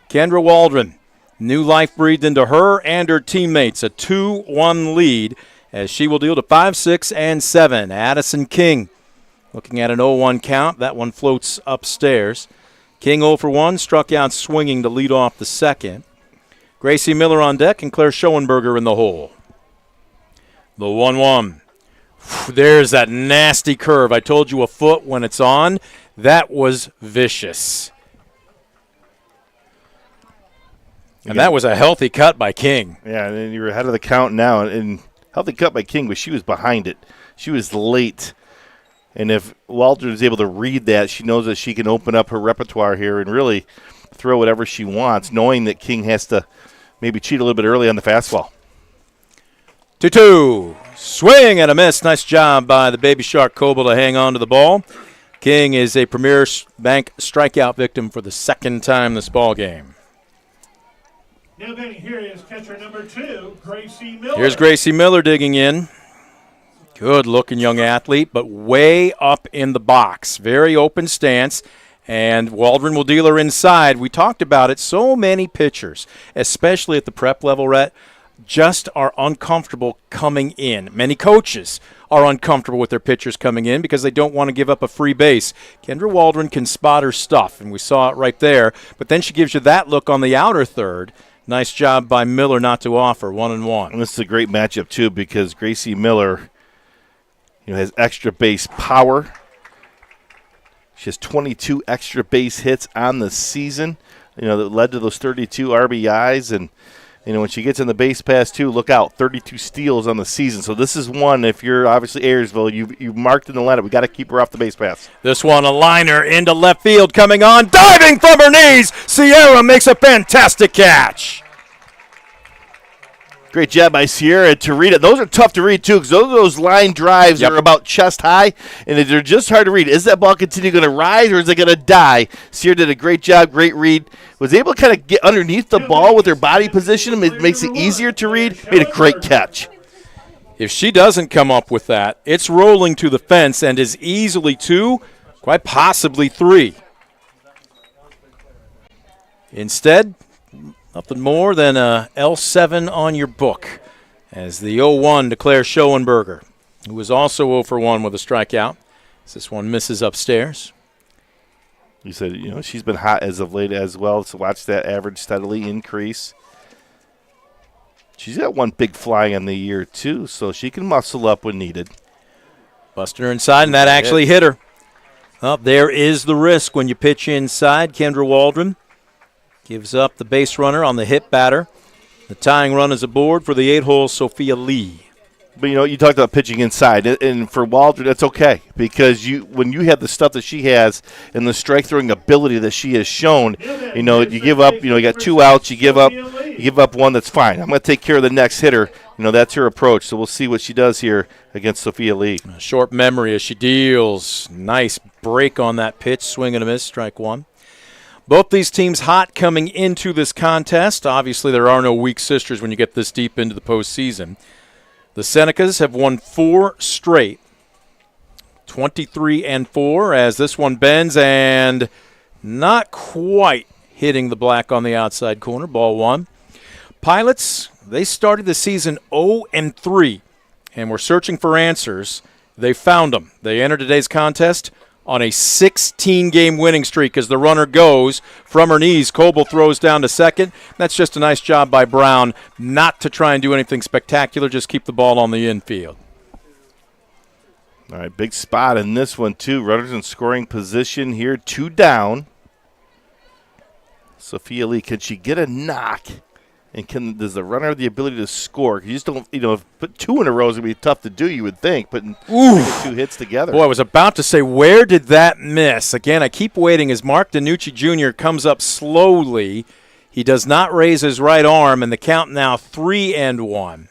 Kendra Waldron, new life breathed into her and her teammates, a 2-1 lead as she will deal to 5, 6, and 7. Addison King looking at an 0-1 count. That one floats upstairs. King 0 for 1, struck out swinging to lead off the second. Gracie Miller on deck and Claire Schoenberger in the hole. The 1-1. There's that nasty curve. I told you a foot when it's on. That was vicious. And that was a healthy cut by King. Yeah, and you're ahead of the count now. And healthy cut by King, but she was behind it. She was late. And if Waldron is able to read that, she knows that she can open up her repertoire here and really throw whatever she wants, knowing that King has to maybe cheat a little bit early on the fastball. 2-2. Swing and a miss. Nice job by the Baby Shark Coble to hang on to the ball. King is a Premier Bank strikeout victim for the second time this ball game. Now batting here is catcher number 2, Gracie Miller. Here's Gracie Miller digging in. Good-looking young athlete, but way up in the box. Very open stance, and Waldron will deal her inside. We talked about it. So many pitchers, especially at the prep level, Rhett, just are uncomfortable coming in. Many coaches are uncomfortable with their pitchers coming in because they don't want to give up a free base. Kendra Waldron can spot her stuff, and we saw it right there. But then she gives you that look on the outer third. Nice job by Miller not to offer, 1-1. And this is a great matchup, too, because Gracie Miller has extra base power. She has 22 extra base hits on the season, that led to those 32 RBIs. And, when she gets in the base pass, too, look out, 32 steals on the season. So this is one, if you're obviously Ayersville, you've marked in the lineup. We got to keep her off the base pass. This one, a liner into left field coming on, diving from her knees. Sierra makes a fantastic catch. Great job by Sierra to read it. Those are tough to read, too, because those line drives are about chest high, and they're just hard to read. Is that ball continue going to rise, or is it going to die? Sierra did a great job, great read. Was able to kind of get underneath the ball with her body position. It makes it easier to read. Made a great catch. If she doesn't come up with that, it's rolling to the fence and is easily 2, quite possibly 3. Instead, nothing more than a L7 on your book as the 0-1 to Claire Schoenberger, who was also 0 for 1 with a strikeout. As this one misses upstairs. You said, she's been hot as of late as well, so watch that average steadily increase. She's got one big fly in the year, too, so she can muscle up when needed. Busting her inside, and that actually hit her. Well, there is the risk when you pitch inside. Kendra Waldron gives up the base runner on the hit batter. The tying run is aboard for the 8-hole Sophia Lee. But, you talked about pitching inside, and for Waldron, that's okay because when you have the stuff that she has and the strike-throwing ability that she has shown, you give up, you got 2 outs, you give up one, that's fine. I'm going to take care of the next hitter. That's her approach, so we'll see what she does here against Sophia Lee. A short memory as she deals. Nice break on that pitch, swing and a miss, strike 1. Both these teams hot coming into this contest. Obviously, there are no weak sisters when you get this deep into the postseason. The Senecas have won 4 straight, 23-4, as this one bends and not quite hitting the black on the outside corner, ball 1. Pilots, they started the season 0-3, and were searching for answers. They found them. They entered today's contest on a 16-game winning streak as the runner goes from her knees. Coble throws down to second. That's just a nice job by Brown not to try and do anything spectacular, just keep the ball on the infield. All right, big spot in this one, too. Runners in scoring position here, 2 down. Sophia Lee, can she get a knock And does the runner have the ability to score? You just don't, put 2 in a row is going to be tough to do, you would think, but 2 hits together. Boy, I was about to say, where did that miss? Again, I keep waiting as Mark DiNucci Jr. comes up slowly. He does not raise his right arm, and the count now 3-1.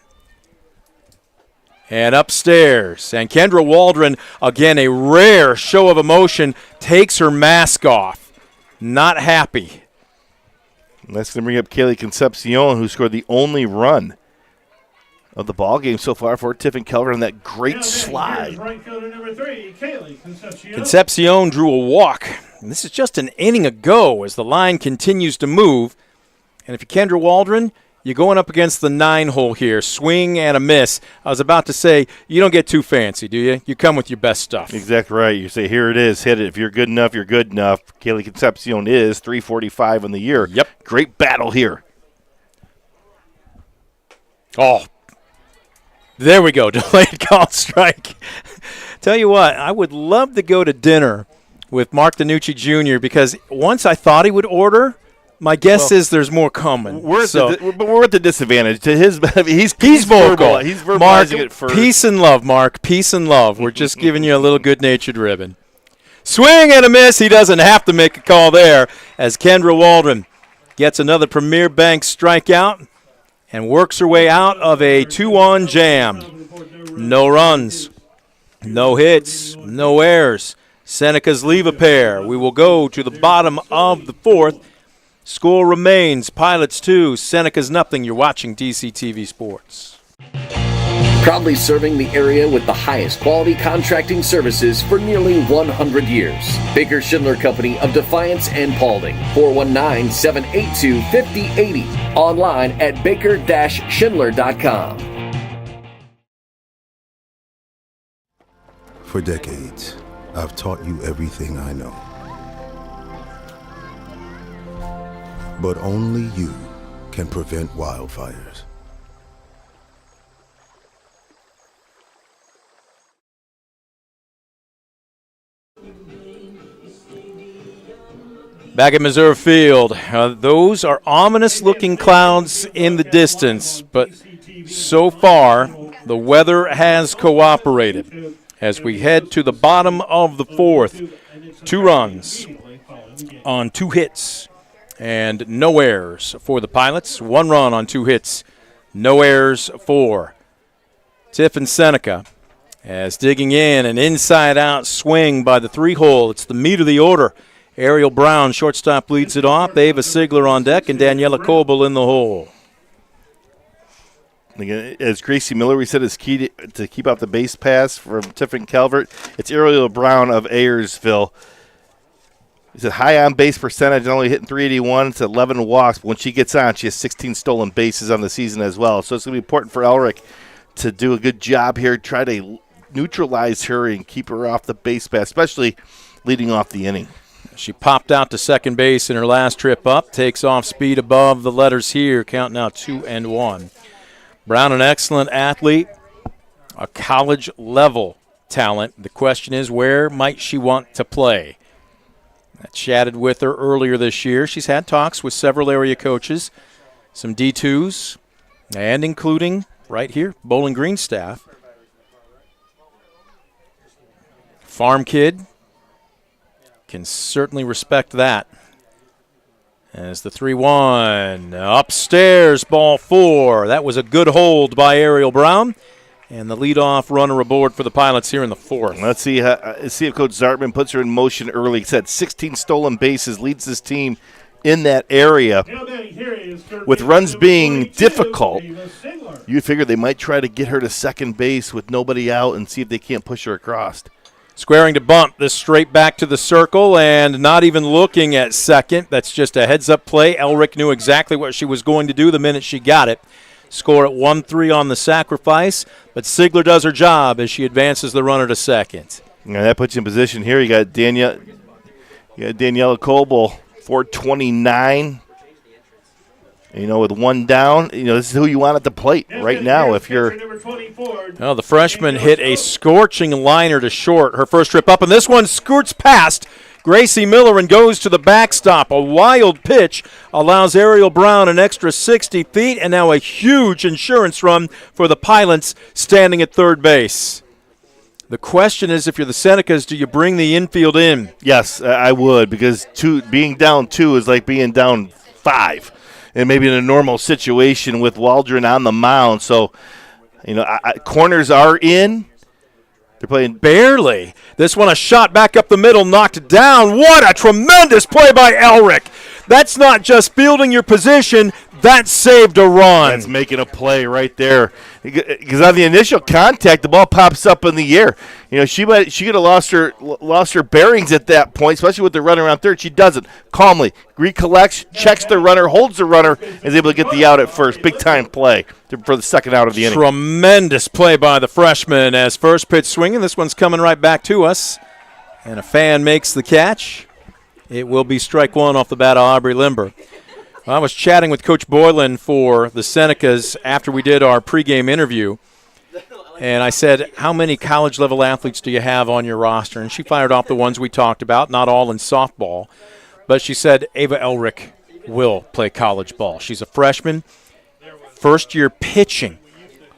And upstairs, and Kendra Waldron, again, a rare show of emotion, takes her mask off. Not happy. That's going to bring up Kaylee Concepcion, who scored the only run of the ball game so far for Tiffin Calvert on that great slide. Right fielder number 3, Kaylee Concepcion. Concepcion drew a walk. And this is just an inning ago as the line continues to move. And if you're Kendra Waldron, you're going up against the 9-hole here. Swing and a miss. I was about to say, you don't get too fancy, do you? You come with your best stuff. Exactly right. You say, here it is, hit it. If you're good enough, you're good enough. Kaylee Concepcion is 345 on the year. Yep. Great battle here. Oh, there we go. Delayed call strike. Tell you what, I would love to go to dinner with Mark DiNucci Jr. because once I thought he would order, my guess is there's more coming. We're at the disadvantage. To his, he's vocal. He's verbalizing Mark, it first. Peace and love, Mark. Peace and love. We're just giving you a little good-natured ribbon. Swing and a miss. He doesn't have to make a call there as Kendra Waldron gets another Premier Bank strikeout and works her way out of a 2-on jam. No runs, no hits, no errors. Seneca's leave a pair. We will go to the bottom of the 4th. Score remains Pilots 2, Seneca's nothing. You're watching DCTV Sports. Proudly serving the area with the highest quality contracting services for nearly 100 years. Baker Schindler Company of Defiance and Paulding. 419-782-5080. Online at baker-schindler.com. For decades, I've taught you everything I know. But only you can prevent wildfires. Back at Missouri Field, those are ominous-looking clouds in the distance, but so far the weather has cooperated. As we head to the bottom of the 4th, 2 runs on 2 hits. And no errors for the Pilots. 1 run on 2 hits. No errors for Tiffin Seneca. As digging in, an inside-out swing by the 3-hole. It's the meat of the order. Ariel Brown, shortstop, leads it off. Ava Sigler on deck and Daniela Kobel in the hole. As Gracie Miller, we said, is key to keep out the base pass from Tiffin Calvert. It's Ariel Brown of Ayersville. He's a high on-base percentage, only hitting .381. It's 11 walks. But when she gets on, she has 16 stolen bases on the season as well. So it's going to be important for Elric to do a good job here, try to neutralize her and keep her off the base pass, especially leading off the inning. She popped out to second base in her last trip up, takes off speed above the letters here, count now 2-1. Brown, an excellent athlete, a college-level talent. The question is, where might she want to play? I chatted with her earlier this year. She's had talks with several area coaches, some D2s, and including right here, Bowling Green staff. Farm kid, can certainly respect that. As the 3-1, upstairs, ball 4. That was a good hold by Ariel Brown. And the leadoff runner aboard for the Pilots here in the 4th. Let's see if Coach Zartman puts her in motion early. He said 16 stolen bases, leads his team in that area. With runs being difficult, you figure they might try to get her to second base with nobody out and see if they can't push her across. Squaring to bunt this straight back to the circle and not even looking at second. That's just a heads-up play. Elric knew exactly what she was going to do the minute she got it. Score at 1-3 on the sacrifice, but Sigler does her job as she advances the runner to second. Yeah, that puts you in position here. You got Daniela Kobel, 429. With 1 down, this is who you want at the plate right now. If you're, the freshman hit a scorching liner to short her first trip up, and this one scoots past Gracie Miller and goes to the backstop. A wild pitch allows Ariel Brown an extra 60 feet, and now a huge insurance run for the Pilots standing at third base. The question is, if you're the Senecas, do you bring the infield in? Yes, I would, because being down 2 is like being down 5. And maybe in a normal situation with Waldron on the mound. So, corners are in. They're playing barely. This one a shot back up the middle, knocked down. What a tremendous play by Elric. That's not just fielding your position, that saved a run. That's making a play right there. Because on the initial contact, the ball pops up in the air. She could have lost her bearings at that point, especially with the runner around third. She doesn't. Calmly recollects, checks the runner, holds the runner, and is able to get the out at first. Big time play for the second out of the inning. Tremendous play by the freshman as first pitch swinging. This one's coming right back to us, and a fan makes the catch. It will be strike one off the bat of Aubrey Limber. I was chatting with Coach Boylan for the Senecas after we did our pregame interview, and I said, how many college-level athletes do you have on your roster? And she fired off the ones we talked about, not all in softball. But she said Ava Elric will play college ball. She's a freshman, first-year pitching.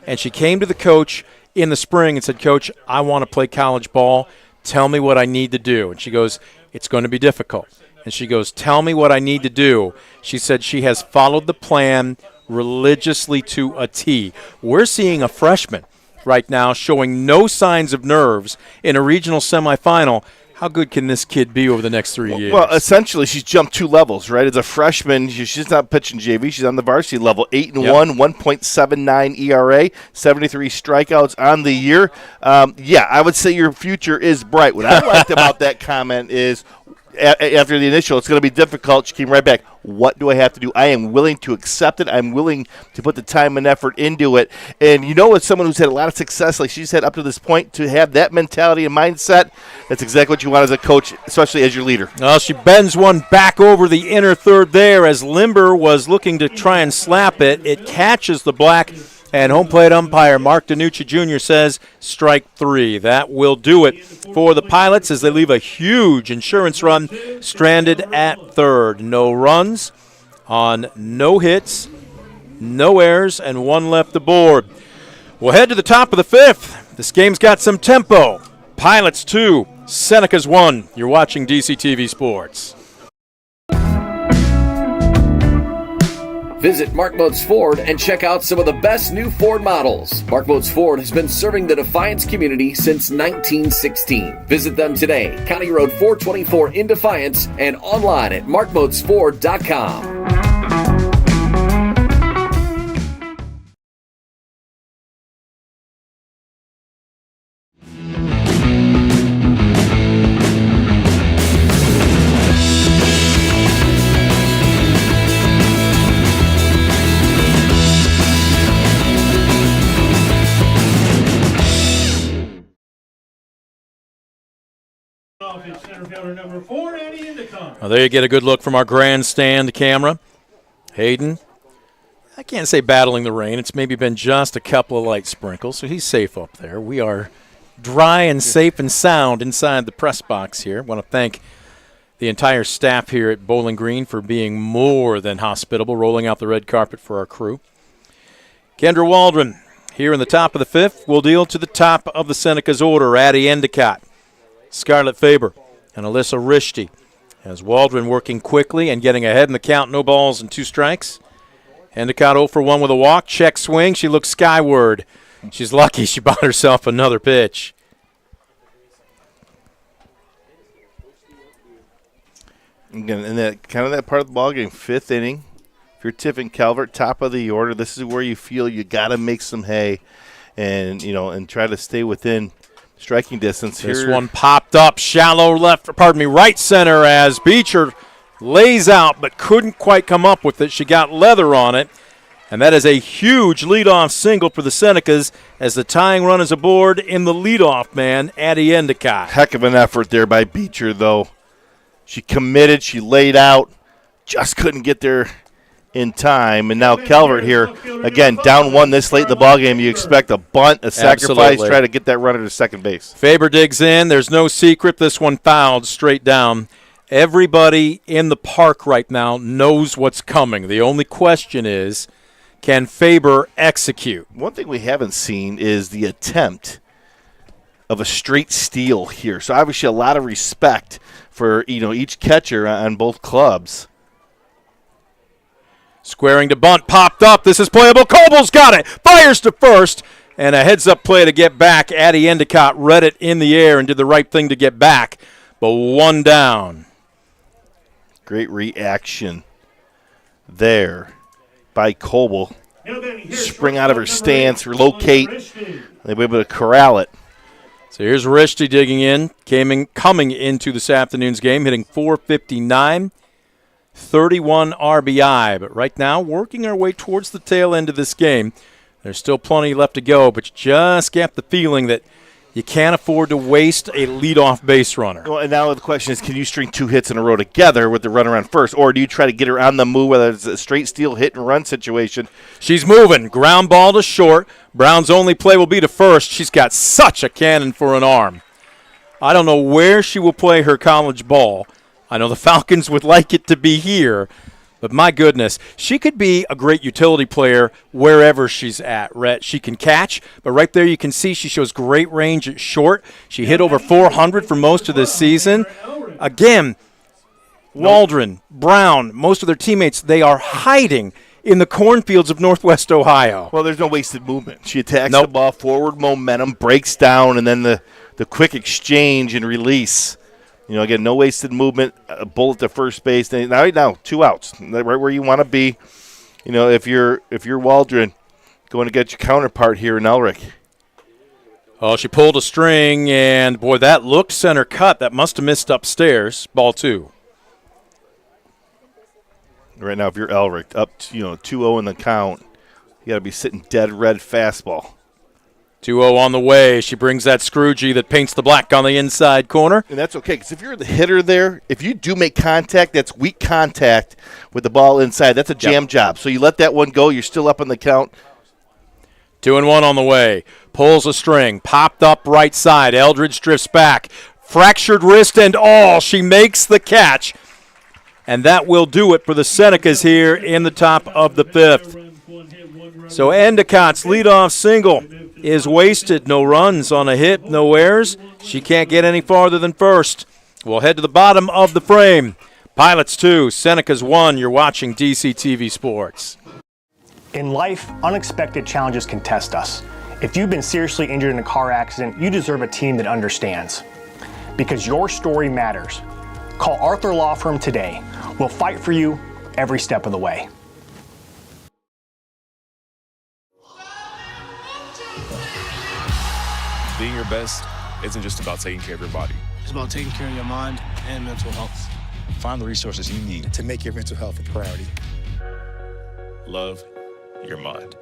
And she came to the coach in the spring and said, Coach, I want to play college ball. Tell me what I need to do. And she goes, it's going to be difficult. And she goes, tell me what I need to do. She said she has followed the plan religiously to a T. We're seeing a freshman right now showing no signs of nerves in a regional semifinal. How good can this kid be over the next 3 years? Well, essentially, she's jumped 2 levels, right? As a freshman, she's not pitching JV. She's on the varsity level, 8-1, 1.79 ERA, 73 strikeouts on the year. I would say your future is bright. What I liked about that comment is after the initial, it's going to be difficult. She came right back. What do I have to do? I am willing to accept it. I'm willing to put the time and effort into it. And as someone who's had a lot of success, like she's had up to this point, to have that mentality and mindset, that's exactly what you want as a coach, especially as your leader. Well, she bends one back over the inner third there as Limber was looking to try and slap it. It catches the black. And home plate umpire Mark DiNucci Jr. says strike 3. That will do it for the Pilots as they leave a huge insurance run stranded at third. No runs on no hits, no errors, and 1 left aboard. We'll head to the top of the 5th. This game's got some tempo. Pilots 2, Senecas 1. You're watching DCTV Sports. Visit Mark Moats Ford and check out some of the best new Ford models. Mark Moats Ford has been serving the Defiance community since 1916. Visit them today, County Road 424 in Defiance, and online at markmoatsford.com. Number 4, Eddie Endicott. Well, there you get a good look from our grandstand camera. Hayden, I can't say battling the rain. It's maybe been just a couple of light sprinkles, so he's safe up there. We are dry and safe and sound inside the press box here. I want to thank the entire staff here at Bowling Green for being more than hospitable, rolling out the red carpet for our crew. Kendra Waldron here in the top of the 5th. We'll deal to the top of the Senecas order. Addie Endicott, Scarlett Faber, and Alyssa Rishti. As Waldron working quickly and getting ahead in the count, no balls and 2 strikes. Endicott 0 for 1 with a walk. Check swing. She looks skyward. She's lucky she bought herself another pitch. Again, in that kind of that part of the ballgame, 5th inning. If you're Tiffin Calvert, top of the order, this is where you feel you got to make some hay, and and try to stay within striking distance. This one popped up shallow right center as Beecher lays out but couldn't quite come up with it. She got leather on it, and that is a huge leadoff single for the Senecas as the tying run is aboard in the leadoff man, Addie Endicott. Heck of an effort there by Beecher, though. She committed, she laid out, just couldn't get there in time. And now Calvert here, again, down 1 this late in the ballgame. You expect a bunt, a sacrifice, Absolutely. try to get that runner to second base. Faber digs in. There's no secret. This one fouled straight down. Everybody in the park right now knows what's coming. The only question is, can Faber execute? One thing we haven't seen is the attempt of a straight steal here. So obviously a lot of respect for each catcher on both clubs. Squaring to bunt, popped up. This is playable. Coble's got it. Fires to first. And a heads-up play to get back. Addie Endicott read it in the air and did the right thing to get back. But one down. Great reaction there by Coble. Spring out of her stance, relocate. They were able to corral it. So here's Rishti digging in, coming into this afternoon's game, hitting .459, 31 RBI. But right now, working our way towards the tail end of this game. There's still plenty left to go, but you just get the feeling that you can't afford to waste a leadoff base runner. Well, and now the question is, can you string 2 hits in a row together with the runner on first, or do you try to get her on the move, whether it's a straight steal, hit and run situation? She's moving. Ground ball to short. Brown's only play will be to first. She's got such a cannon for an arm. I don't know where she will play her college ball. I know the Falcons would like it to be here, but my goodness, she could be a great utility player wherever she's at, Rhett. She can catch, but right there you can see she shows great range at short. She hit over 400 for most of this season. Again, Waldron, Brown, most of their teammates, they are hiding in the cornfields of Northwest Ohio. Well, there's no wasted movement. She attacks the ball, forward momentum, breaks down, and then the quick exchange and release. Again, no wasted movement, a bullet to first base. Now 2 outs, right where you want to be. If you're Waldron, going to get your counterpart here in Elric. Oh, she pulled a string, and boy, that looked center cut. That must have missed upstairs. Ball 2. Right now, if you're Elric, up 2-0 in the count, you got to be sitting dead red fastball. 2-0 on the way. She brings that Scroogey that paints the black on the inside corner. And that's okay, because if you're the hitter there, if you do make contact, that's weak contact with the ball inside. That's a jam job. So you let that one go. You're still up on the count. 2-1 on the way. Pulls a string. Popped up right side. Eldridge drifts back. Fractured wrist and all. She makes the catch. And that will do it for the Senecas here in the top of the 5th. So Endicott's leadoff single is wasted. No runs on a hit, no errors. She can't get any farther than first. We'll head to the bottom of the frame. Pilots 2, Senecas 1. You're watching DCTV Sports. In life, unexpected challenges can test us. If you've been seriously injured in a car accident, you deserve a team that understands. Because your story matters. Call Arthur Law Firm today. We'll fight for you every step of the way. Being your best isn't just about taking care of your body. It's about taking care of your mind and mental health. Find the resources you need to make your mental health a priority. Love your mind.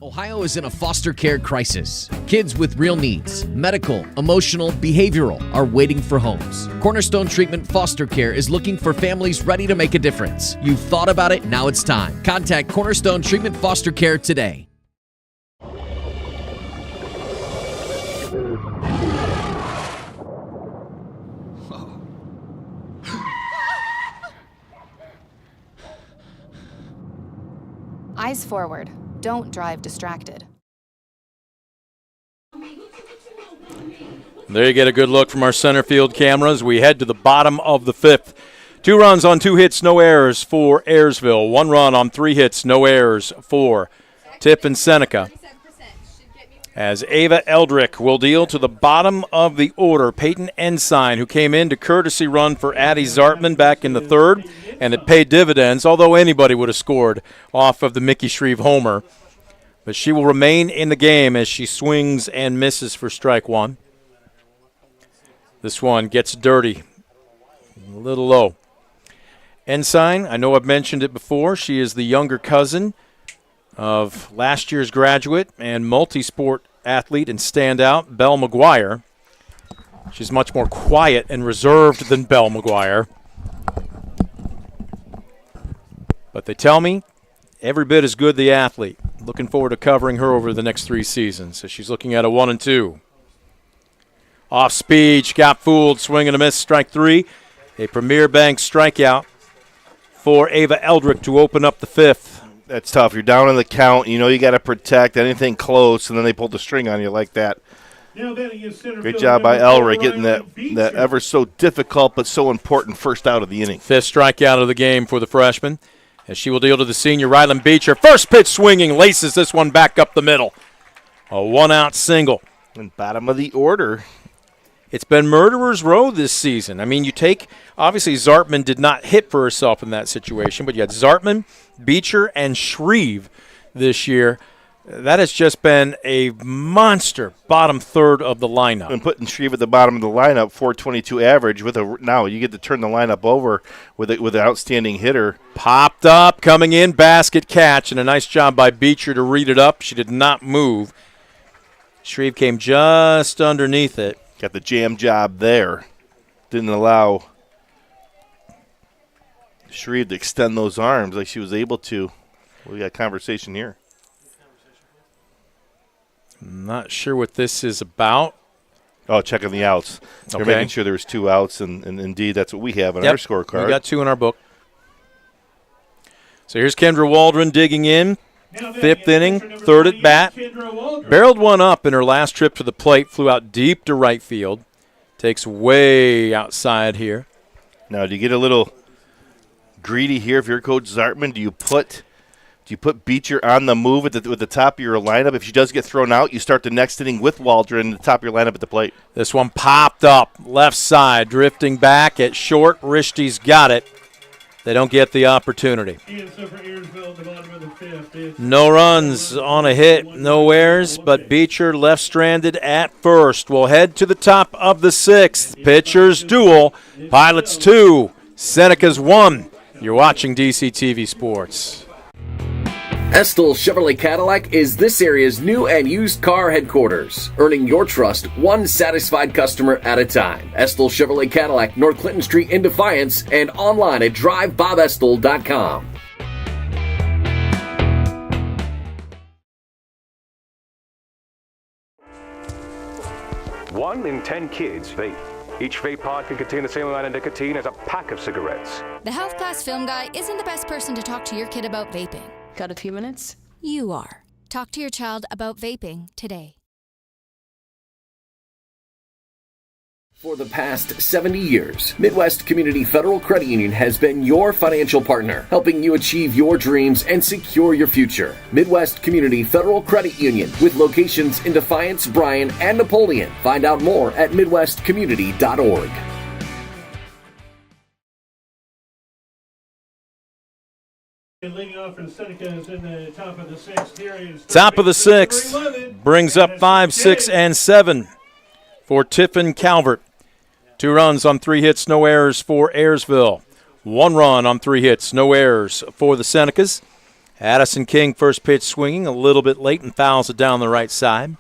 Ohio is in a foster care crisis. Kids with real needs, medical, emotional, behavioral, are waiting for homes. Cornerstone Treatment Foster Care is looking for families ready to make a difference. You've thought about it, now it's time. Contact Cornerstone Treatment Foster Care today. Eyes forward. Don't drive distracted. There you get a good look from our center field cameras. We head to the bottom of the 5th. 2 runs on 2 hits, no errors for Ayersville. 1 run on 3 hits, no errors for Tiffin Seneca. As Ava Eldrick will deal to the bottom of the order. Peyton Ensign, who came in to courtesy run for Addie Zartman back in the 3rd, and it paid dividends, although anybody would have scored off of the Mickey Shreve homer. But she will remain in the game as she swings and misses for strike 1. This one gets dirty, a little low. Ensign, I know I've mentioned it before, she is the younger cousin of last year's graduate and multi-sport athlete and standout, Belle McGuire. She's much more quiet and reserved than Belle McGuire. But they tell me every bit as good the athlete. Looking forward to covering her over the next 3 seasons. So she's looking at a 1-2. Off speed, she got fooled, swing and a miss, strike 3. A Premier Bank strikeout for Ava Eldrick to open up the 5th. That's tough. You're down in the count. You know you got to protect anything close, and then they pulled the string on you like that. Great job by Elric getting that ever so difficult but so important first out of the inning. 5th strikeout of the game for the freshman, as she will deal to the senior Rylan Beecher. First pitch swinging, laces this one back up the middle. A 1-out single. And bottom of the order. It's been murderer's row this season. I mean, you take, obviously Zartman did not hit for herself in that situation, but you had Zartman, Beecher, and Shreve this year. That has just been a monster bottom third of the lineup. And putting Shreve at the bottom of the lineup, 422 average. Now you get to turn the lineup over with an outstanding hitter. Popped up, coming in, basket catch, and a nice job by Beecher to read it up. She did not move. Shreve came just underneath it. Got the jam job there. Didn't allow Shreve to extend those arms like she was able to. We got a conversation here. Not sure what this is about. Oh, checking the outs. They're Okay. making sure there's 2 outs, and indeed that's what we have on our scorecard. We got 2 in our book. So here's Kendra Waldron digging in. 5th inning, 3rd at bat. Barreled one up in her last trip to the plate, flew out deep to right field. Takes way outside here. Now, do you get a little greedy here if you're Coach Zartman? Do you put Beecher on the move at the top of your lineup? If she does get thrown out, you start the next inning with Waldron at the top of your lineup at the plate. This one popped up, left side, drifting back at short. Rishti's got it. They don't get the opportunity. No runs on a hit, no errors, but Beecher left stranded at first. We'll head to the top of the 6th. Pitchers duel. Pilots 2, Senecas 1. You're watching DCTV Sports. Estill Chevrolet Cadillac is this area's new and used car headquarters, earning your trust one satisfied customer at a time. Estill Chevrolet Cadillac, North Clinton Street in Defiance, and online at drivebobestill.com. One in 10 kids vape. Each vape pod can contain the same amount of nicotine as a pack of cigarettes. The health class film guy isn't the best person to talk to your kid about vaping. Got a few minutes? You are. Talk to your child about vaping today. For the past 70 years, Midwest Community Federal Credit Union has been your financial partner, helping you achieve your dreams and secure your future. Midwest Community Federal Credit Union, with locations in Defiance, Bryan, and Napoleon. Find out more at midwestcommunity.org. Leading off for the Seneca is in the top of the 6th. Here is Top of the 6th brings up 5, 6, and 7 for Tiffin Calvert. 2 runs on 3 hits, no errors for Ayersville. 1 run on 3 hits, no errors for the Senecas. Addison King, first pitch swinging a little bit late and fouls it down the right side.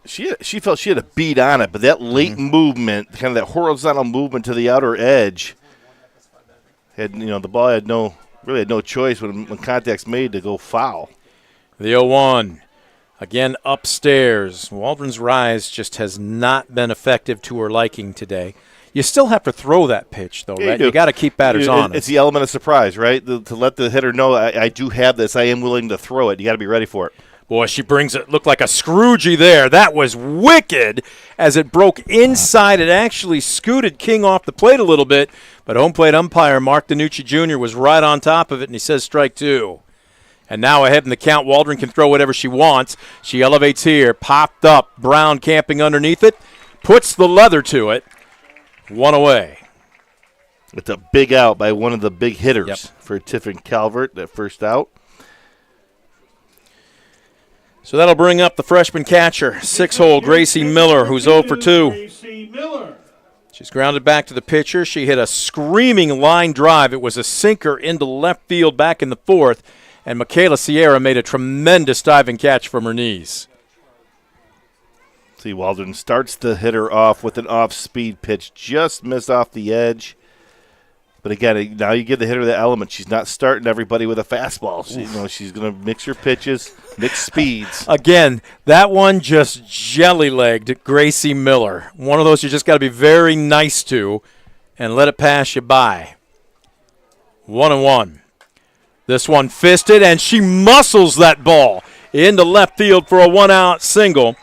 She felt she had a beat on it, but that late movement, kind of that horizontal movement to the outer edge, the ball had no choice when contact's made to go foul. The 0-1. Again, upstairs. Waldron's rise just has not been effective to her liking today. You still have to throw that pitch, though, right? You got to keep batters honest. It's the element of surprise, right? To let the hitter know, I do have this. I am willing to throw it. You got to be ready for it. Boy, she brings it. Looked like a Scroogey there. That was wicked as it broke inside. It actually scooted King off the plate a little bit, but home plate umpire Mark Danucci Jr. was right on top of it, and he says strike 2. And now ahead in the count, Waldron can throw whatever she wants. She elevates here, popped up, Brown camping underneath it, puts the leather to it. 1 away. It's a big out by one of the big hitters for Tiffin Calvert, that first out. So that'll bring up the freshman catcher, 6-hole Gracie Miller, who's 0 for 2. She's grounded back to the pitcher. She hit a screaming line drive. It was a sinker into left field back in the 4th, and Michaela Sierra made a tremendous diving catch from her knees. See, Waldron starts the hitter off with an off-speed pitch, just missed off the edge. But again, now you give the hitter the element. She's not starting everybody with a fastball. She's going to mix her pitches, mix speeds. Again, that one just jelly-legged Gracie Miller. One of those you just got to be very nice to and let it pass you by. 1-1. This one fisted, and she muscles that ball into left field for a one-out single.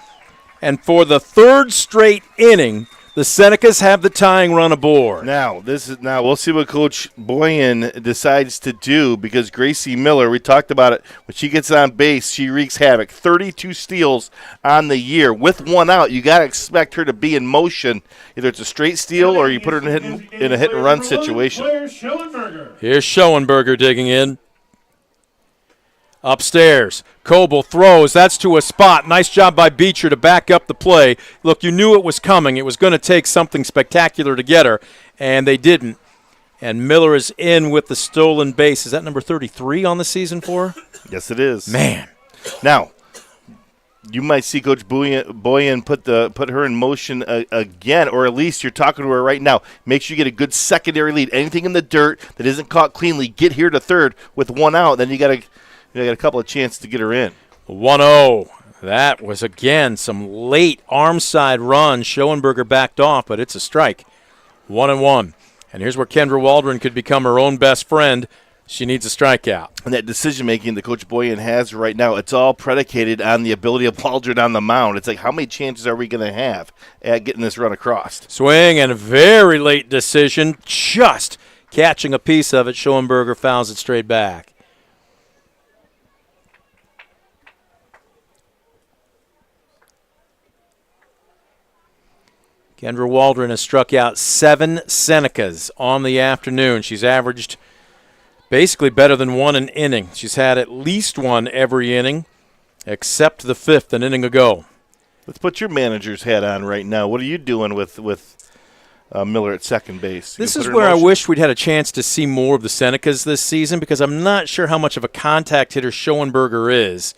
And for the third straight inning, the Senecas have the tying run aboard. Now we'll see what Coach Boyan decides to do, because Gracie Miller, we talked about it, when she gets on base, she wreaks havoc. 32 steals on the year. With one out, you got to expect her to be in motion. Either it's a straight steal or you put her in a hit and run situation. Here's Schoenberger digging in. Upstairs, Coble throws. That's to a spot. Nice job by Beecher to back up the play. Look, you knew it was coming. It was going to take something spectacular to get her, and they didn't. And Miller is in with the stolen base. Is that number 33 on the season for her? Yes, it is. Man. Now, you might see Coach Boyan put her in motion again, or at least you're talking to her right now. Make sure you get a good secondary lead. Anything in the dirt that isn't caught cleanly, get here to third with one out. Then you got a couple of chances to get her in. 1-0. That was, again, some late arm side run. Schoenberger backed off, but it's a strike. 1-1. And here's where Kendra Waldron could become her own best friend. She needs a strikeout. And that decision-making that Coach Boyan has right now, it's all predicated on the ability of Waldron on the mound. It's like, how many chances are we going to have at getting this run across? Swing and a very late decision. Just catching a piece of it. Schoenberger fouls it straight back. Kendra Waldron has struck out 7 Senecas on the afternoon. She's averaged basically better than one an inning. She's had at least one every inning, except the 5th an inning ago. Let's put your manager's hat on right now. What are you doing with Miller at second base? This is where I wish we'd had a chance to see more of the Senecas this season, because I'm not sure how much of a contact hitter Schoenberger is.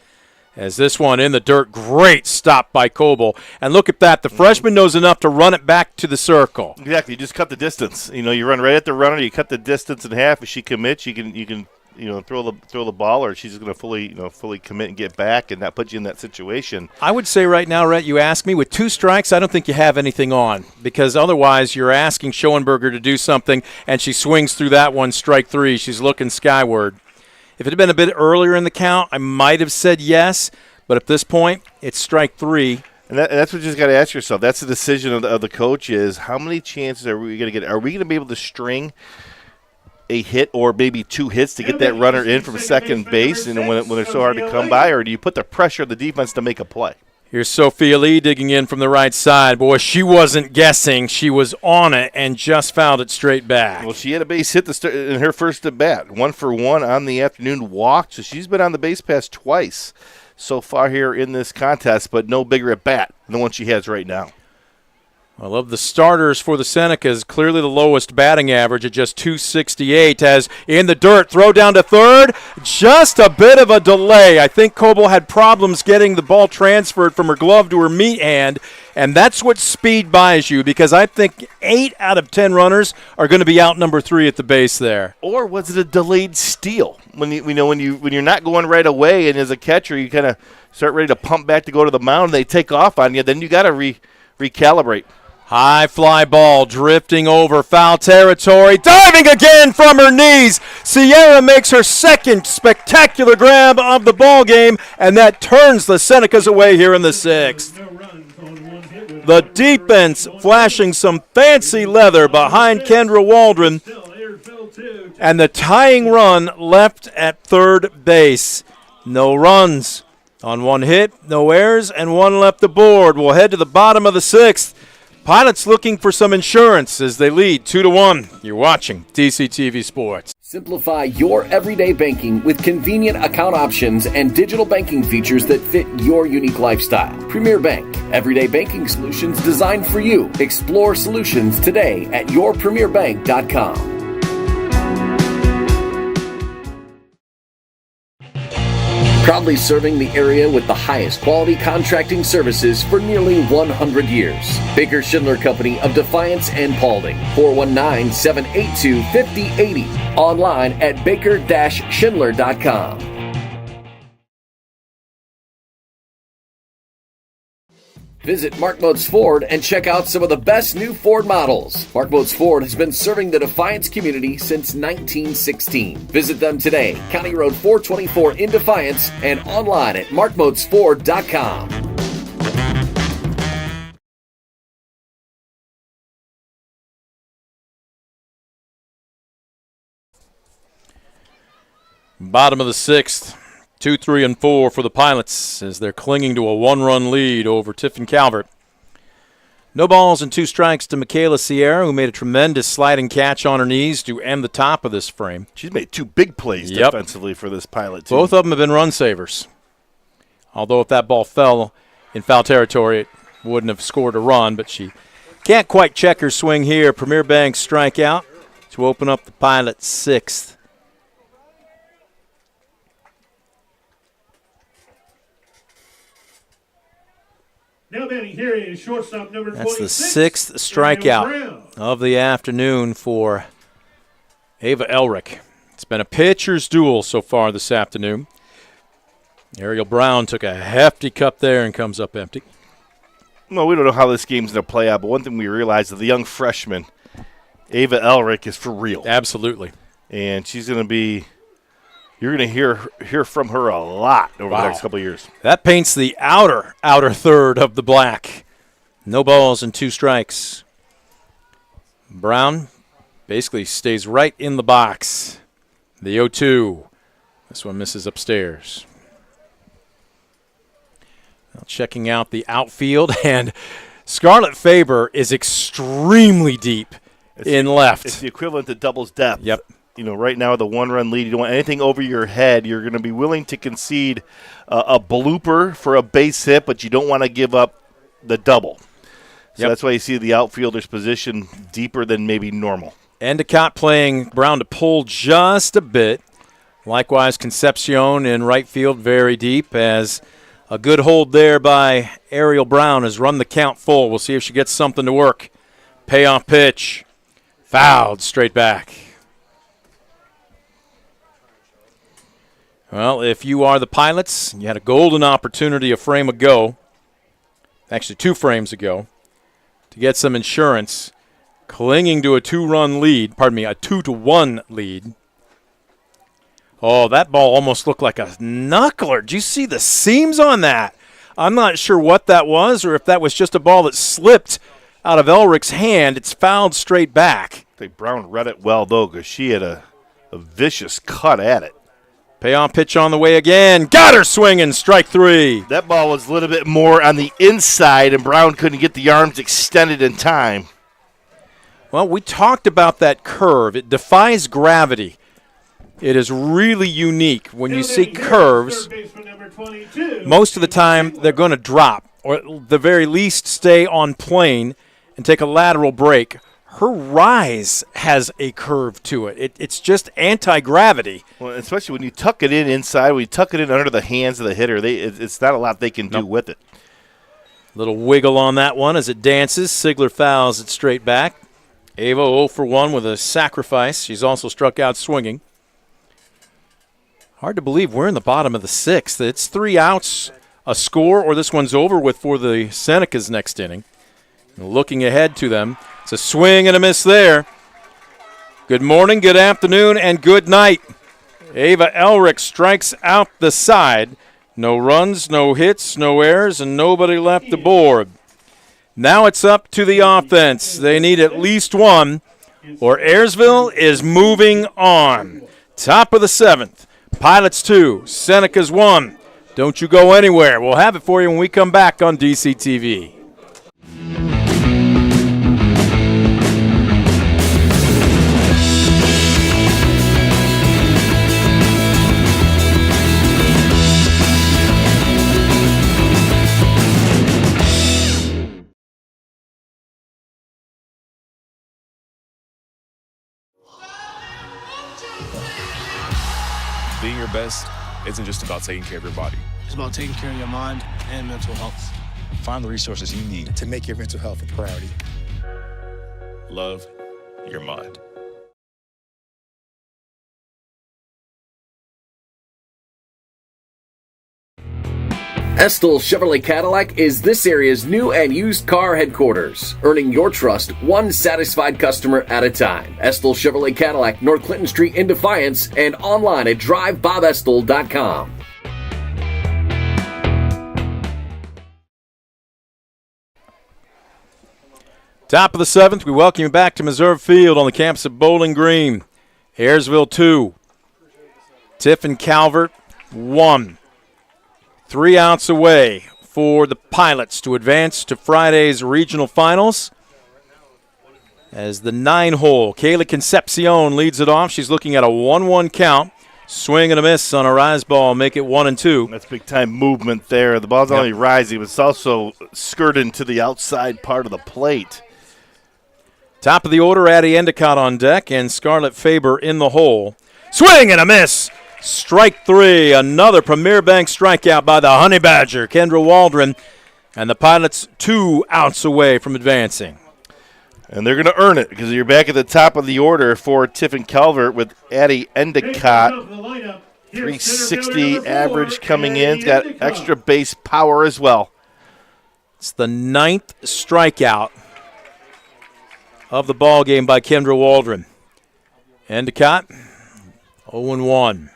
As this one in the dirt, great stop by Coble. And look at that, the freshman knows enough to run it back to the circle. Exactly, you just cut the distance. You run right at the runner, you cut the distance in half. If she commits, you can throw the ball, or she's going to fully commit and get back, and that puts you in that situation. I would say right now, Rhett, you ask me, with 2 strikes, I don't think you have anything on, because otherwise you're asking Schoenberger to do something, and she swings through that one, strike 3. She's looking skyward. If it had been a bit earlier in the count, I might have said yes, but at this point, it's strike 3. And that's what you just got to ask yourself. That's the decision of the coach, is how many chances are we going to get? Are we going to be able to string a hit or maybe 2 hits to get that runner in from second base, and when they're so hard to come by, or do you put the pressure on the defense to make a play? Here's Sophia Lee digging in from the right side. Boy, she wasn't guessing. She was on it and just fouled it straight back. Well, she had a base hit in her first at bat. 1 for 1 on the afternoon, walked. So she's been on the base pass twice so far here in this contest, but no bigger at bat than the one she has right now. I love the starters for the Senecas. Clearly the lowest batting average at just .268. As in the dirt, throw down to third. Just a bit of a delay. I think Coble had problems getting the ball transferred from her glove to her meat hand, and that's what speed buys you, because I think 8 out of 10 runners are going to be out number 3 at the base there. Or was it a delayed steal? When you're not going right away, and as a catcher you kind of start ready to pump back to go to the mound, and they take off on you, then you got to recalibrate. High fly ball drifting over foul territory. Diving again from her knees. Sierra makes her second spectacular grab of the ball game, and that turns the Senecas away here in the 6th. The defense flashing some fancy leather behind Kendra Waldron, and the tying run left at third base. No runs on 1 hit, no errors, and 1 left aboard. We'll head to the bottom of the 6th. Pilots looking for some insurance as they lead 2-1. You're watching DCTV Sports. Simplify your everyday banking with convenient account options and digital banking features that fit your unique lifestyle. Premier Bank, everyday banking solutions designed for you. Explore solutions today at yourpremierbank.com. proudly serving the area with the highest quality contracting services for nearly 100 years. Baker Schindler Company of Defiance and Paulding, 419-782-5080. Online at baker-schindler.com. Visit Mark Moats Ford and check out some of the best new Ford models. Mark Moats Ford has been serving the Defiance community since 1916. Visit them today, County Road 424 in Defiance, and online at markmoatsford.com. Bottom of the sixth. 2, 3, and 4 for the Pilots as they're clinging to a one-run lead over Tiffin Calvert. No balls and 2 strikes to Michaela Sierra, who made a tremendous sliding catch on her knees to end the top of this frame. She's made 2 big plays defensively for this Pilot team. Both of them have been run savers. Although if that ball fell in foul territory, it wouldn't have scored a run, but she can't quite check her swing here. Premier Banks strikeout to open up the Pilots' 6th. Now batting here is shortstop number 46. That's the 6th strikeout of the afternoon for Ava Elrick. It's been a pitcher's duel so far this afternoon. Ariel Brown took a hefty cup there and comes up empty. Well, we don't know how this game's going to play out, but one thing we realized is the young freshman, Ava Elrick, is for real. Absolutely. And she's going to be – you're going to hear from her a lot over the next couple of years. That paints the outer third of the black. No balls and 2 strikes. Brown basically stays right in the box. The 0-2. This one misses upstairs. Now checking out the outfield, and Scarlett Faber is extremely deep in left. It's the equivalent to doubles depth. Yep. You know, right now with a 1-run lead, you don't want anything over your head. You're going to be willing to concede a blooper for a base hit, but you don't want to give up the double. So that's why you see the outfielder's position deeper than maybe normal. Endicott playing Brown to pull just a bit. Likewise, Concepcion in right field very deep, as a good hold there by Ariel Brown has run the count full. We'll see if she gets something to work. Payoff pitch. Fouled straight back. Well, if you are the Pilots, you had a golden opportunity a frame ago, actually 2 frames ago, to get some insurance, clinging to a 2-1 lead. Oh, that ball almost looked like a knuckler. Did you see the seams on that? I'm not sure what that was, or if that was just a ball that slipped out of Elrick's hand. It's fouled straight back. I think Brown read it well, though, because she had a vicious cut at it. Payoff pitch on the way again. Got her swinging. Strike 3. That ball was a little bit more on the inside, and Brown couldn't get the arms extended in time. Well, we talked about that curve. It defies gravity. It is really unique. When you see curves, most of the time they're going to drop, or at the very least stay on plane and take a lateral break. Her rise has a curve to it. It's just anti-gravity. Well, especially when you tuck it in inside, when you tuck it in under the hands of the hitter, it's not a lot they can do with it. Little wiggle on that one as it dances. Sigler fouls it straight back. Ava 0 for 1 with a sacrifice. She's also struck out swinging. Hard to believe we're in the bottom of the 6th. It's 3 outs, a score, or this one's over with for the Senecas next inning. Looking ahead to them. It's a swing and a miss there. Good morning, good afternoon, and good night. Ava Elrick strikes out the side. No runs, no hits, no errors, and nobody left the board. Now it's up to the offense. They need at least 1, or Ayersville is moving on. Top of the 7th. Pilots 2, Senecas 1. Don't you go anywhere. We'll have it for you when we come back on DCTV. Being your best isn't just about taking care of your body. It's about taking care of your mind and mental health. Find the resources you need to make your mental health a priority. Love your mind. Estill Chevrolet Cadillac is this area's new and used car headquarters, earning your trust one satisfied customer at a time. Estill Chevrolet Cadillac, North Clinton Street in Defiance, and online at drivebobestill.com. Top of the 7th, we welcome you back to Missouri Field on the campus of Bowling Green. Ayersville 2, Tiffin Calvert 1. 3 outs away for the Pilots to advance to Friday's regional finals. As the 9-hole, Kayla Concepcion leads it off. She's looking at a 1-1 count. Swing and a miss on a rise ball, make it 1-2. That's big-time movement there. The ball's not only rising, but it's also skirting to the outside part of the plate. Top of the order, Addie Endicott on deck, and Scarlett Faber in the hole. Swing and a miss. Strike 3, another Premier Bank strikeout by the Honey Badger, Kendra Waldron, and the Pilots 2 outs away from advancing. And they're going to earn it because you're back at the top of the order for Tiffin Calvert with Addie Endicott. 360 average coming in. It's got extra base power as well. It's the 9th strikeout of the ball game by Kendra Waldron. Endicott, 0-1.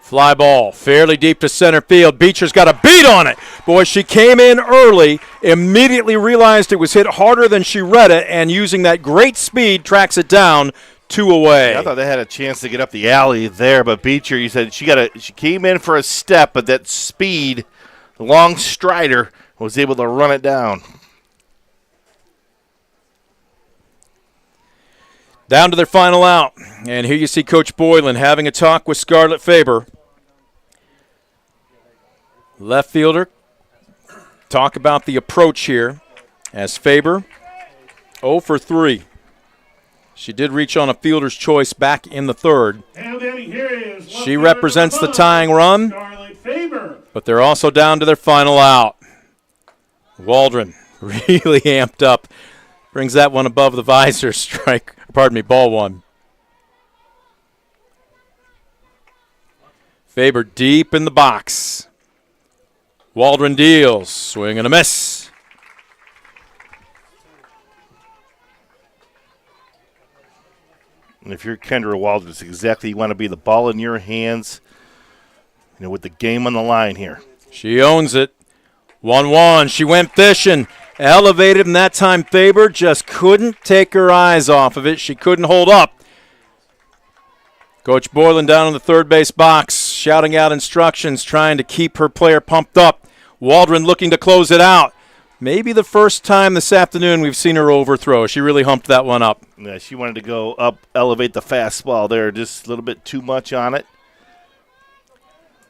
Fly ball, fairly deep to center field. Beecher's got a beat on it. Boy, she came in early, immediately realized it was hit harder than she read it, and using that great speed, tracks it down 2 away. I thought they had a chance to get up the alley there, but Beecher, you said she came in for a step, but that speed, the long strider, was able to run it down. Down to their final out, and here you see Coach Boylan having a talk with Scarlett Faber. Left fielder, talk about the approach here as Faber 0 for 3. She did reach on a fielder's choice back in the 3rd. She represents the tying run, but they're also down to their final out. Waldron really amped up. Brings that one above the visor. Ball 1. Faber deep in the box. Waldron deals. Swing and a miss. And if you're Kendra Waldron, it's exactly you want to be the ball in your hands, with the game on the line here. She owns it. 1-1. She went fishing. Elevated, and that time Faber just couldn't take her eyes off of it. She couldn't hold up. Coach Boylan down in the third base box, shouting out instructions, trying to keep her player pumped up. Waldron looking to close it out. Maybe the first time this afternoon we've seen her overthrow. She really humped that one up. Yeah, she wanted to go up, elevate the fastball there, just a little bit too much on it.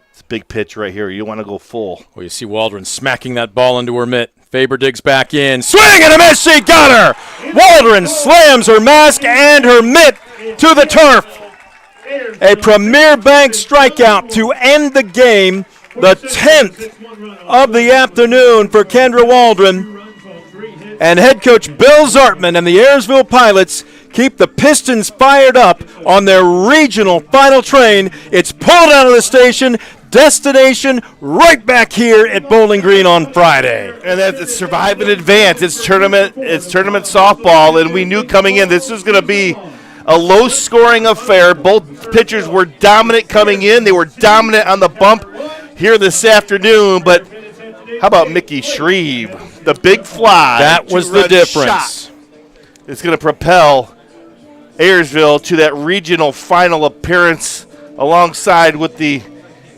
It's a big pitch right here. You want to go full. Well, you see Waldron smacking that ball into her mitt. Faber digs back in. Swing and a miss. She got her. Waldron slams her mask and her mitt to the turf. A Premier Bank strikeout to end the game. The 10th of the afternoon for Kendra Waldron. And head coach Bill Zartman and the Ayersville Pilots keep the Pistons fired up on their regional final train. It's pulled out of the station. Destination right back here at Bowling Green on Friday. And that's Survive and Advance. It's tournament softball, and we knew coming in this was going to be a low-scoring affair. Both pitchers were dominant coming in. They were dominant on the bump here this afternoon, but how about Mickey Shreve? The big fly. That was the difference. It's going to propel Ayersville to that regional final appearance alongside with the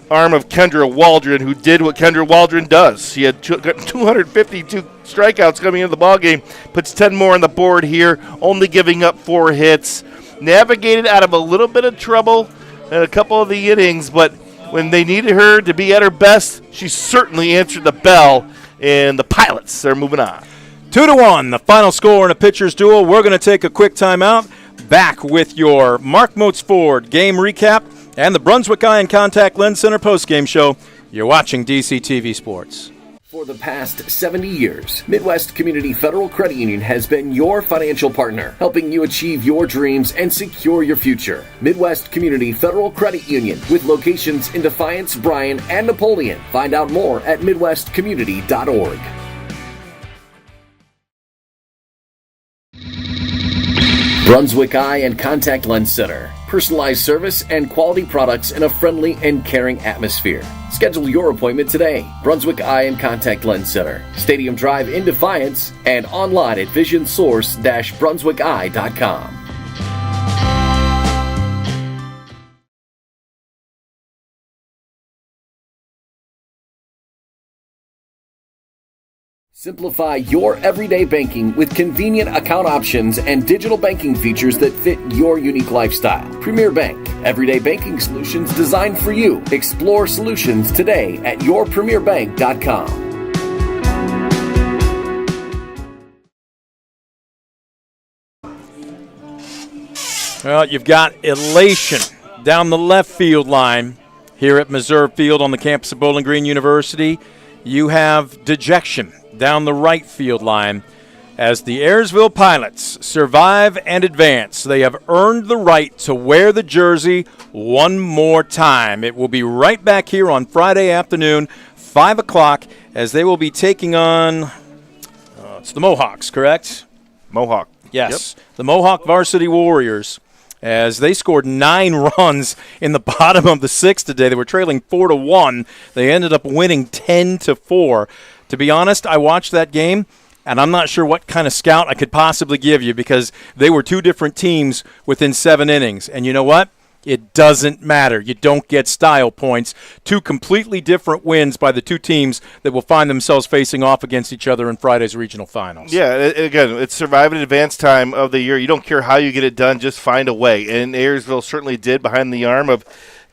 arm of Kendra Waldron, who did what Kendra Waldron does. She had 252 strikeouts coming into the ballgame, puts 10 more on the board here, only giving up 4 hits. Navigated out of a little bit of trouble in a couple of the innings, but when they needed her to be at her best, she certainly answered the bell, and the Pilots are moving on. 2-1, the final score in a pitcher's duel. We're going to take a quick timeout. Back with your Mark Moats Ford game recap and the Brunswick Eye and Contact Lens Center postgame show. You're watching DCTV Sports. For the past 70 years, Midwest Community Federal Credit Union has been your financial partner, helping you achieve your dreams and secure your future. Midwest Community Federal Credit Union, with locations in Defiance, Bryan, and Napoleon. Find out more at midwestcommunity.org. Brunswick Eye and Contact Lens Center. Personalized service and quality products in a friendly and caring atmosphere. Schedule your appointment today. Brunswick Eye and Contact Lens Center. Stadium Drive in Defiance and online at visionsource-brunswickeye.com. Simplify your everyday banking with convenient account options and digital banking features that fit your unique lifestyle. Premier Bank, everyday banking solutions designed for you. Explore solutions today at yourpremierbank.com. Well, you've got elation down the left field line here at Meserve Field on the campus of Bowling Green University. You have dejection down the right field line as the Ayersville Pilots survive and advance. They have earned the right to wear the jersey one more time. It will be right back here on Friday afternoon, 5 o'clock, as they will be taking on, it's the Mohawks, correct? Mohawk. Yes, yep. The Mohawk Varsity Warriors, as they scored 9 runs in the bottom of the 6th today. They were trailing 4-1. They ended up winning 10-4. To be honest, I watched that game, and I'm not sure what kind of scout I could possibly give you because they were 2 different teams within 7 innings. And you know what? It doesn't matter. You don't get style points. 2 completely different wins by the 2 teams that will find themselves facing off against each other in Friday's regional finals. Yeah, again, it's survive and advance time of the year. You don't care how you get it done, just find a way. And Ayersville certainly did behind the arm of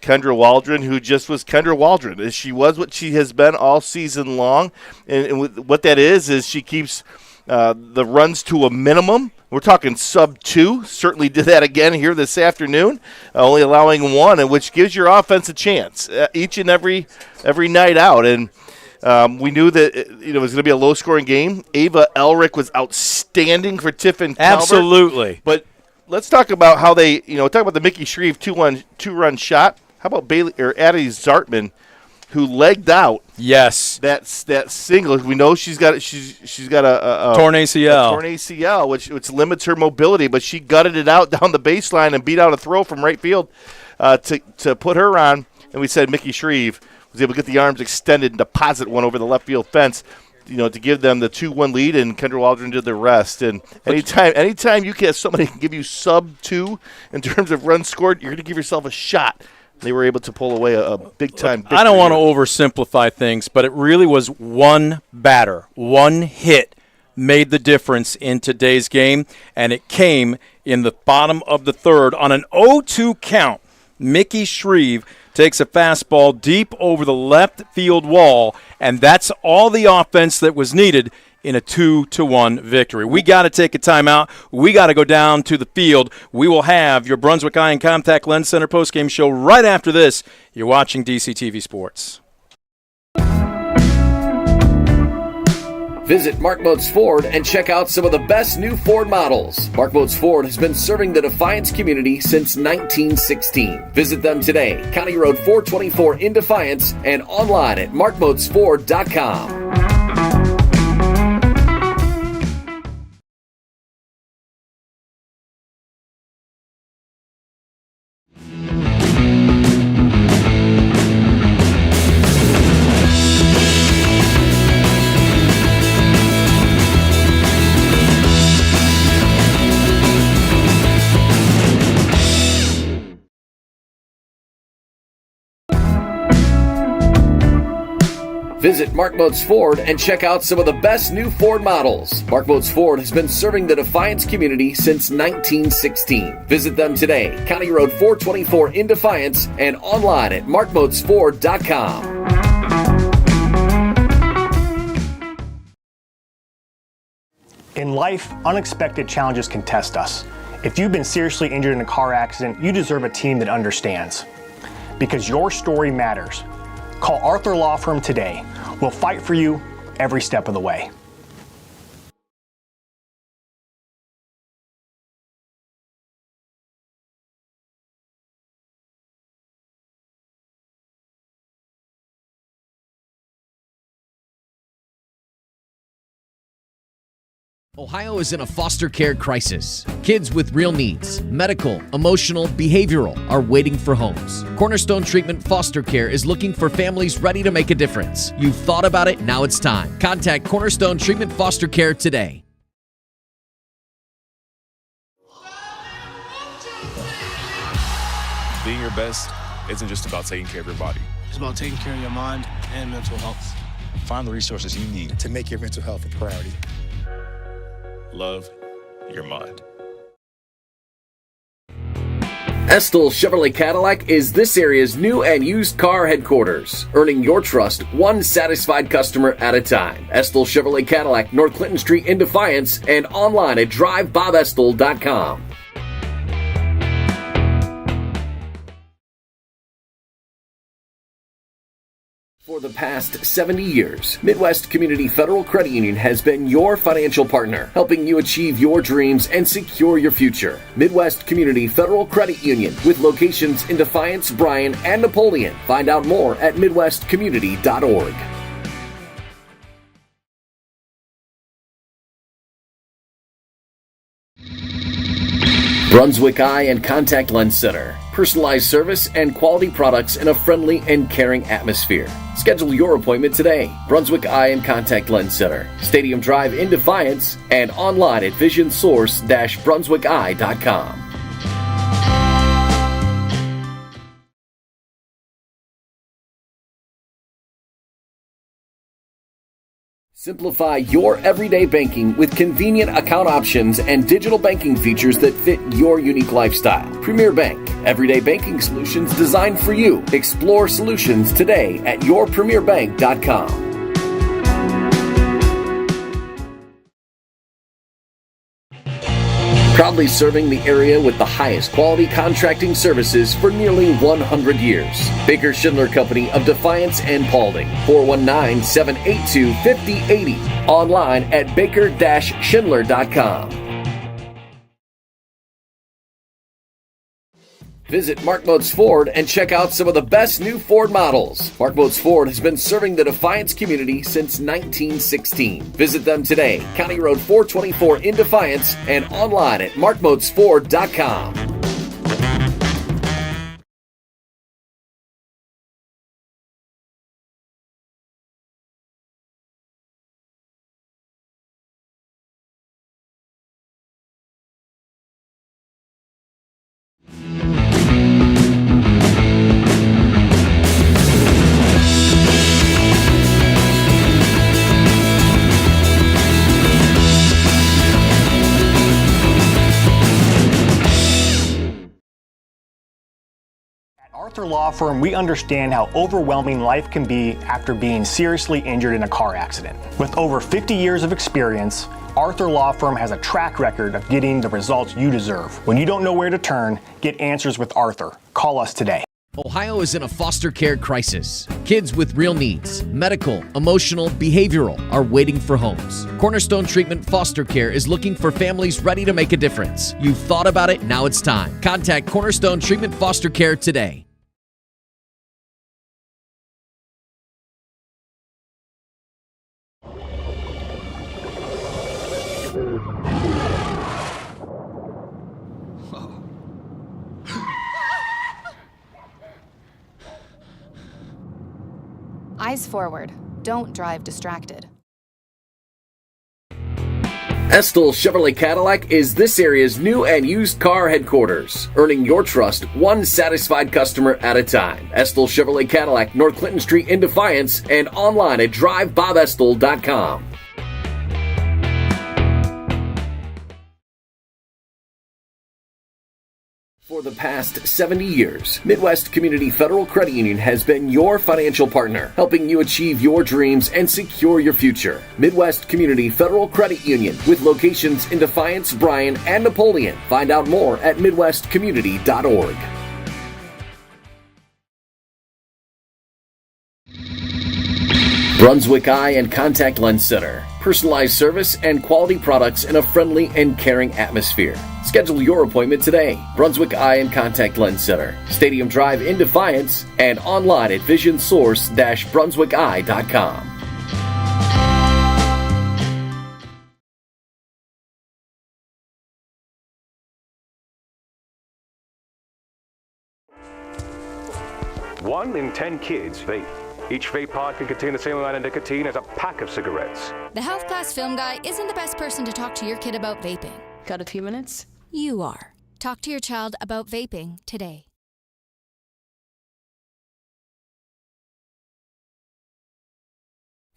Kendra Waldron, who just was Kendra Waldron. She was what she has been all season long. And what that is she keeps the runs to a minimum. We're talking sub-2. Certainly did that again here this afternoon, only allowing 1, which gives your offense a chance each and every night out. And we knew that it was going to be a low-scoring game. Ava Elric was outstanding for Tiffin Calvert. Absolutely. But let's talk about how they, talk about the Mickey Shreve 2-run shot. How about Addie Zartman, who legged out? Yes, that single. We know she's got a torn ACL. Torn ACL, which limits her mobility. But she gutted it out down the baseline and beat out a throw from right field to put her on. And we said Mickey Shreve was able to get the arms extended and deposit one over the left field fence, to give them the 2-1 lead, and Kendra Waldron did the rest. And anytime you can have somebody who can give you sub-2 in terms of runs scored, you're going to give yourself a shot. They were able to pull away a big-time victory. I don't want to oversimplify things, but it really was one batter, one hit made the difference in today's game, and it came in the bottom of the 3rd on an 0-2 count. Mickey Shreve takes a fastball deep over the left field wall, and that's all the offense that was needed in a 2-1 victory. We got to take a timeout. We got to go down to the field. We will have your Brunswick Eye and Contact Lens Center postgame show right after this. You're watching DCTV Sports. Visit Mark Moats Ford and check out some of the best new Ford models. Mark Moats Ford has been serving the Defiance community since 1916. Visit them today, County Road 424 in Defiance, and online at markmoatsford.com. Visit Mark Moats Ford and check out some of the best new Ford models. Mark Moats Ford has been serving the Defiance community since 1916. Visit them today, County Road 424 in Defiance, and online at markmoatsford.com. In life, unexpected challenges can test us. If you've been seriously injured in a car accident, you deserve a team that understands. Because your story matters. Call Arthur Law Firm today. We'll fight for you every step of the way. Ohio is in a foster care crisis. Kids with real needs, medical, emotional, behavioral, are waiting for homes. Cornerstone Treatment Foster Care is looking for families ready to make a difference. You've thought about it, now it's time. Contact Cornerstone Treatment Foster Care today. Being your best isn't just about taking care of your body. It's about taking care of your mind and mental health. Find the resources you need to make your mental health a priority. Love your mind. Estill Chevrolet Cadillac is this area's new and used car headquarters, earning your trust one satisfied customer at a time. Estill Chevrolet Cadillac, North Clinton Street in Defiance, and online at drivebobestill.com. For the past 70 years, Midwest Community Federal Credit Union has been your financial partner, helping you achieve your dreams and secure your future. Midwest Community Federal Credit Union, with locations in Defiance, Bryan, and Napoleon. Find out more at midwestcommunity.org. Brunswick Eye and Contact Lens Center. Personalized service and quality products in a friendly and caring atmosphere. Schedule your appointment today. Brunswick Eye and Contact Lens Center, Stadium Drive in Defiance, and online at visionsource-brunswickeye.com. Simplify your everyday banking with convenient account options and digital banking features that fit your unique lifestyle. Premier Bank, everyday banking solutions designed for you. Explore solutions today at yourpremierbank.com. Proudly serving the area with the highest quality contracting services for nearly 100 years. Baker Schindler Company of Defiance and Paulding. 419-782-5080. Online at baker-schindler.com. Visit Mark Motes Ford and check out some of the best new Ford models. Mark Motes Ford has been serving the Defiance community since 1916. Visit them today, County Road 424 in Defiance, and online at markmotesford.com. Arthur Law Firm, we understand how overwhelming life can be after being seriously injured in a car accident. With over 50 years of experience, Arthur Law Firm has a track record of getting the results you deserve. When you don't know where to turn, get answers with Arthur. Call us today. Ohio is in a foster care crisis. Kids with real needs, medical, emotional, behavioral, are waiting for homes. Cornerstone Treatment Foster Care is looking for families ready to make a difference. You've thought about it, now it's time. Contact Cornerstone Treatment Foster Care today. Eyes forward. Don't drive distracted. Estill Chevrolet Cadillac is this area's new and used car headquarters, earning your trust one satisfied customer at a time. Estill Chevrolet Cadillac, North Clinton Street in Defiance, and online at drivebobestill.com. For the the past 70 years, Midwest Community Federal Credit Union has been your financial partner, helping you achieve your dreams and secure your future. Midwest Community Federal Credit Union, with locations in Defiance, Bryan, and Napoleon. Find out more at midwestcommunity.org. Brunswick Eye and Contact Lens Center. Personalized service and quality products in a friendly and caring atmosphere. Schedule your appointment today. Brunswick Eye and Contact Lens Center. Stadium Drive in Defiance and online at visionsource-brunswickeye.com. One in 10 kids vape. Each vape pod can contain the same amount of nicotine as a pack of cigarettes. The health class film guy isn't the best person to talk to your kid about vaping. Got a few minutes? You are. Talk to your child about vaping today.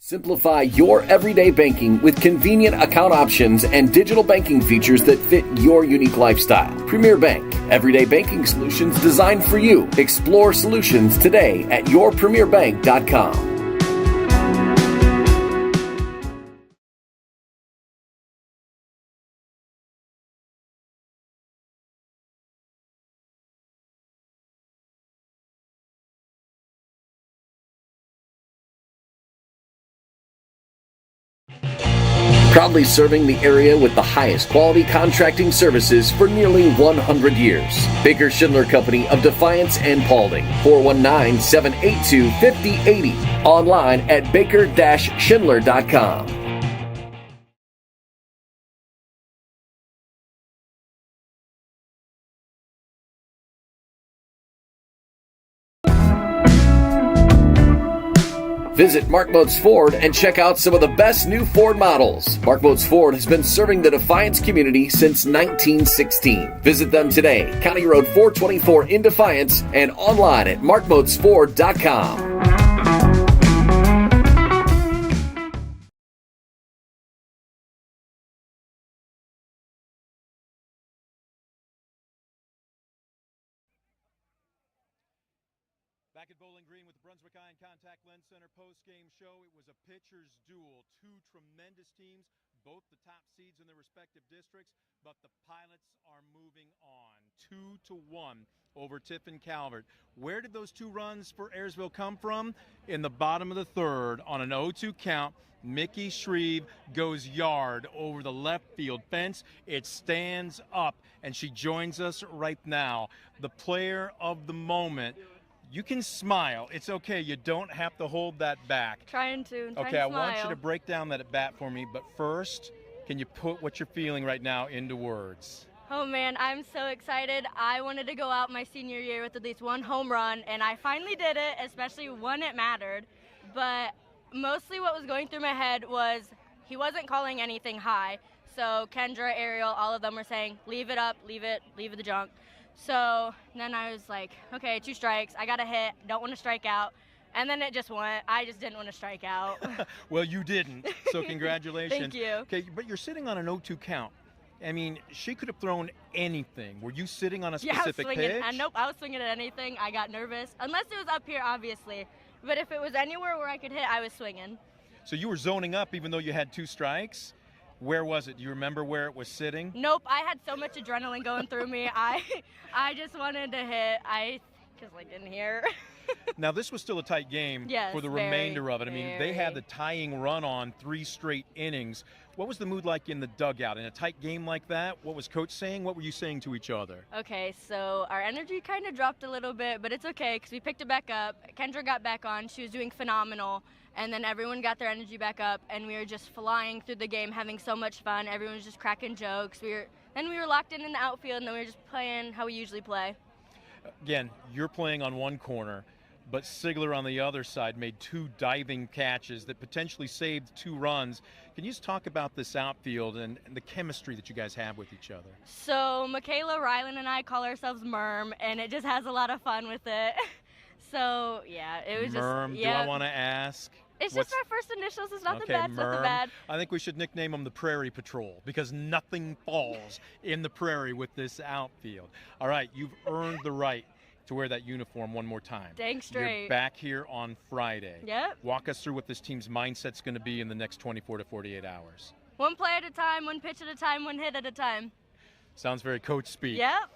Simplify your everyday banking with convenient account options and digital banking features that fit your unique lifestyle. Premier Bank, everyday banking solutions designed for you. Explore solutions today at yourpremierbank.com. Proudly serving the area with the highest quality contracting services for nearly 100 years. Baker Schindler Company of Defiance and Paulding. 419-782-5080. Online at baker-schindler.com. Visit Mark Moats Ford and check out some of the best new Ford models. Mark Moats Ford has been serving the Defiance community since 1916. Visit them today, County Road 424 in Defiance, and online at markmoatsford.com. Back at Bowling Green with the Brunswick Eye and Contact Lens Center post-game show, it was a pitcher's duel. Two tremendous teams, both the top seeds in their respective districts, but the Pilots are moving on. 2-1 over Tiffin Calvert. Where did those two runs for Ayersville come from? In the bottom of the third on an 0-2 count. Mickey Shreve goes yard over the left field fence. It stands up, and she joins us right now. The player of the moment. You can smile. It's okay. You don't have to hold that back. Trying to Okay, I want you to break down that at bat for me, but first, can you put what you're feeling right now into words? Oh man, I'm so excited. I wanted to go out my senior year with at least one home run, and I finally did it, especially when it mattered. But mostly what was going through my head was he wasn't calling anything high. So Kendra, Ariel, all of them were saying, leave it up, leave it the junk. So then I was like, okay, 2 strikes. I got a hit. Don't want to strike out. And then it just went. I just didn't want to strike out. Well, you didn't. So congratulations. Thank you. Okay, but you're sitting on an 0-2 count. I mean, she could have thrown anything. Were you sitting on a specific pitch? Nope, I was swinging at anything. I got nervous. Unless it was up here, obviously. But if it was anywhere where I could hit, I was swinging. So you were zoning up even though you had 2 strikes? Where was it? Do you remember where it was sitting? Nope, I had so much adrenaline going through me. I just wanted to hit. Just like in here. Now, this was still a tight game for the remainder of it. I mean, they had the tying run on 3 straight innings. What was the mood like in the dugout? In a tight game like that, what was Coach saying? What were you saying to each other? Okay, so our energy kind of dropped a little bit, but it's okay because we picked it back up. Kendra got back on. She was doing phenomenal. And then everyone got their energy back up, and we were just flying through the game, having so much fun. Everyone was just cracking jokes. Then we were locked in the outfield, and then we were just playing how we usually play. Again, you're playing on one corner, but Sigler on the other side made 2 diving catches that potentially saved 2 runs. Can you just talk about this outfield and the chemistry that you guys have with each other? So Michaela, Rylan, and I call ourselves Merm, and it just has a lot of fun with it. So, yeah, it was Merm, just, yeah. Do I want to ask? It's just our first initials. It's nothing bad. It's nothing bad. I think we should nickname them the Prairie Patrol because nothing falls in the prairie with this outfield. All right, you've earned the right to wear that uniform one more time. Dang straight. You're back here on Friday. Yep. Walk us through what this team's mindset's going to be in the next 24 to 48 hours. One play at a time, one pitch at a time, one hit at a time. Sounds very coach speak. Yep.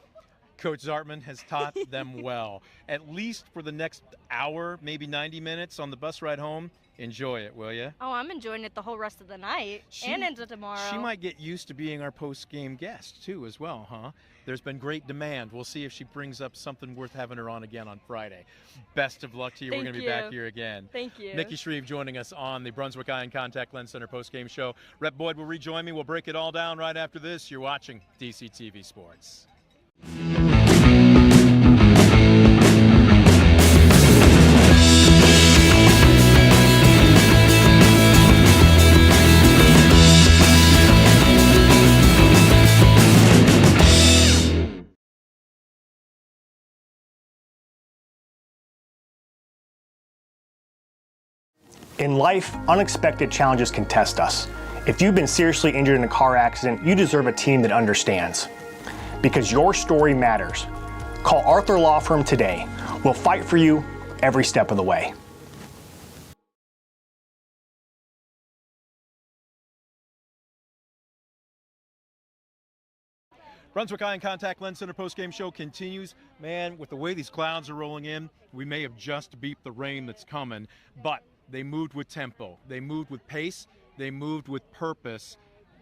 Coach Zartman has taught them well. At least for the next hour, maybe 90 minutes on the bus ride home, enjoy it, will you? Oh, I'm enjoying it the whole rest of the night and into tomorrow. She might get used to being our post-game guest, too, as well, huh? There's been great demand. We'll see if she brings up something worth having her on again on Friday. Best of luck to you. We're going to be back here again. Thank you. Nikki Shreve joining us on the Brunswick Eye and Contact Lens Center post-game show. Rep Boyd will rejoin me. We'll break it all down right after this. You're watching DCTV Sports. In life, unexpected challenges can test us. If you've been seriously injured in a car accident, you deserve a team that understands. Because your story matters. Call Arthur Law Firm today. We'll fight for you every step of the way. Brunswick Eye and Contact Lens Center post-game show continues. Man, with the way these clouds are rolling in, we may have just beat the rain that's coming, but they moved with tempo. They moved with pace. They moved with purpose.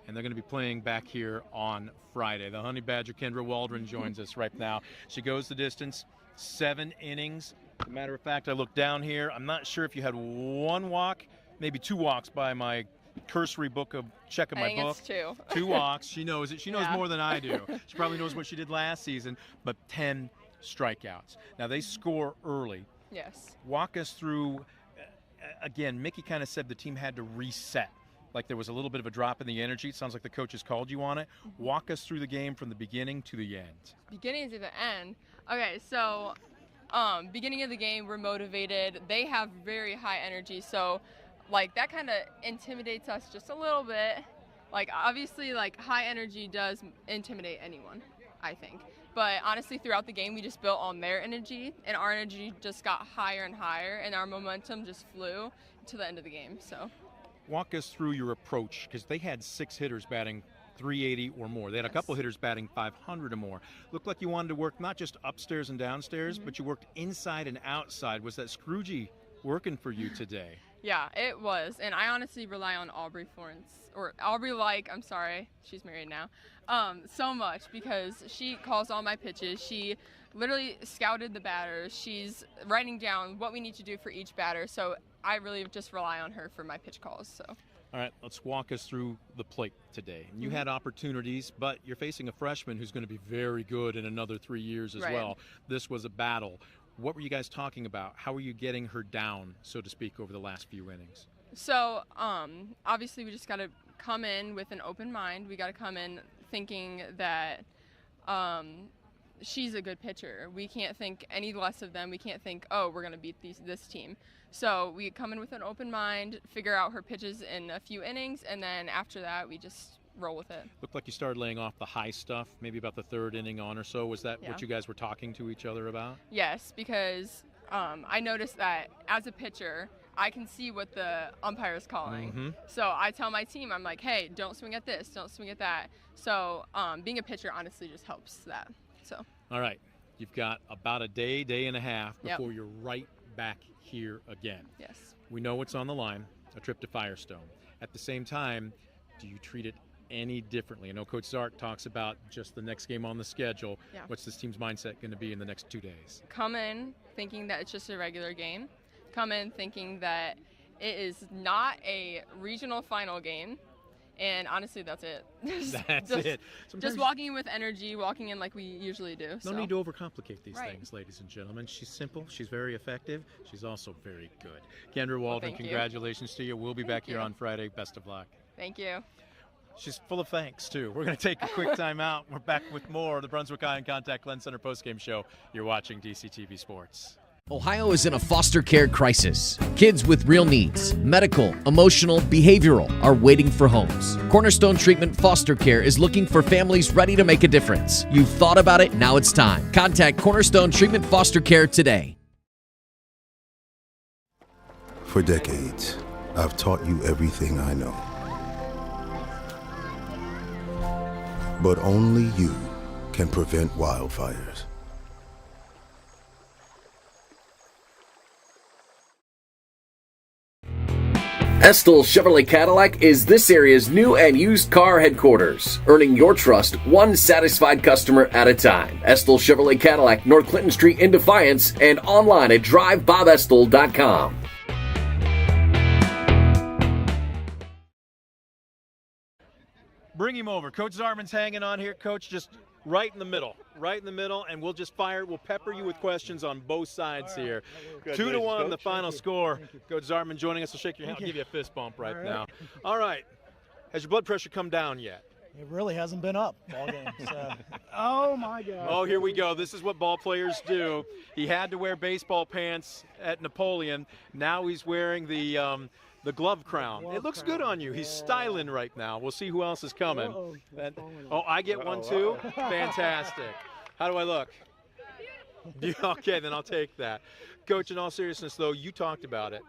And they're going to be playing back here on Friday. The Honey Badger, Kendra Waldron, joins us right now. She goes the distance, 7 innings. As a matter of fact, I look down here. I'm not sure if you had 1 walk, maybe 2 walks by my cursory book of checking my book. It's 2. 2 walks. She knows it. She knows more than I do. She probably knows what she did last season, but 10 strikeouts. Now, they score early. Yes. Walk us through, again, Mickey kind of said the team had to reset. Like there was a little bit of a drop in the energy. It sounds like the coaches called you on it. Walk us through the game from the beginning to the end. Beginning to the end. Okay, so beginning of the game, we're motivated. They have very high energy, so like that kind of intimidates us just a little bit. Like obviously, like high energy does intimidate anyone, I think. But honestly, throughout the game, we just built on their energy, and our energy just got higher and higher, and our momentum just flew to the end of the game. So. Walk us through your approach, because they had 6 hitters batting 380 or more. They had a couple hitters batting 500 or more. Looked like you wanted to work not just upstairs and downstairs, but you worked inside and outside. Was that Scroogey working for you today? Yeah, it was. And I honestly rely on Aubrey I'm sorry, she's married now, so much, because she calls all my pitches. She literally scouted the batters. She's writing down what we need to do for each batter. So I really just rely on her for my pitch calls. So. All right, let's walk us through the plate today. You had opportunities, but you're facing a freshman who's going to be very good in another 3 years as well. This was a battle. What were you guys talking about? How were you getting her down, so to speak, over the last few innings? So obviously we just got to come in with an open mind. We got to come in thinking that she's a good pitcher. We can't think any less of them. We can't think, oh, we're going to beat this team. So we come in with an open mind, figure out her pitches in a few innings, and then after that we just roll with it. Looked like you started laying off the high stuff, maybe about the 3rd inning on or so. Was that what you guys were talking to each other about? Yes, because I noticed that as a pitcher, I can see what the umpire is calling. So I tell my team, I'm like, hey, don't swing at this, don't swing at that. So being a pitcher honestly just helps that. So. All right, you've got about a day and a half before you're right back here again. Yes. We know what's on the line, a trip to Firestone. At the same time, do you treat it any differently? I know Coach Zart talks about just the next game on the schedule. What's this team's mindset going to be in the next 2 days? Come in thinking that it's just a regular game. Come in thinking that it is not a regional final game. And honestly, that's it. That's it. Just walking in with energy, walking in like we usually do. No need to overcomplicate these things, ladies and gentlemen. She's simple. She's very effective. She's also very good. Kendra Waldron, congratulations to you. We'll be back here on Friday. Best of luck. Thank you. She's full of thanks, too. We're going to take a quick time out. We're back with more of the Brunswick Eye and Contact Lens Center postgame show. You're watching DCTV Sports. Ohio is in a foster care crisis. Kids with real needs, medical, emotional, behavioral, are waiting for homes. Cornerstone Treatment Foster Care is looking for families ready to make a difference. You've thought about it, now it's time. Contact Cornerstone Treatment Foster Care today. For decades, I've taught you everything I know. But only you can prevent wildfires. Estill Chevrolet Cadillac is this area's new and used car headquarters, earning your trust one satisfied customer at a time. Estill Chevrolet Cadillac, North Clinton Street in Defiance, and online at drivebobestill.com. Bring him over. Coach Zarman's hanging on here. Coach, just right in the middle, and we'll just fire. We'll pepper you with questions on both sides here. 2-1, the final score. Coach Zarman joining us. I'll shake your hand. I'll give you a fist bump right now. All right. Has your blood pressure come down yet? It really hasn't been up all game. So. Oh, my God. Oh, here we go. This is what ball players do. He had to wear baseball pants at Napoleon. Now he's wearing the glove crown. It looks good on you. He's styling right now. We'll see who else is coming. I get one too? Fantastic. How do I look? Okay, then I'll take that. Coach, in all seriousness, though, you talked about it.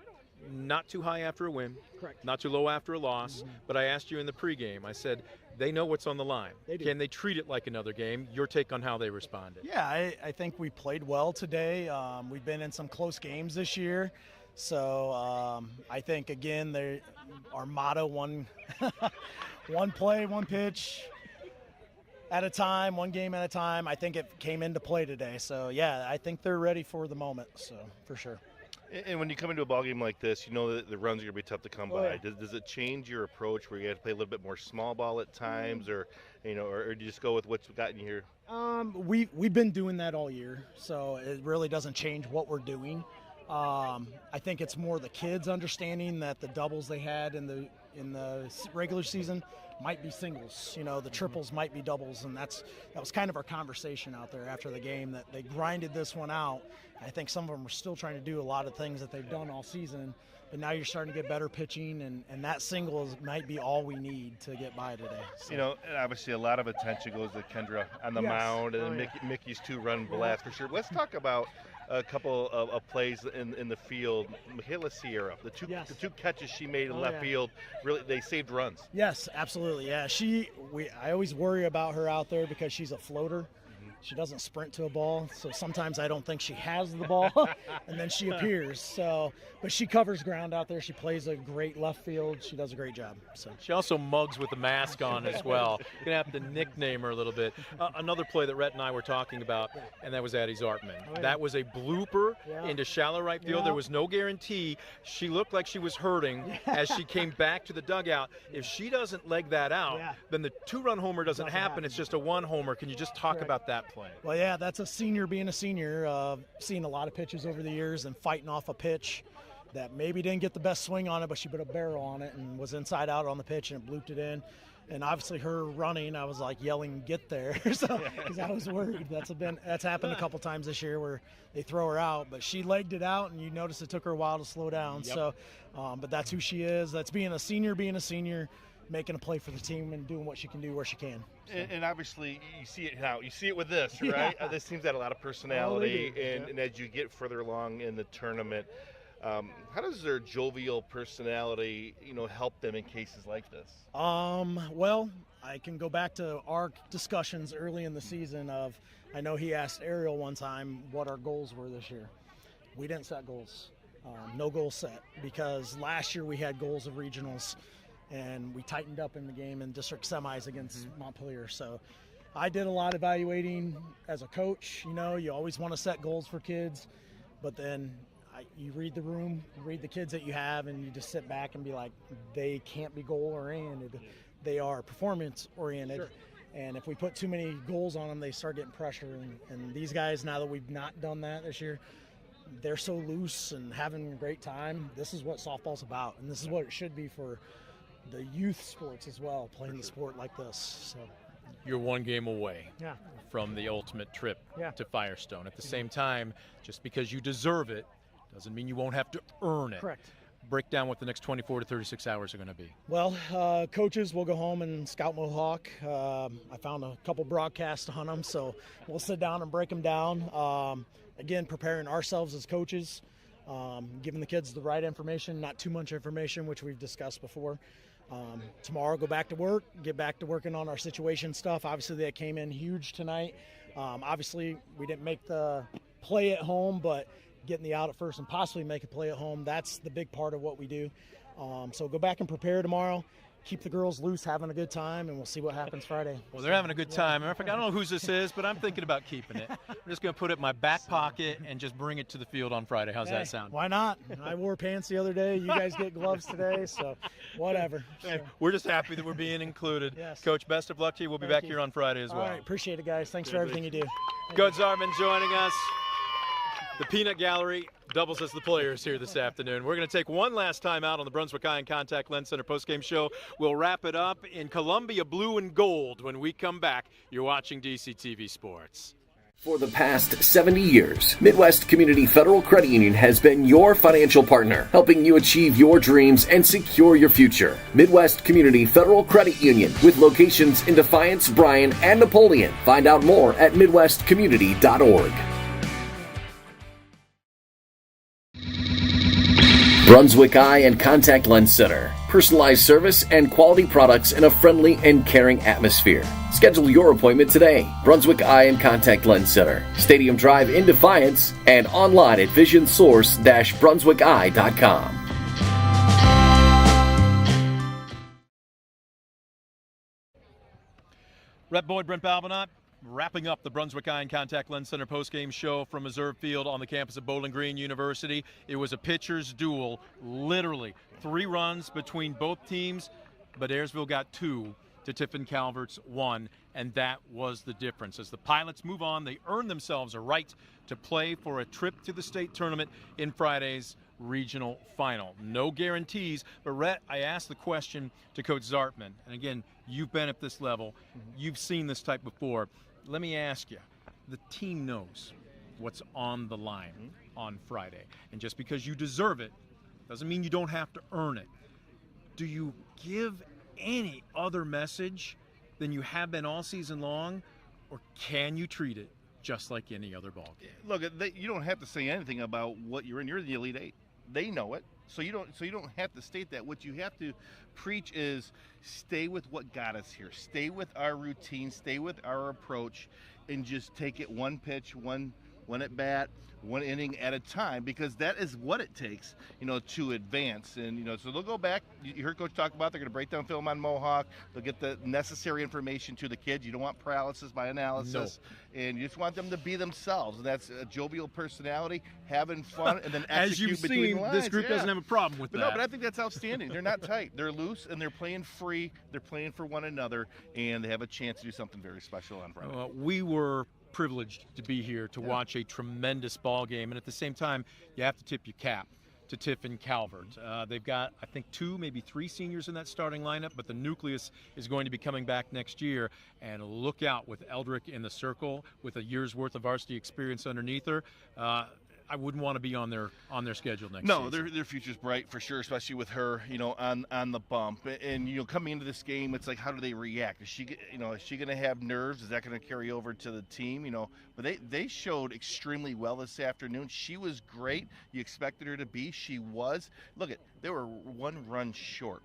Not too high after a win. Correct. Not too low after a loss. But I asked you in the pregame, I said, they know what's on the line. Can they treat it like another game? Your take on how they responded. Yeah, I think we played well today. We've been in some close games this year. So I think, again, our motto, one play, one pitch at a time, one game at a time, I think it came into play today. So, yeah, I think they're ready for the moment, so for sure. And when you come into a ballgame like this, you know that the runs are going to be tough to come by. Yeah. Does it change your approach where you have to play a little bit more small ball at times, or do you just go with what's gotten you here? We've been doing that all year, so it really doesn't change what we're doing. I think it's more the kids understanding that the doubles they had in the regular season might be singles. The triples might be doubles, and that was kind of our conversation out there after the game, that they grinded this one out. I think some of them are still trying to do a lot of things that they've done all season, but now you're starting to get better pitching, and that singles might be all we need to get by today. So. And obviously a lot of attention goes to Kendra on the mound, and then Mickey's two-run blast for sure. Let's talk about a couple of plays in the field. Michaela Sierra, the two catches she made in left field, really they saved runs. Yes, absolutely. Yeah, I always worry about her out there because she's a floater. She doesn't sprint to a ball, so sometimes I don't think she has the ball, and then she appears. So, but she covers ground out there. She plays a great left field. She does a great job. So she also mugs with the mask on as well. You're gonna have to nickname her a little bit. Another play that Rhett and I were talking about, and that was Addie Zartman. That was a blooper into shallow right field. There was no guarantee. She looked like she was hurting as she came back to the dugout. If she doesn't leg that out, then the two-run homer doesn't happen. It's just a one homer. Can you just talk about that play? Well, yeah, that's a senior being a senior, seeing a lot of pitches over the years and fighting off a pitch that maybe didn't get the best swing on it, but she put a barrel on it and was inside out on the pitch and it blooped it in. And obviously her running, I was like yelling, "Get there!" So because I was worried. That's happened a couple times this year where they throw her out, but she legged it out, and you notice it took her a while to slow down. Yep. So, but that's who she is. That's being a senior, making a play for the team and doing what she can do where she can. So. And obviously you see it now. You see it with this, right? This team's got a lot of personality, and as you get further along in the tournament, how does their jovial personality, help them in cases like this? Well, I can go back to our discussions early in the season of, I know he asked Ariel one time what our goals were this year. We didn't set goals. No goals set, because last year we had goals of regionals, and we tightened up in the game in district semis against Montpelier. So I did a lot of evaluating as a coach. You always want to set goals for kids, but then you read the room, read the kids that you have, and you just sit back and be like, they can't be goal-oriented. They are performance-oriented. Sure. And if we put too many goals on them, they start getting pressure. And these guys, now that we've not done that this year, they're so loose and having a great time. This is what softball's about, and this is what it should be for the youth sports as well, playing the sport like this. So you're one game away Yeah. from the ultimate trip Yeah. to Firestone. At the same time, just because you deserve it doesn't mean you won't have to earn it. Correct. Break down what the next 24 to 36 hours are going to be. Well, coaches will go home and scout Mohawk. I found a couple broadcasts on them, so we'll sit down and break them down. Again, preparing ourselves as coaches, giving the kids the right information, not too much information, which we've discussed before. Tomorrow, go back to work, get back to working on our situation stuff. Obviously, that came in huge tonight. Obviously, we didn't make the play at home, but getting the out at first and possibly make a play at home, that's the big part of what we do. So go back and prepare tomorrow. Keep the girls loose, having a good time, and we'll see what happens Friday. Well, they're having a good time. I don't know whose this is, but I'm thinking about keeping it. I'm just going to put it in my back pocket and just bring it to the field on Friday. How's that sound? Why not? I wore pants the other day. You guys get gloves today, so whatever. Hey, we're just happy that we're being included. Yes. Coach, best of luck to you. We'll be back here on Friday as well. All right, appreciate it, guys. Thanks for everything you do. Coach Zartman joining us. The Peanut Gallery doubles as the players here this afternoon. We're going to take one last time out on the Brunswick Eye and Contact Lens Center postgame show. We'll wrap it up in Columbia blue and gold when we come back. You're watching DCTV Sports. For the past 70 years, Midwest Community Federal Credit Union has been your financial partner, helping you achieve your dreams and secure your future. Midwest Community Federal Credit Union, with locations in Defiance, Bryan, and Napoleon. Find out more at midwestcommunity.org. Brunswick Eye and Contact Lens Center. Personalized service and quality products in a friendly and caring atmosphere. Schedule your appointment today. Brunswick Eye and Contact Lens Center. Stadium Drive in Defiance and online at visionsource-brunswickeye.com. Rep Boyd, Brent Balbinot, wrapping up the Brunswick Eye and Contact Lens Center postgame show from Reserve Field on the campus of Bowling Green University. It was a pitcher's duel, literally 3 runs between both teams, but Ayersville got 2 to Tiffin Calvert's 1, and that was the difference. As the Pilots move on, they earn themselves a right to play for a trip to the state tournament in Friday's regional final. No guarantees, but Rhett, I asked the question to Coach Zartman, and again, you've been at this level, you've seen this type before. Let me ask you, the team knows what's on the line on Friday, and just because you deserve it doesn't mean you don't have to earn it. Do you give any other message than you have been all season long, or can you treat it just like any other ball game? Look, you don't have to say anything about what you're in. You're in the Elite Eight. They know it, so you don't have to state that. What you have to preach is stay with what got us here. Stay with our routine. Stay with our approach, and just take it one pitch, one at bat, one inning at a time, because that is what it takes, to advance. And so they'll go back. You heard Coach talk about they're going to break down film on Mohawk. They'll get the necessary information to the kids. You don't want paralysis by analysis, and you just want them to be themselves. And that's a jovial personality, having fun, and then As execute you've between seen, the lines. this group doesn't have a problem with that. No, but I think that's outstanding. They're not tight. They're loose, and they're playing free. They're playing for one another, and they have a chance to do something very special on Friday. We were privileged to be here to watch a tremendous ball game, and at the same time, you have to tip your cap to Tiffin Calvert. They've got, I think, 2, maybe 3 seniors in that starting lineup, but the nucleus is going to be coming back next year. And look out with Eldrick in the circle with a year's worth of varsity experience underneath her. I wouldn't want to be on their schedule next season. No, their future's bright for sure, especially with her, on the bump. And coming into this game, it's like, how do they react? Is she going to have nerves? Is that going to carry over to the team? But they showed extremely well this afternoon. She was great. You expected her to be. She was. Look, they were 1 run short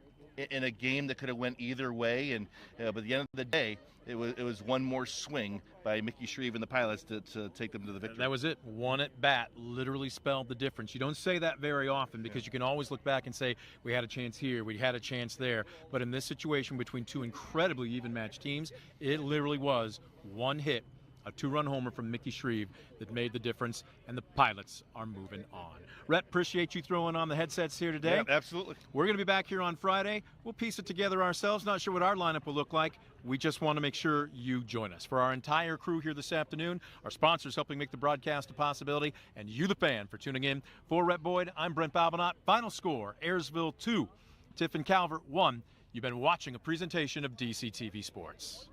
in a game that could have went either way. And but at the end of the day, it was one more swing by Mickey Shreve and the Pilots to take them to the victory. That was it. 1 at bat literally spelled the difference. You don't say that very often, because you can always look back and say, we had a chance here, we had a chance there. But in this situation between 2 incredibly even matched teams, it literally was 1 hit, a 2-run homer from Mickey Shreve that made the difference, and the Pilots are moving on. Rhett, appreciate you throwing on the headsets here today. Yeah, absolutely. We're going to be back here on Friday. We'll piece it together ourselves. Not sure what our lineup will look like. We just want to make sure you join us. For our entire crew here this afternoon, our sponsors helping make the broadcast a possibility, and you, the fan, for tuning in. For Rep Boyd, I'm Brent Balbinot. Final score, Ayersville 2, Tiffin Calvert 1. You've been watching a presentation of DCTV Sports.